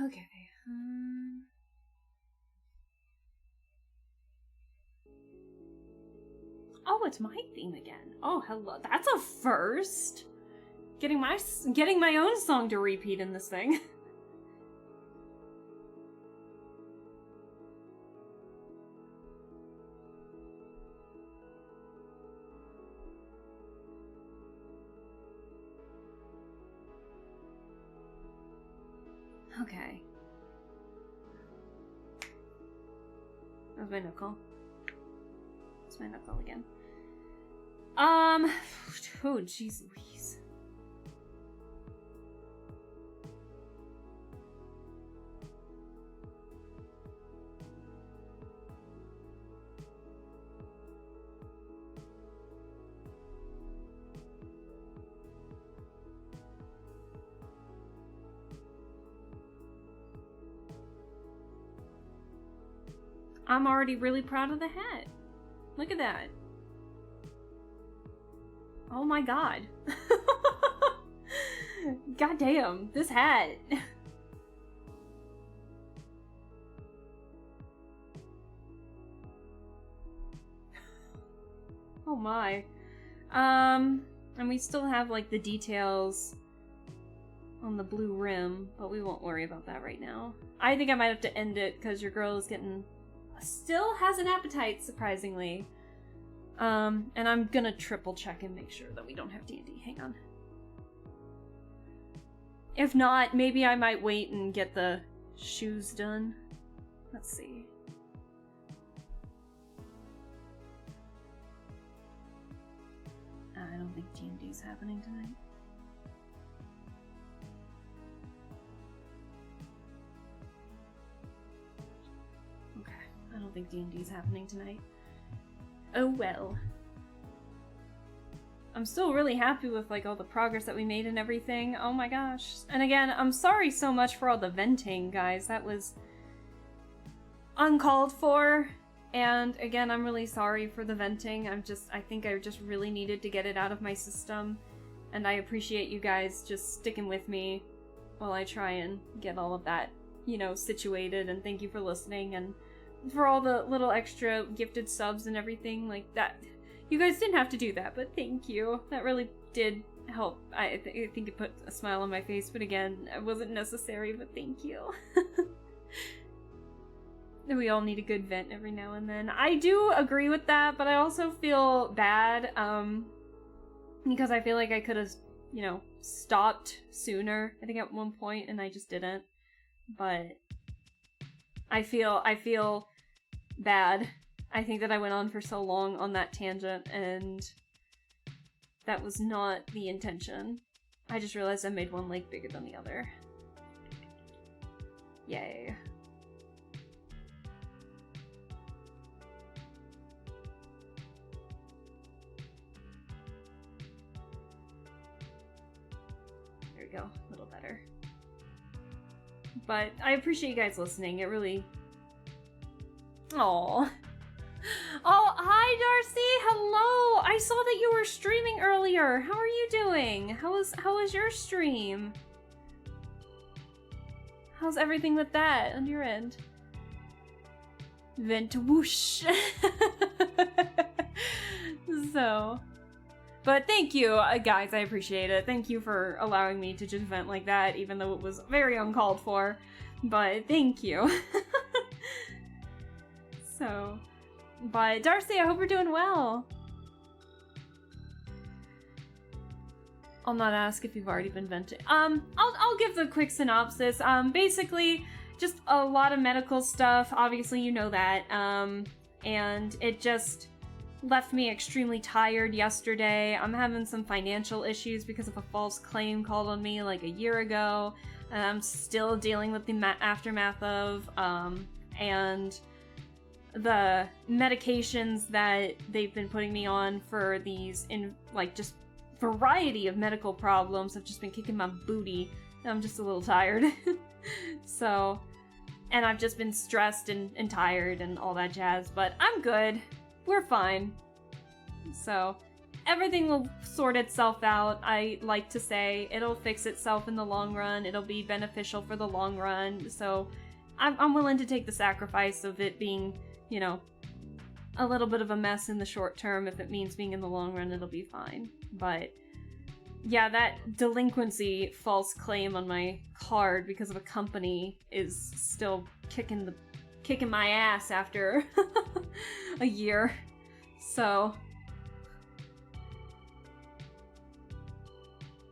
Okay. Oh, it's my theme again. Oh, hello. That's a first. Getting my own song to repeat in this thing. Okay. That was my knuckle. It's my knuckle again. Oh, jeez Louise. I'm already really proud of the hat. Look at that. Oh my god. God damn, this hat. Oh my. And we still have like the details on the blue rim, but we won't worry about that right now. I think I might have to end it because your girl is still has an appetite, surprisingly. And I'm gonna triple check and make sure that we don't have D&D. Hang on. If not, maybe I might wait and get the shoes done. Let's see. I don't think D&D is happening tonight. I don't think D&D is happening tonight. Oh well. I'm still really happy with like all the progress that we made and everything. Oh my gosh. And again, I'm sorry so much for all the venting, guys. That was uncalled for. And again, I'm really sorry for the venting. I think I just really needed to get it out of my system. And I appreciate you guys just sticking with me while I try and get all of that, you know, situated. And thank you for listening and for all the little extra gifted subs and everything like that. You guys didn't have to do that, but thank you. That really did help. I think it put a smile on my face, but again, it wasn't necessary, but thank you. We all need a good vent every now and then. I do agree with that, but I also feel bad, because I feel like I could have, you know, stopped sooner, I think at one point, and I just didn't. But I feel bad. I think that I went on for so long on that tangent, and that was not the intention. I just realized I made one leg bigger than the other. Yay. There we go, a little better. But I appreciate you guys listening. It really... Aww. Oh, hi, Darcy! Hello! I saw that you were streaming earlier. How are you doing? How was your stream? How's everything with that on your end? Vent whoosh. So... But thank you, guys, I appreciate it. Thank you for allowing me to just vent like that, even though it was very uncalled for. But thank you. So, but Darcy, I hope you're doing well. I'll not ask if you've already been venting. I'll give the quick synopsis. Basically, just a lot of medical stuff. Obviously, you know that. And it just left me extremely tired yesterday. I'm having some financial issues because of a false claim called on me like a year ago, and I'm still dealing with the aftermath of, and the medications that they've been putting me on for these, just variety of medical problems have just been kicking my booty. I'm just a little tired. So, and I've just been stressed and tired and all that jazz, but I'm good. We're fine. So, everything will sort itself out. I like to say it'll fix itself in the long run. It'll be beneficial for the long run. So, I'm willing to take the sacrifice of it being, you know, a little bit of a mess in the short term. If it means being in the long run, it'll be fine. But yeah, that delinquency false claim on my card because of a company is still kicking my ass after a year. So,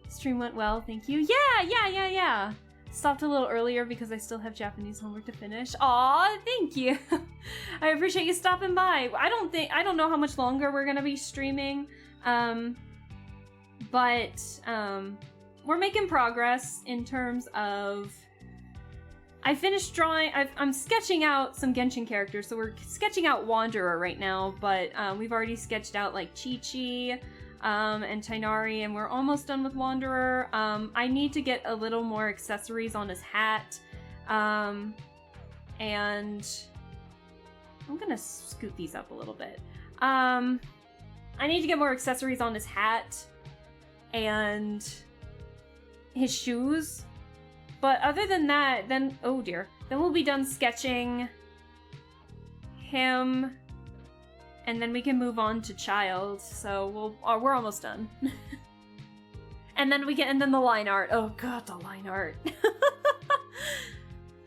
stream went well, thank you. Yeah. Stopped a little earlier because I still have Japanese homework to finish. Aw, thank you. I appreciate you stopping by. I don't know how much longer we're gonna be streaming, but we're making progress in terms of. I finished drawing. I'm sketching out some Genshin characters, so we're sketching out Wanderer right now. But we've already sketched out like Qiqi and Tainari, and we're almost done with Wanderer. I need to get a little more accessories on his hat, and I'm gonna scoot these up a little bit. I need to get more accessories on his hat and his shoes. But other than that, then, oh dear, then we'll be done sketching him, and then we can move on to Child. So we're almost done. And then the line art. Oh god, the line art.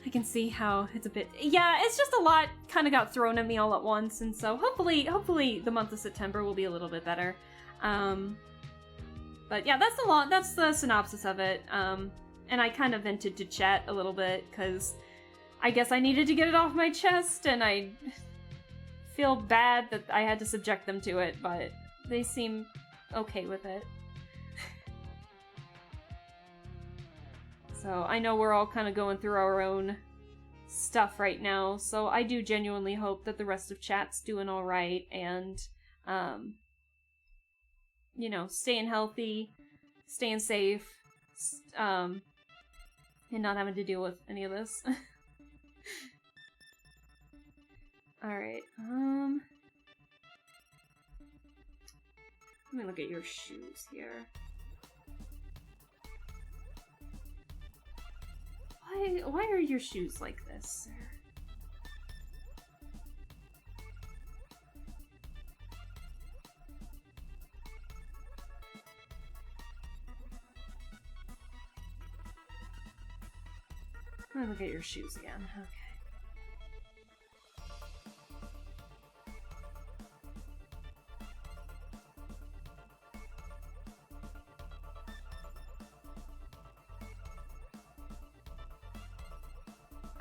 I can see how it's a bit, yeah, it's just a lot kind of got thrown at me all at once, and so hopefully the month of September will be a little bit better. But yeah, that's the synopsis of it. And I kind of vented to chat a little bit, because I guess I needed to get it off my chest, and I feel bad that I had to subject them to it, but they seem okay with it. So I know we're all kind of going through our own stuff right now, so I do genuinely hope that the rest of chat's doing alright, and, you know, staying healthy, staying safe, and not having to deal with any of this. Alright, let me look at your shoes here. Why are your shoes like this, sir? Let me look at your shoes again. Okay.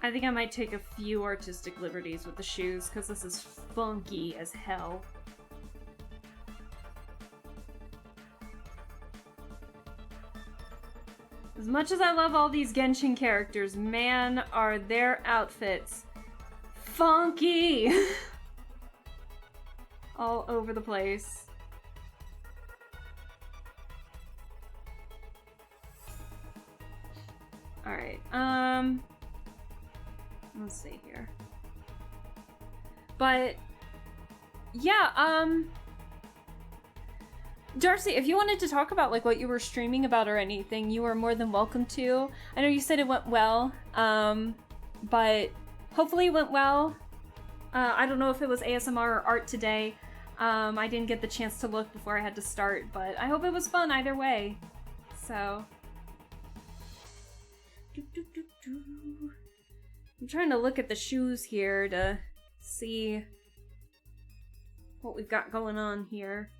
I think I might take a few artistic liberties with the shoes, because this is funky as hell. As much as I love all these Genshin characters, man, are their outfits funky! All over the place. Alright, Let's see here. But yeah, Darcy, if you wanted to talk about like what you were streaming about or anything, you are more than welcome to. I know you said it went well, but hopefully it went well. I don't know if it was ASMR or art today. I didn't get the chance to look before I had to start, but I hope it was fun either way. So. I'm trying to look at the shoes here to see what we've got going on here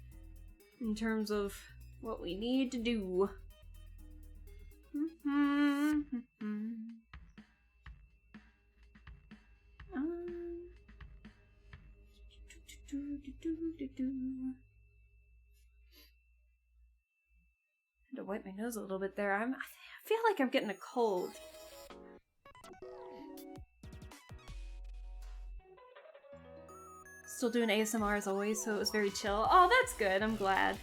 in terms of what we need to do. Had to wipe my nose a little bit there. I feel like I'm getting a cold. Still doing ASMR as always, so it was very chill. Oh, that's good. I'm glad.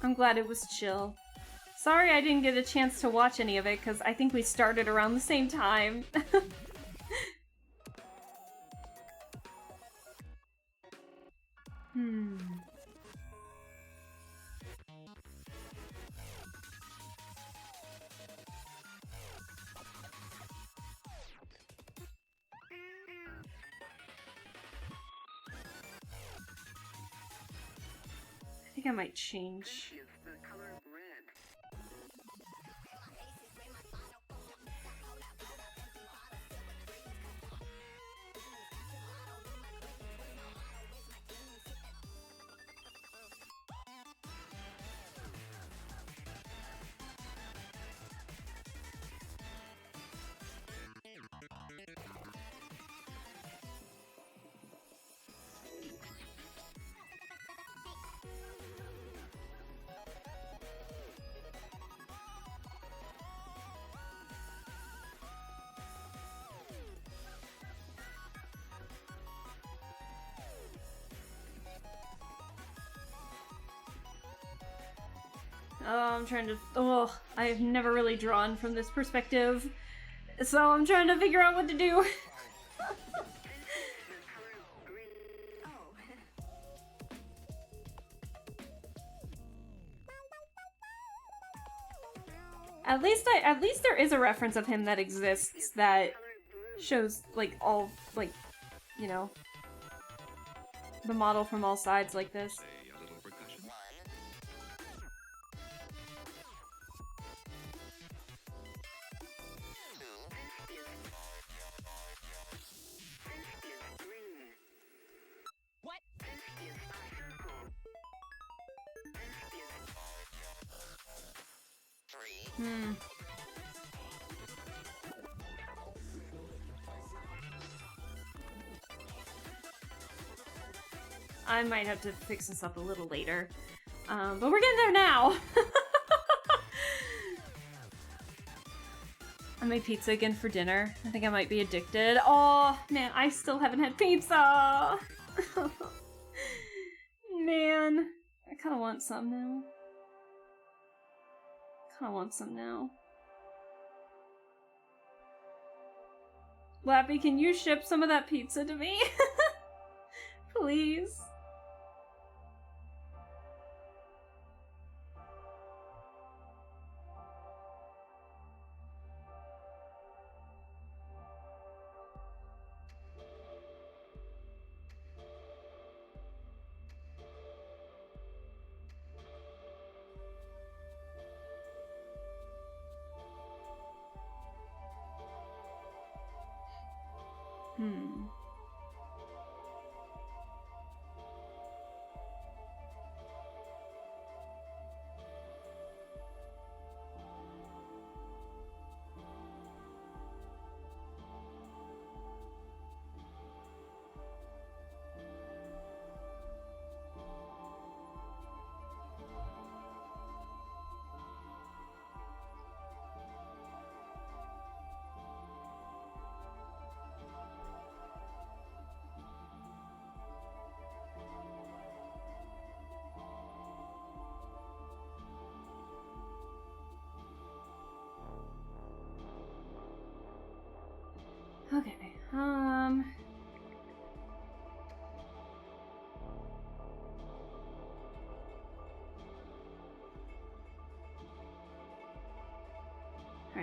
I'm glad it was chill. Sorry I didn't get a chance to watch any of it, because I think we started around the same time. I think I might change. Oh, I'm trying to. Oh, I've never really drawn from this perspective, so I'm trying to figure out what to do. At least there is a reference of him that exists that shows like all like, you know, the model from all sides like this. A little percussion. What? I might have to fix this up a little later. But we're getting there now! I made pizza again for dinner. I think I might be addicted. Oh, man, I still haven't had pizza! Man, I kinda want some now. Lappy, can you ship some of that pizza to me? Please?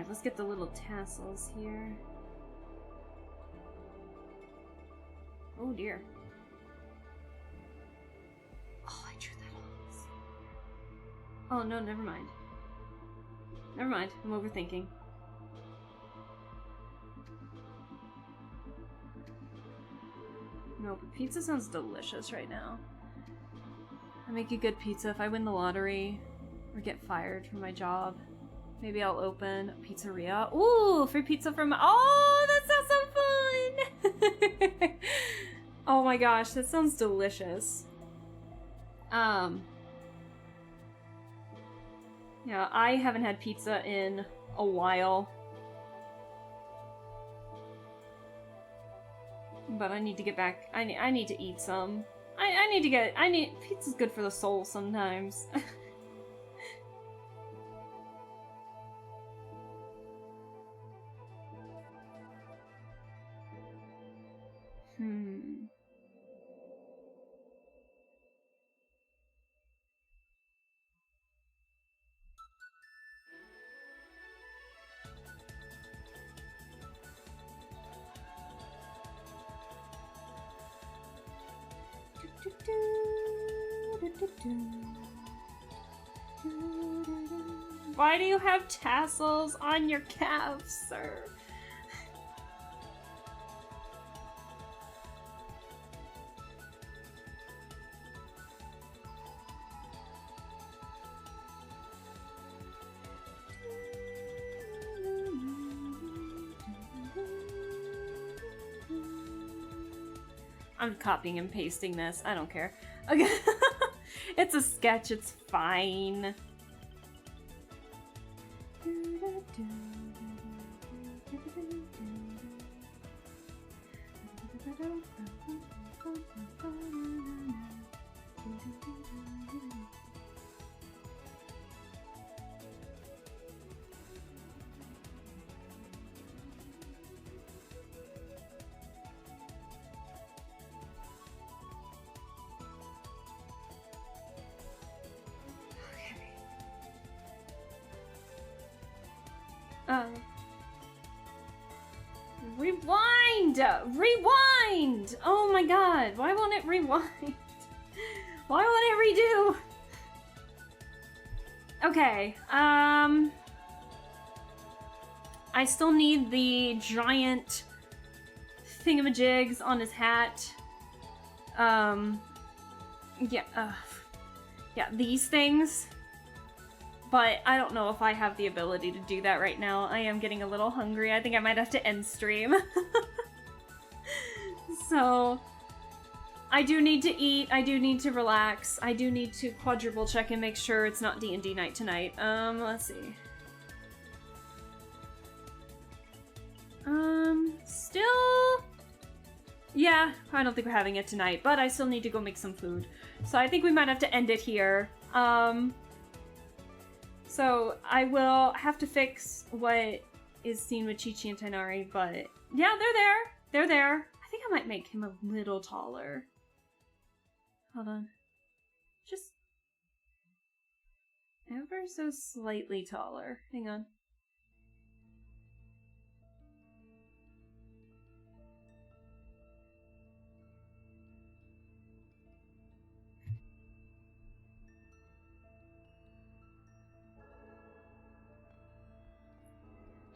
Alright, let's get the little tassels here. Oh dear. Oh, I drew that on. Oh no, never mind. Never mind, I'm overthinking. No, but pizza sounds delicious right now. I make a good pizza if I win the lottery or get fired from my job. Maybe I'll open a pizzeria. Ooh, free pizza from... Oh, that sounds so fun! Oh my gosh, that sounds delicious. Yeah, I haven't had pizza in a while. But I need to get back. I need to eat some. Pizza's good for the soul sometimes. Why do you have tassels on your calves, sir? I'm copying and pasting this. I don't care. Okay. It's a sketch. It's fine. Rewind! Rewind! Oh my god, why won't it rewind? Why won't it redo? Okay, I still need the giant thingamajigs on his hat. Yeah, these things. But I don't know if I have the ability to do that right now. I am getting a little hungry. I think I might have to end stream. So, I do need to eat. I do need to relax. I do need to quadruple check and make sure it's not D&D night tonight. Let's see. Still... Yeah, I don't think we're having it tonight, but I still need to go make some food. So I think we might have to end it here. So I will have to fix what is seen with Qiqi and Tighnari, but yeah, they're there. They're there. I think I might make him a little taller. Hold on. Just ever so slightly taller. Hang on.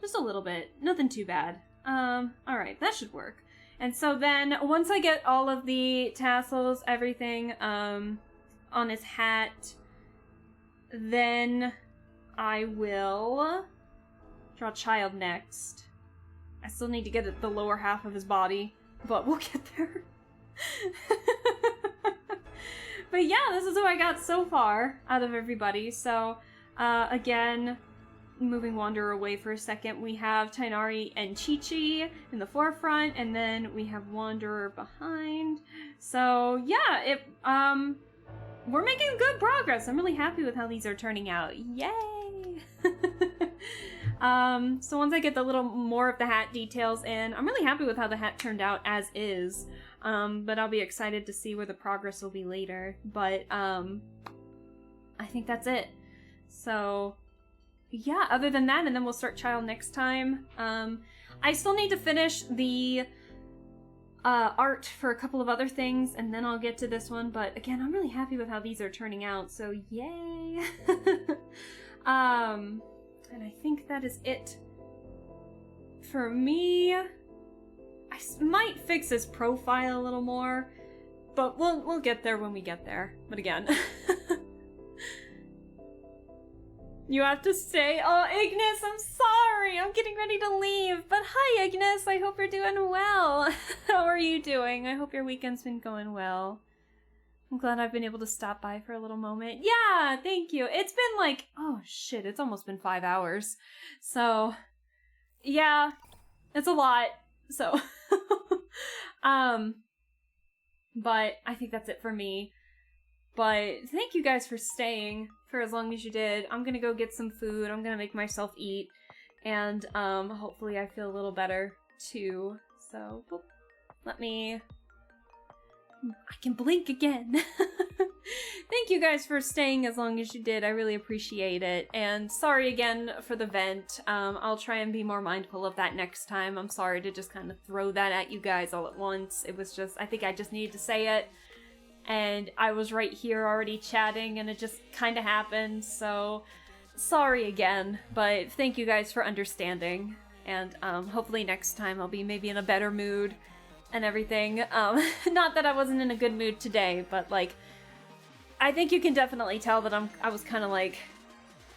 Just a little bit. Nothing too bad. Alright, that should work. And so then, once I get all of the tassels, everything, on his hat, then I will draw Child next. I still need to get at the lower half of his body, but we'll get there. But yeah, this is what I got so far out of everybody. So, again... Moving Wanderer away for a second, we have Tighnari and Qiqi in the forefront, and then we have Wanderer behind. So yeah, we're making good progress. I'm really happy with how these are turning out. Yay! So once I get the little more of the hat details in, I'm really happy with how the hat turned out as is. But I'll be excited to see where the progress will be later. But I think that's it. So yeah, other than that, and then we'll start Child next time. I still need to finish the art for a couple of other things, and then I'll get to this one. But again, I'm really happy with how these are turning out, so yay! And I think that is it for me. I might fix his profile a little more, but we'll get there when we get there. But again, you have to stay. Oh, Ignis, I'm sorry. I'm getting ready to leave. But hi, Ignis. I hope you're doing well. How are you doing? I hope your weekend's been going well. I'm glad I've been able to stop by for a little moment. Yeah, thank you. It's been like, oh shit, it's almost been 5 hours. So, yeah, it's a lot. So, but I think that's it for me. But thank you guys for staying for as long as you did. I'm gonna go get some food. I'm gonna make myself eat. And, hopefully I feel a little better, too. So, boop. Let me... I can blink again. Thank you guys for staying as long as you did. I really appreciate it. And sorry again for the vent. I'll try and be more mindful of that next time. I'm sorry to just kind of throw that at you guys all at once. It was just, I think I just needed to say it. And I was right here already chatting and it just kind of happened. So sorry again, but thank you guys for understanding. And hopefully next time I'll be maybe in a better mood and everything. Not that I wasn't in a good mood today, but like, I think you can definitely tell that I was kind of like,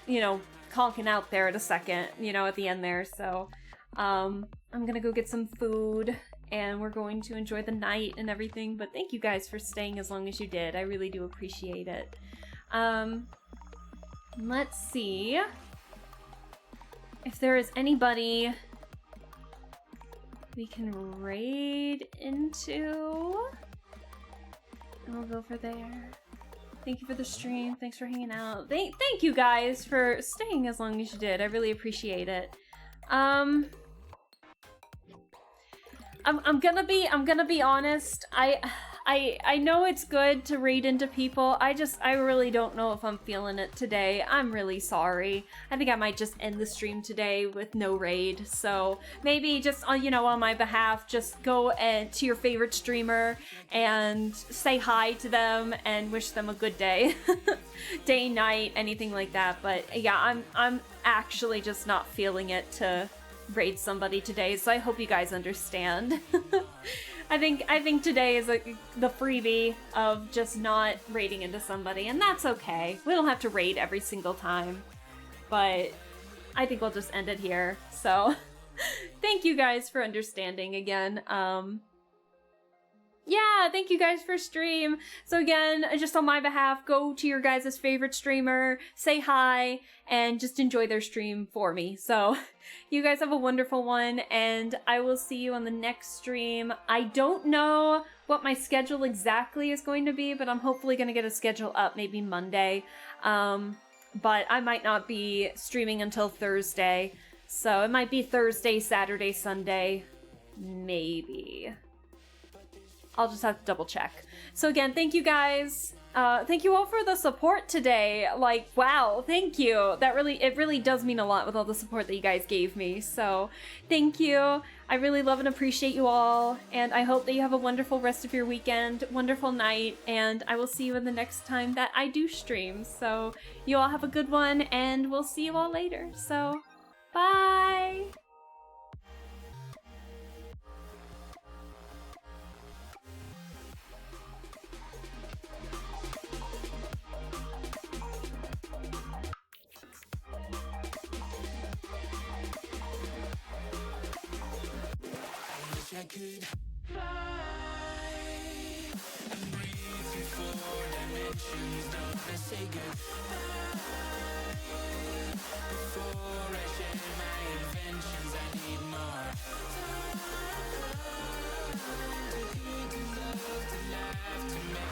you know, conking out there at a second, you know, at the end there. So, I'm gonna go get some food and we're going to enjoy the night and everything. But thank you guys for staying as long as you did. I really do appreciate it. Let's see if there is anybody we can raid into. And we'll go for there. Thank you for the stream. Thanks for hanging out. Thank you guys for staying as long as you did. I really appreciate it. I'm gonna be honest. I know it's good to raid into people. I really don't know if I'm feeling it today. I'm really sorry. I think I might just end the stream today with no raid. So maybe just on, you know, on my behalf, just go to your favorite streamer and say hi to them and wish them a good day. Day, night, anything like that. But yeah, I'm actually just not feeling it to raid somebody today, so I hope you guys understand. I think today is like the freebie of just not raiding into somebody, and that's okay. We don't have to raid every single time, but I think we'll just end it here. So thank you guys for understanding again. Yeah, thank you guys for stream. So again, just on my behalf, go to your guys' favorite streamer, say hi, and just enjoy their stream for me. So you guys have a wonderful one, and I will see you on the next stream. I don't know what my schedule exactly is going to be, but I'm hopefully going to get a schedule up maybe Monday. But I might not be streaming until Thursday. So it might be Thursday, Saturday, Sunday, maybe. I'll just have to double check. So again, thank you guys. Thank you all for the support today. Like, wow, thank you. It really does mean a lot with all the support that you guys gave me. So thank you. I really love and appreciate you all. And I hope that you have a wonderful rest of your weekend, wonderful night, and I will see you in the next time that I do stream. So you all have a good one, and we'll see you all later. So bye. I could fly and breathe through 4 dimensions. Don't say goodbye before I share my inventions. I need more time to hate, to love, to laugh, to make